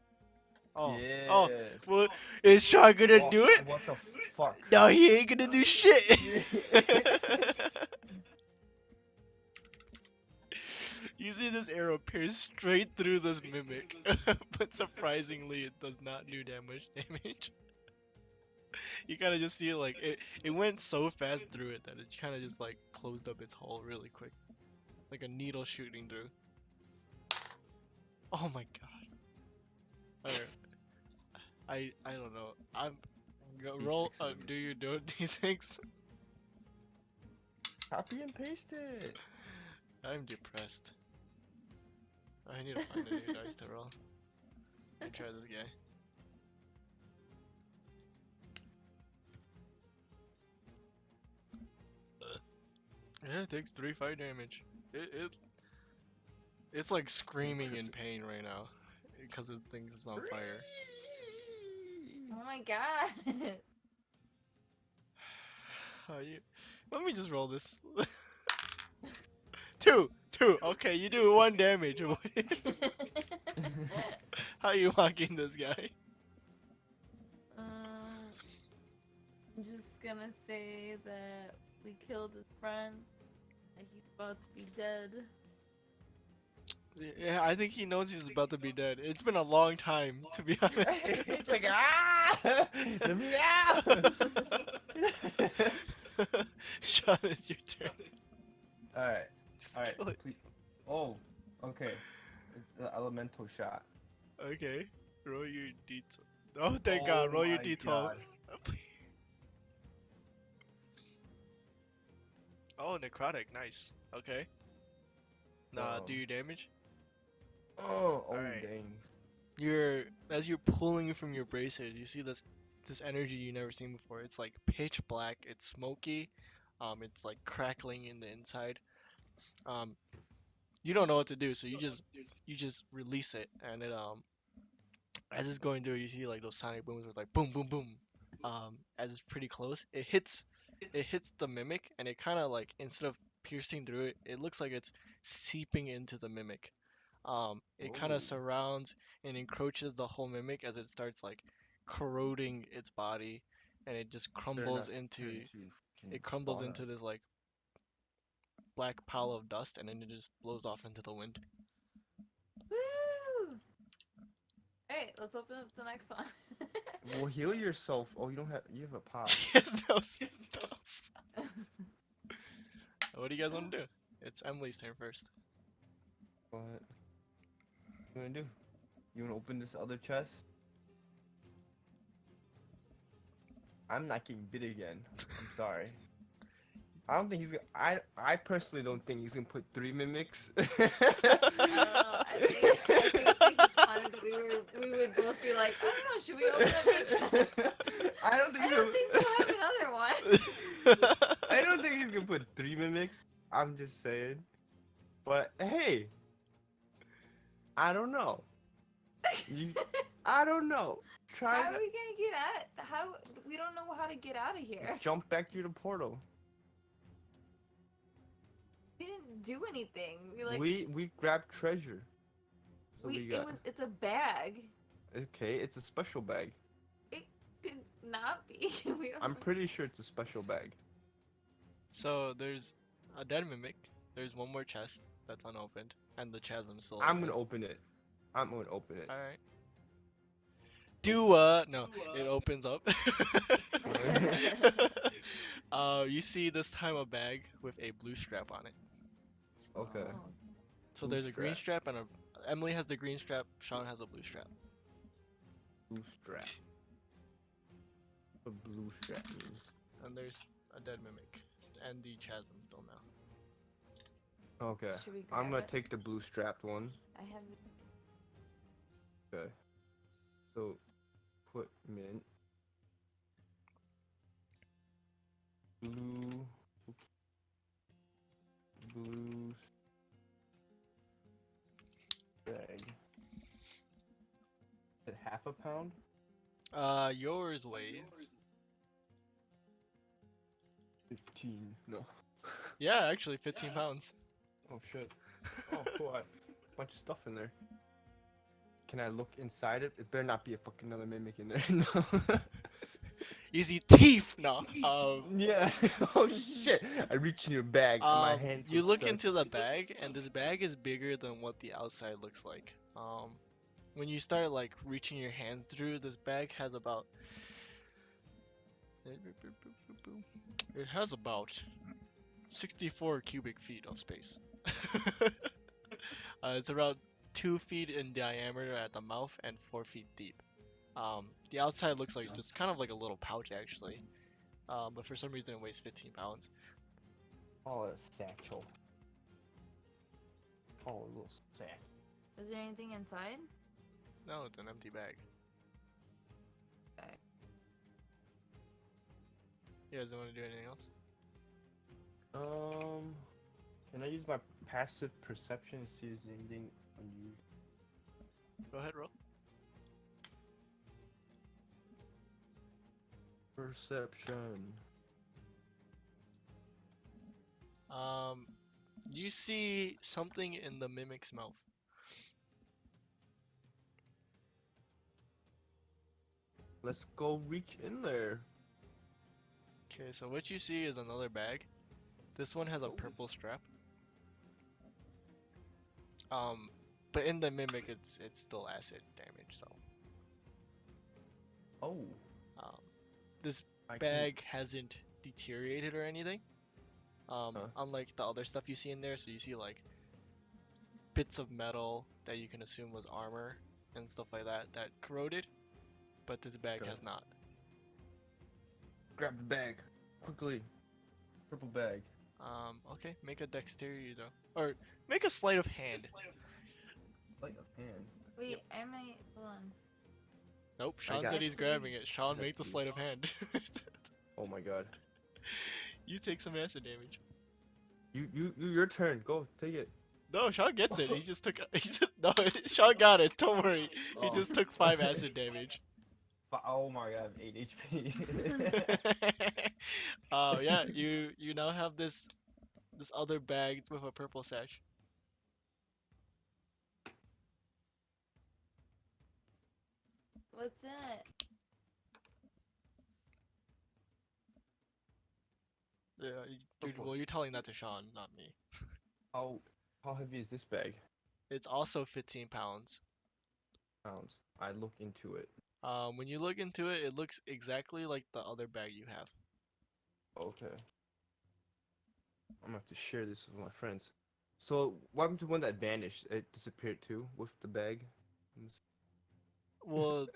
Oh. Yes. Oh. Well, is Shaw gonna do it? What the fuck? No, he ain't gonna do shit. You see this arrow pierce straight through this mimic, but surprisingly, it does not do damage. You kind of just see like it went so fast through it that it kind of just like closed up its hole really quick, like a needle shooting through. Oh my god. Alright. I don't know. I'm roll. D6 of Do you do D6? Copy and paste it. I'm depressed. I need to find a new dice to roll. Let me try this guy. Yeah, it takes 3 fire damage. It's like screaming in pain right now because it thinks it's on fire. Oh my god. Let me just roll this. 2! Okay, you do 1 damage. How you walking this guy? I'm just gonna say that we killed his friend. And he's about to be dead. Yeah, I think he knows he's about to be dead. It's been a long time, to be honest. It's like, ah! Let me out! Sean, it's your turn. Alright, Just alright, kill it. please. Oh, okay. It's the elemental shot. Okay, roll your d12. Oh, thank God, roll your my d12. God. Oh, necrotic, nice. Okay. Nah, Wow. do your damage. Oh, Alright. dang. As you're pulling from your bracers, you see this energy you never seen before. It's like pitch black. It's smoky. It's like crackling in the inside. You don't know what to do, so you just release it, and it as it's going through, you see like those sonic booms with like boom, boom, boom. As it's pretty close, it hits the mimic, and it kind of like instead of piercing through it, it looks like it's seeping into the mimic. It kind Oh. of surrounds and encroaches the whole mimic as it starts like corroding its body, and it just crumbles into this like black pile of dust, and then it just blows off into the wind. Woo! Alright, let's open up the next one. Well, heal yourself. Oh, you have a pot. Yes, that was What do you guys want to do? It's Emily's turn first. What you wanna do? You wanna open this other chest? I'm not getting bit again. I'm sorry. I don't think he's gonna. I personally don't think he's gonna put 3 mimics. I think we would both be like, I don't know, should we open up the chest? I don't think we'll have another one. I don't think he's gonna put 3 mimics. I'm just saying. But hey, I don't know. I don't know. Try. How are we gonna get out? How we don't know how to get out of here. Jump back through the portal. We didn't do anything. We grabbed treasure. So it's a bag. Okay, it's a special bag. It could not be. I'm pretty sure it's a special bag. So there's a dead mimic. There's one more chest that's unopened, and the chasm's still I'm open. gonna open it. I'm gonna open it. Alright. No, it opens up. You see this time a bag with a blue strap on it. Okay. Oh. So Blue there's a green strap and Emily has the green strap, Sean has a blue strap. Blue strap. What blue strap means. And there's a dead mimic. And the chasm still now. Okay. Should we I'm grab gonna it? take the blue strapped one. I have. Okay. So, put mint. Blue. Blue. Bag. Is it half a pound? Yours weighs. 15. No. Yeah, actually 15 pounds. Oh shit. Oh cool. I bunch of stuff in there. Can I look inside it? It better not be a fucking another mimic in there. No. You see teeth! No. Yeah. Oh shit. I reach in your bag and my hand. You gets look stuck. into the bag, and this bag is bigger than what the outside looks like. When you start like reaching your hands through, this bag has about It has about 64 cubic feet of space. It's around 2 feet in diameter at the mouth and 4 feet deep. The outside looks like just kind of like a little pouch actually, but for some reason it weighs 15 pounds. Oh, a satchel. Oh, a little sack. Is there anything inside? No, it's an empty bag. Okay. You guys don't want to do anything else? Can I use my passive perception to see if there's anything unusual? Go ahead, roll. Perception. You see something in the mimic's mouth. Let's go reach in there. Okay, so what you see is another bag. This one has a purple strap. But in the mimic, it's still acid damage. So, Oh. this I bag hasn't deteriorated or anything. Unlike the other stuff you see in there, so you see like bits of metal that you can assume was armor and stuff like that that corroded, but this bag Okay. has not. Grab the bag. Quickly. Purple bag. Okay, make a dexterity though, or make a sleight of hand. Light of hand. Wait, I might. Hold on. Nope, I Sean got said it. he's grabbing it. Sean, That's make the you. sleight of hand. Oh my god. You take some acid damage. Your turn. Go, take it. No, Sean gets it. He just took. No, Sean got it. Don't worry. He Oh. just took 5 acid damage. Oh my god, I have 8 HP. Yeah, you now have this other bag with a purple sash. What's in it? Yeah, well, you're telling that to Sean, not me. how heavy is this bag? It's also 15 pounds. Pounds. I look into it. When you look into it, it looks exactly like the other bag you have. Okay. I'm gonna have to share this with my friends. So, what happened to one that vanished? It disappeared too with the bag? Well,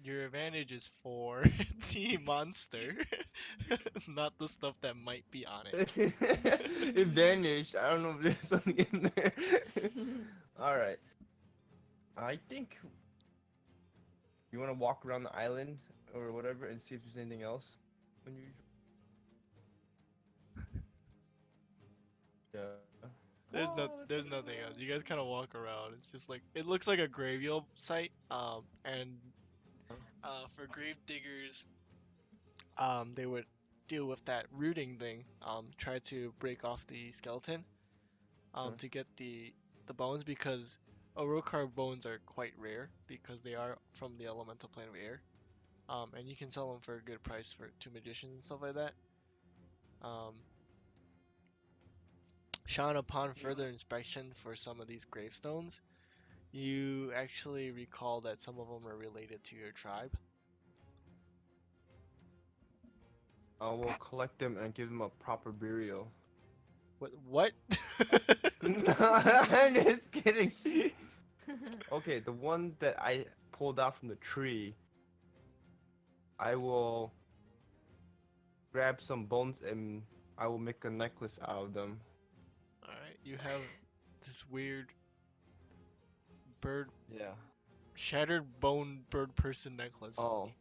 your advantage is for the monster, not the stuff that might be on it. It vanished. I don't know if there's something in there. Alright. I think you want to walk around the island or whatever and see if there's anything else unusual. Yeah. There's nothing else. You guys kind of walk around. It's just like it looks like a graveyard site. And for grave diggers, they would deal with that rooting thing. Try to break off the skeleton, to get the bones, because Aarakocra bones are quite rare because they are from the elemental plane of air. And you can sell them for a good price to magicians and stuff like that. Sean, upon further inspection for some of these gravestones, you actually recall that some of them are related to your tribe. I will collect them and give them a proper burial. What? No, I'm just kidding. Okay, the one that I pulled out from the tree, I will grab some bones and I will make a necklace out of them. Alright, you have this weird bird, Yeah. shattered bone bird person necklace. Oh.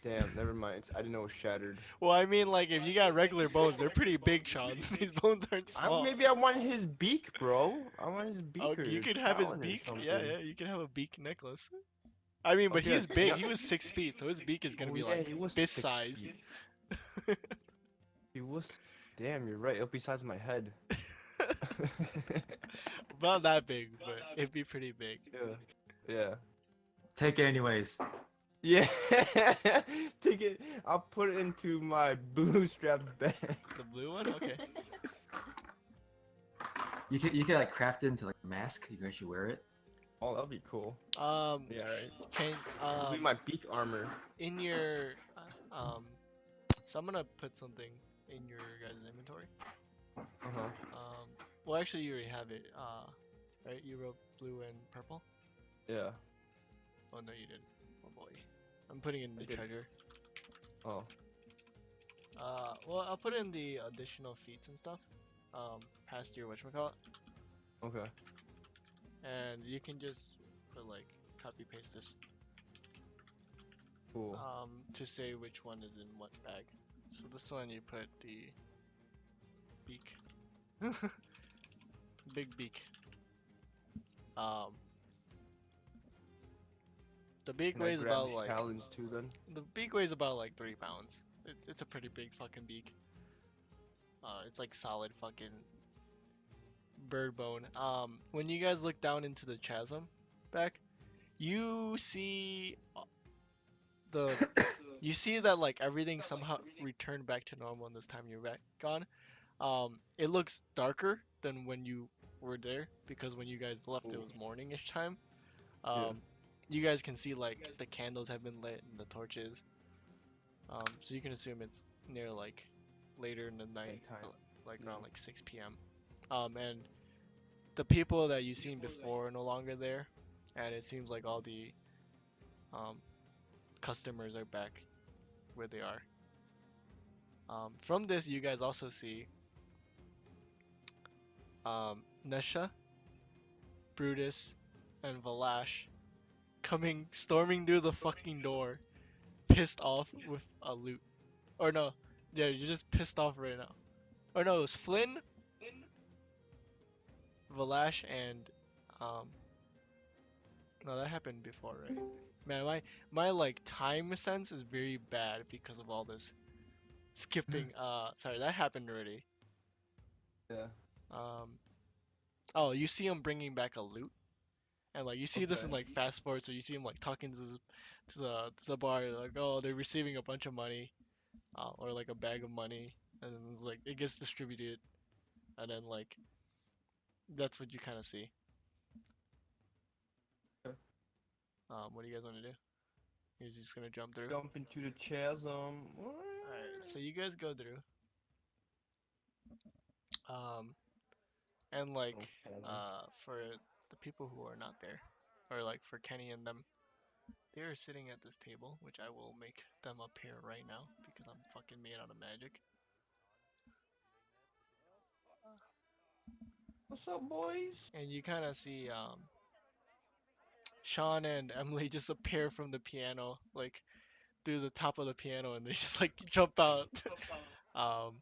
Damn, never mind. I didn't know it was shattered. Well, I mean, like, if you got regular bones, they're pretty big, Sean. These bones aren't small. Maybe I want his beak, bro. I want his beak. Oh, or you could have his talon or beak. something. Yeah, you can have a beak necklace. I mean, but Okay, he's big. yeah. He was 6 feet, so his beak is gonna Oh, be yeah, like he was fist 6 size. feet. He was. Damn, you're right. It'll be size of my head. Not that big, but it'd be pretty big. Yeah. Yeah. Take it anyways. Yeah. Take it. I'll put it into my blue strap bag. The blue one? Okay. You can like craft it into like a mask. You can actually wear it. Oh, that'll be cool. Yeah, right. Can It'll be my beak armor. in your So I'm gonna put something in your guys' inventory. Uh-huh. Well, actually, you already have it. Right? You wrote blue and purple. Yeah. Oh no, you didn't. Oh boy. I'm putting in I the did. treasure. Oh. Well, I'll put in the additional feats and stuff. Past your whatchamacallit. Okay. And you can just put like copy paste this Cool. to say which one is in what bag. So this one you put the beak. Big beak. The beak Can I weighs grab about the like talons too then? the beak weighs about like 3 pounds. It's a pretty big fucking beak. It's like solid fucking bird bone. When you guys look down into the chasm back, you see the you see that like everything somehow returned back to normal in this time you're back gone. It looks darker than when you were there because when you guys left it was morning-ish time. Yeah. You guys can see like the candles have been lit and the torches. So you can assume it's near like later in the night, Nighttime. like Yeah. around like 6 p.m. And the people that you've seen before are no longer there, and it seems like all the customers are back where they are. From this, you guys also see Nesha, Brutus, and Valash storming through the fucking door, pissed off with a loot. Or no, yeah, you're just pissed off right now. Or no, it was Flynn, Valash, and um, no, that happened before, right? Man, my like time sense is very bad because of all this skipping. Sorry, that happened already. Yeah. Um, oh, you see him bringing back a loot, and like you see this in Okay. like fast forward, so you see him like talking to the bar, like oh they're receiving a bunch of money, or like a bag of money, and then it's like it gets distributed, and then like that's what you kind of see. Okay. What do you guys want to do? You're just gonna jump through. Jump into the chasm. Alright, so you guys go through. And like, for the people who are not there, or like for Kenny and them, they are sitting at this table, which I will make them appear right now because I'm fucking made out of magic. What's up, boys? And you kind of see Sean and Emily just appear from the piano, like through the top of the piano, and they just like jump out. um,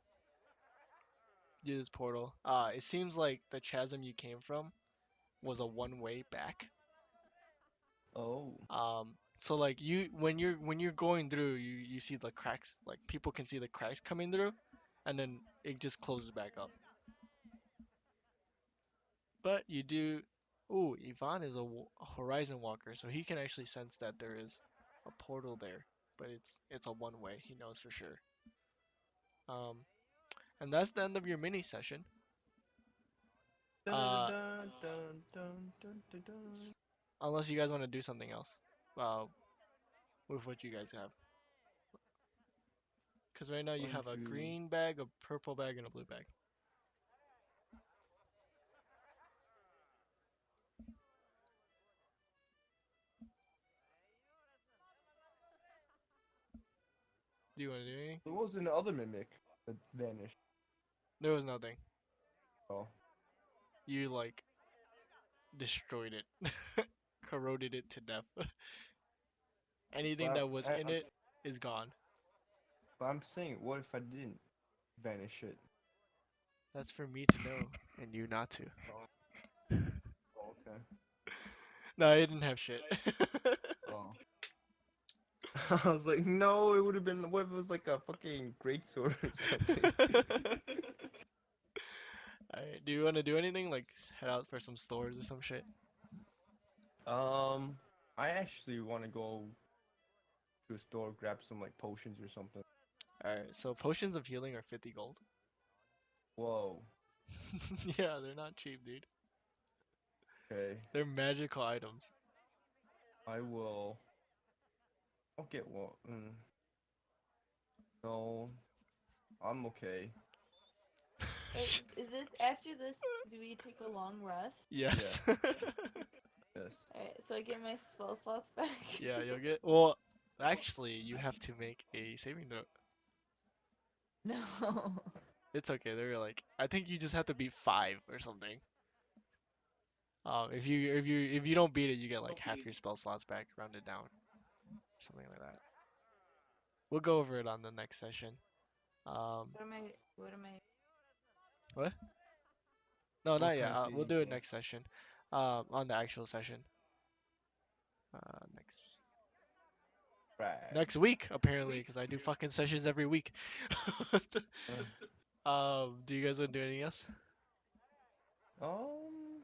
Use this portal. It seems like the chasm you came from was a one-way back. Oh. So like when you're going through, you see the cracks, like people can see the cracks coming through, and then it just closes back up. But you do. Ooh, Ivan is a horizon walker, so he can actually sense that there is a portal there, but it's a one way. He knows for sure. Um, and that's the end of your mini session. Dun, Uh, dun, dun, dun, dun, dun, dun. Unless you guys want to do something else, uh, with what you guys have. Because right now you Going have a to- green bag, a purple bag, and a blue bag. Do you want to do anything? What was in the other mimic that vanished? There was nothing. Oh. You like destroyed it, corroded it to death. Anything But that was in it is gone. I'm saying, what if I didn't vanish it? That's for me to know and you not to. Oh, okay. No, I didn't have shit. Oh. I was like, no, it would have been. What if it was like a fucking greatsword or something? Alright, do you want to do anything? Like head out for some stores or some shit? I actually want to go to a store, grab some like potions or something. Alright, so potions of healing are 50 gold. Whoa. Yeah, they're not cheap, dude. Okay. They're magical items. I will. I'll get one. No, I'm okay. Is this after this? Do we take a long rest? Yes. Yes. Alright, so I get my spell slots back. Yeah, you'll get. Well, actually, you have to make a saving throw. No. It's okay. They're like, I think you just have to beat 5 or something. If you don't beat it, you get like half your spell slots back, rounded down, something like that. We'll go over it on the next session. What am I? What am I? What? No, What not yet. kind of We'll saving do it throw? next session. On the actual session. Next Right. next week apparently, because I do fucking sessions every week. Do you guys want to do anything else? Um,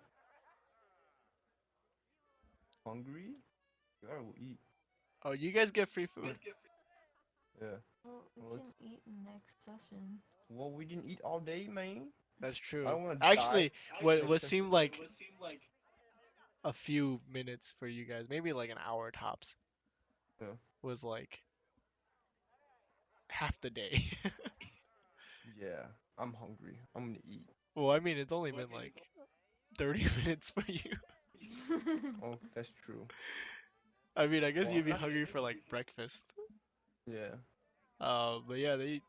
hungry? You gotta go eat. Oh, you guys get free food. Yeah. Well, we Well, can eat next session. Well, we didn't eat all day, man. That's true. I don't want to Actually, die. what next what session. seemed like a few minutes for you guys, maybe like an hour tops, Yeah. was like half the day. Yeah. I'm hungry. I'm gonna eat. Well, I mean, it's only been like 30 minutes for you. Oh, that's true. I mean, I guess Well, you'd I'm be not. hungry for like breakfast. Yeah. But yeah, the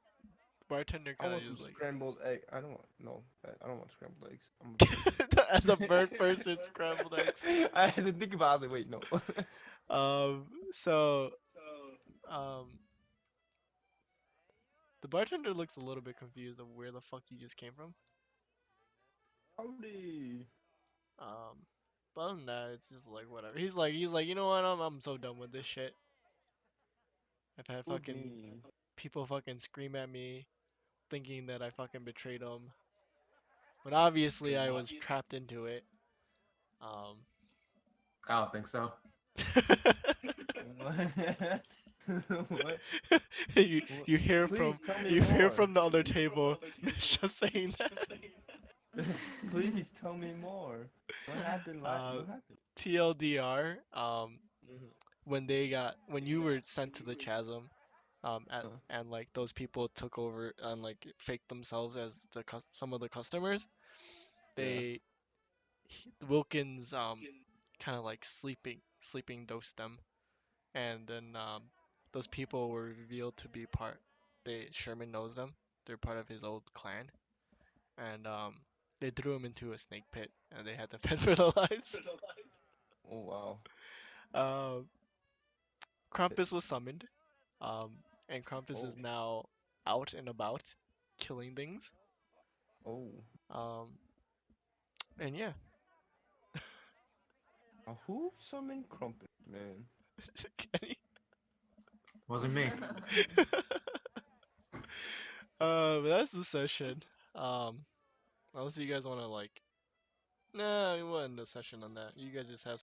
bartender I kind of want some just like, scrambled egg. I don't want. No, I don't want scrambled eggs. I'm gonna as a bird person, scrambled eggs. I had to think about it. Wait, no. So, um, the bartender looks a little bit confused of where the fuck you just came from. Howdy. Um, but other than that, it's just like whatever. He's like, you know what? I'm so done with this shit. I've had Look fucking me. people fucking scream at me, thinking that I fucking betrayed them. When obviously I was trapped into it. Um, I don't think so. What? What? you What? you hear Please from tell me you hear more. from the other table just saying that. Please tell me more. What happened? What happened? TLDR. Mhm. When you were sent to the chasm, Huh. and like those people took over and like faked themselves as some of the customers, Yeah. Wilkins kind of like sleeping dosed them, and then those people were revealed to be Sherman knows them. They're part of his old clan, and they threw him into a snake pit, and they had to fend for their lives. Oh wow. Um, Krampus was summoned, and Krampus Oh. is now out and about, killing things. Oh. Um, and yeah, Who summoned Crumpet, man? Kenny. Wasn't me. But that's the session. Um, unless you guys want to like, nah, we will end the session on that. You guys just have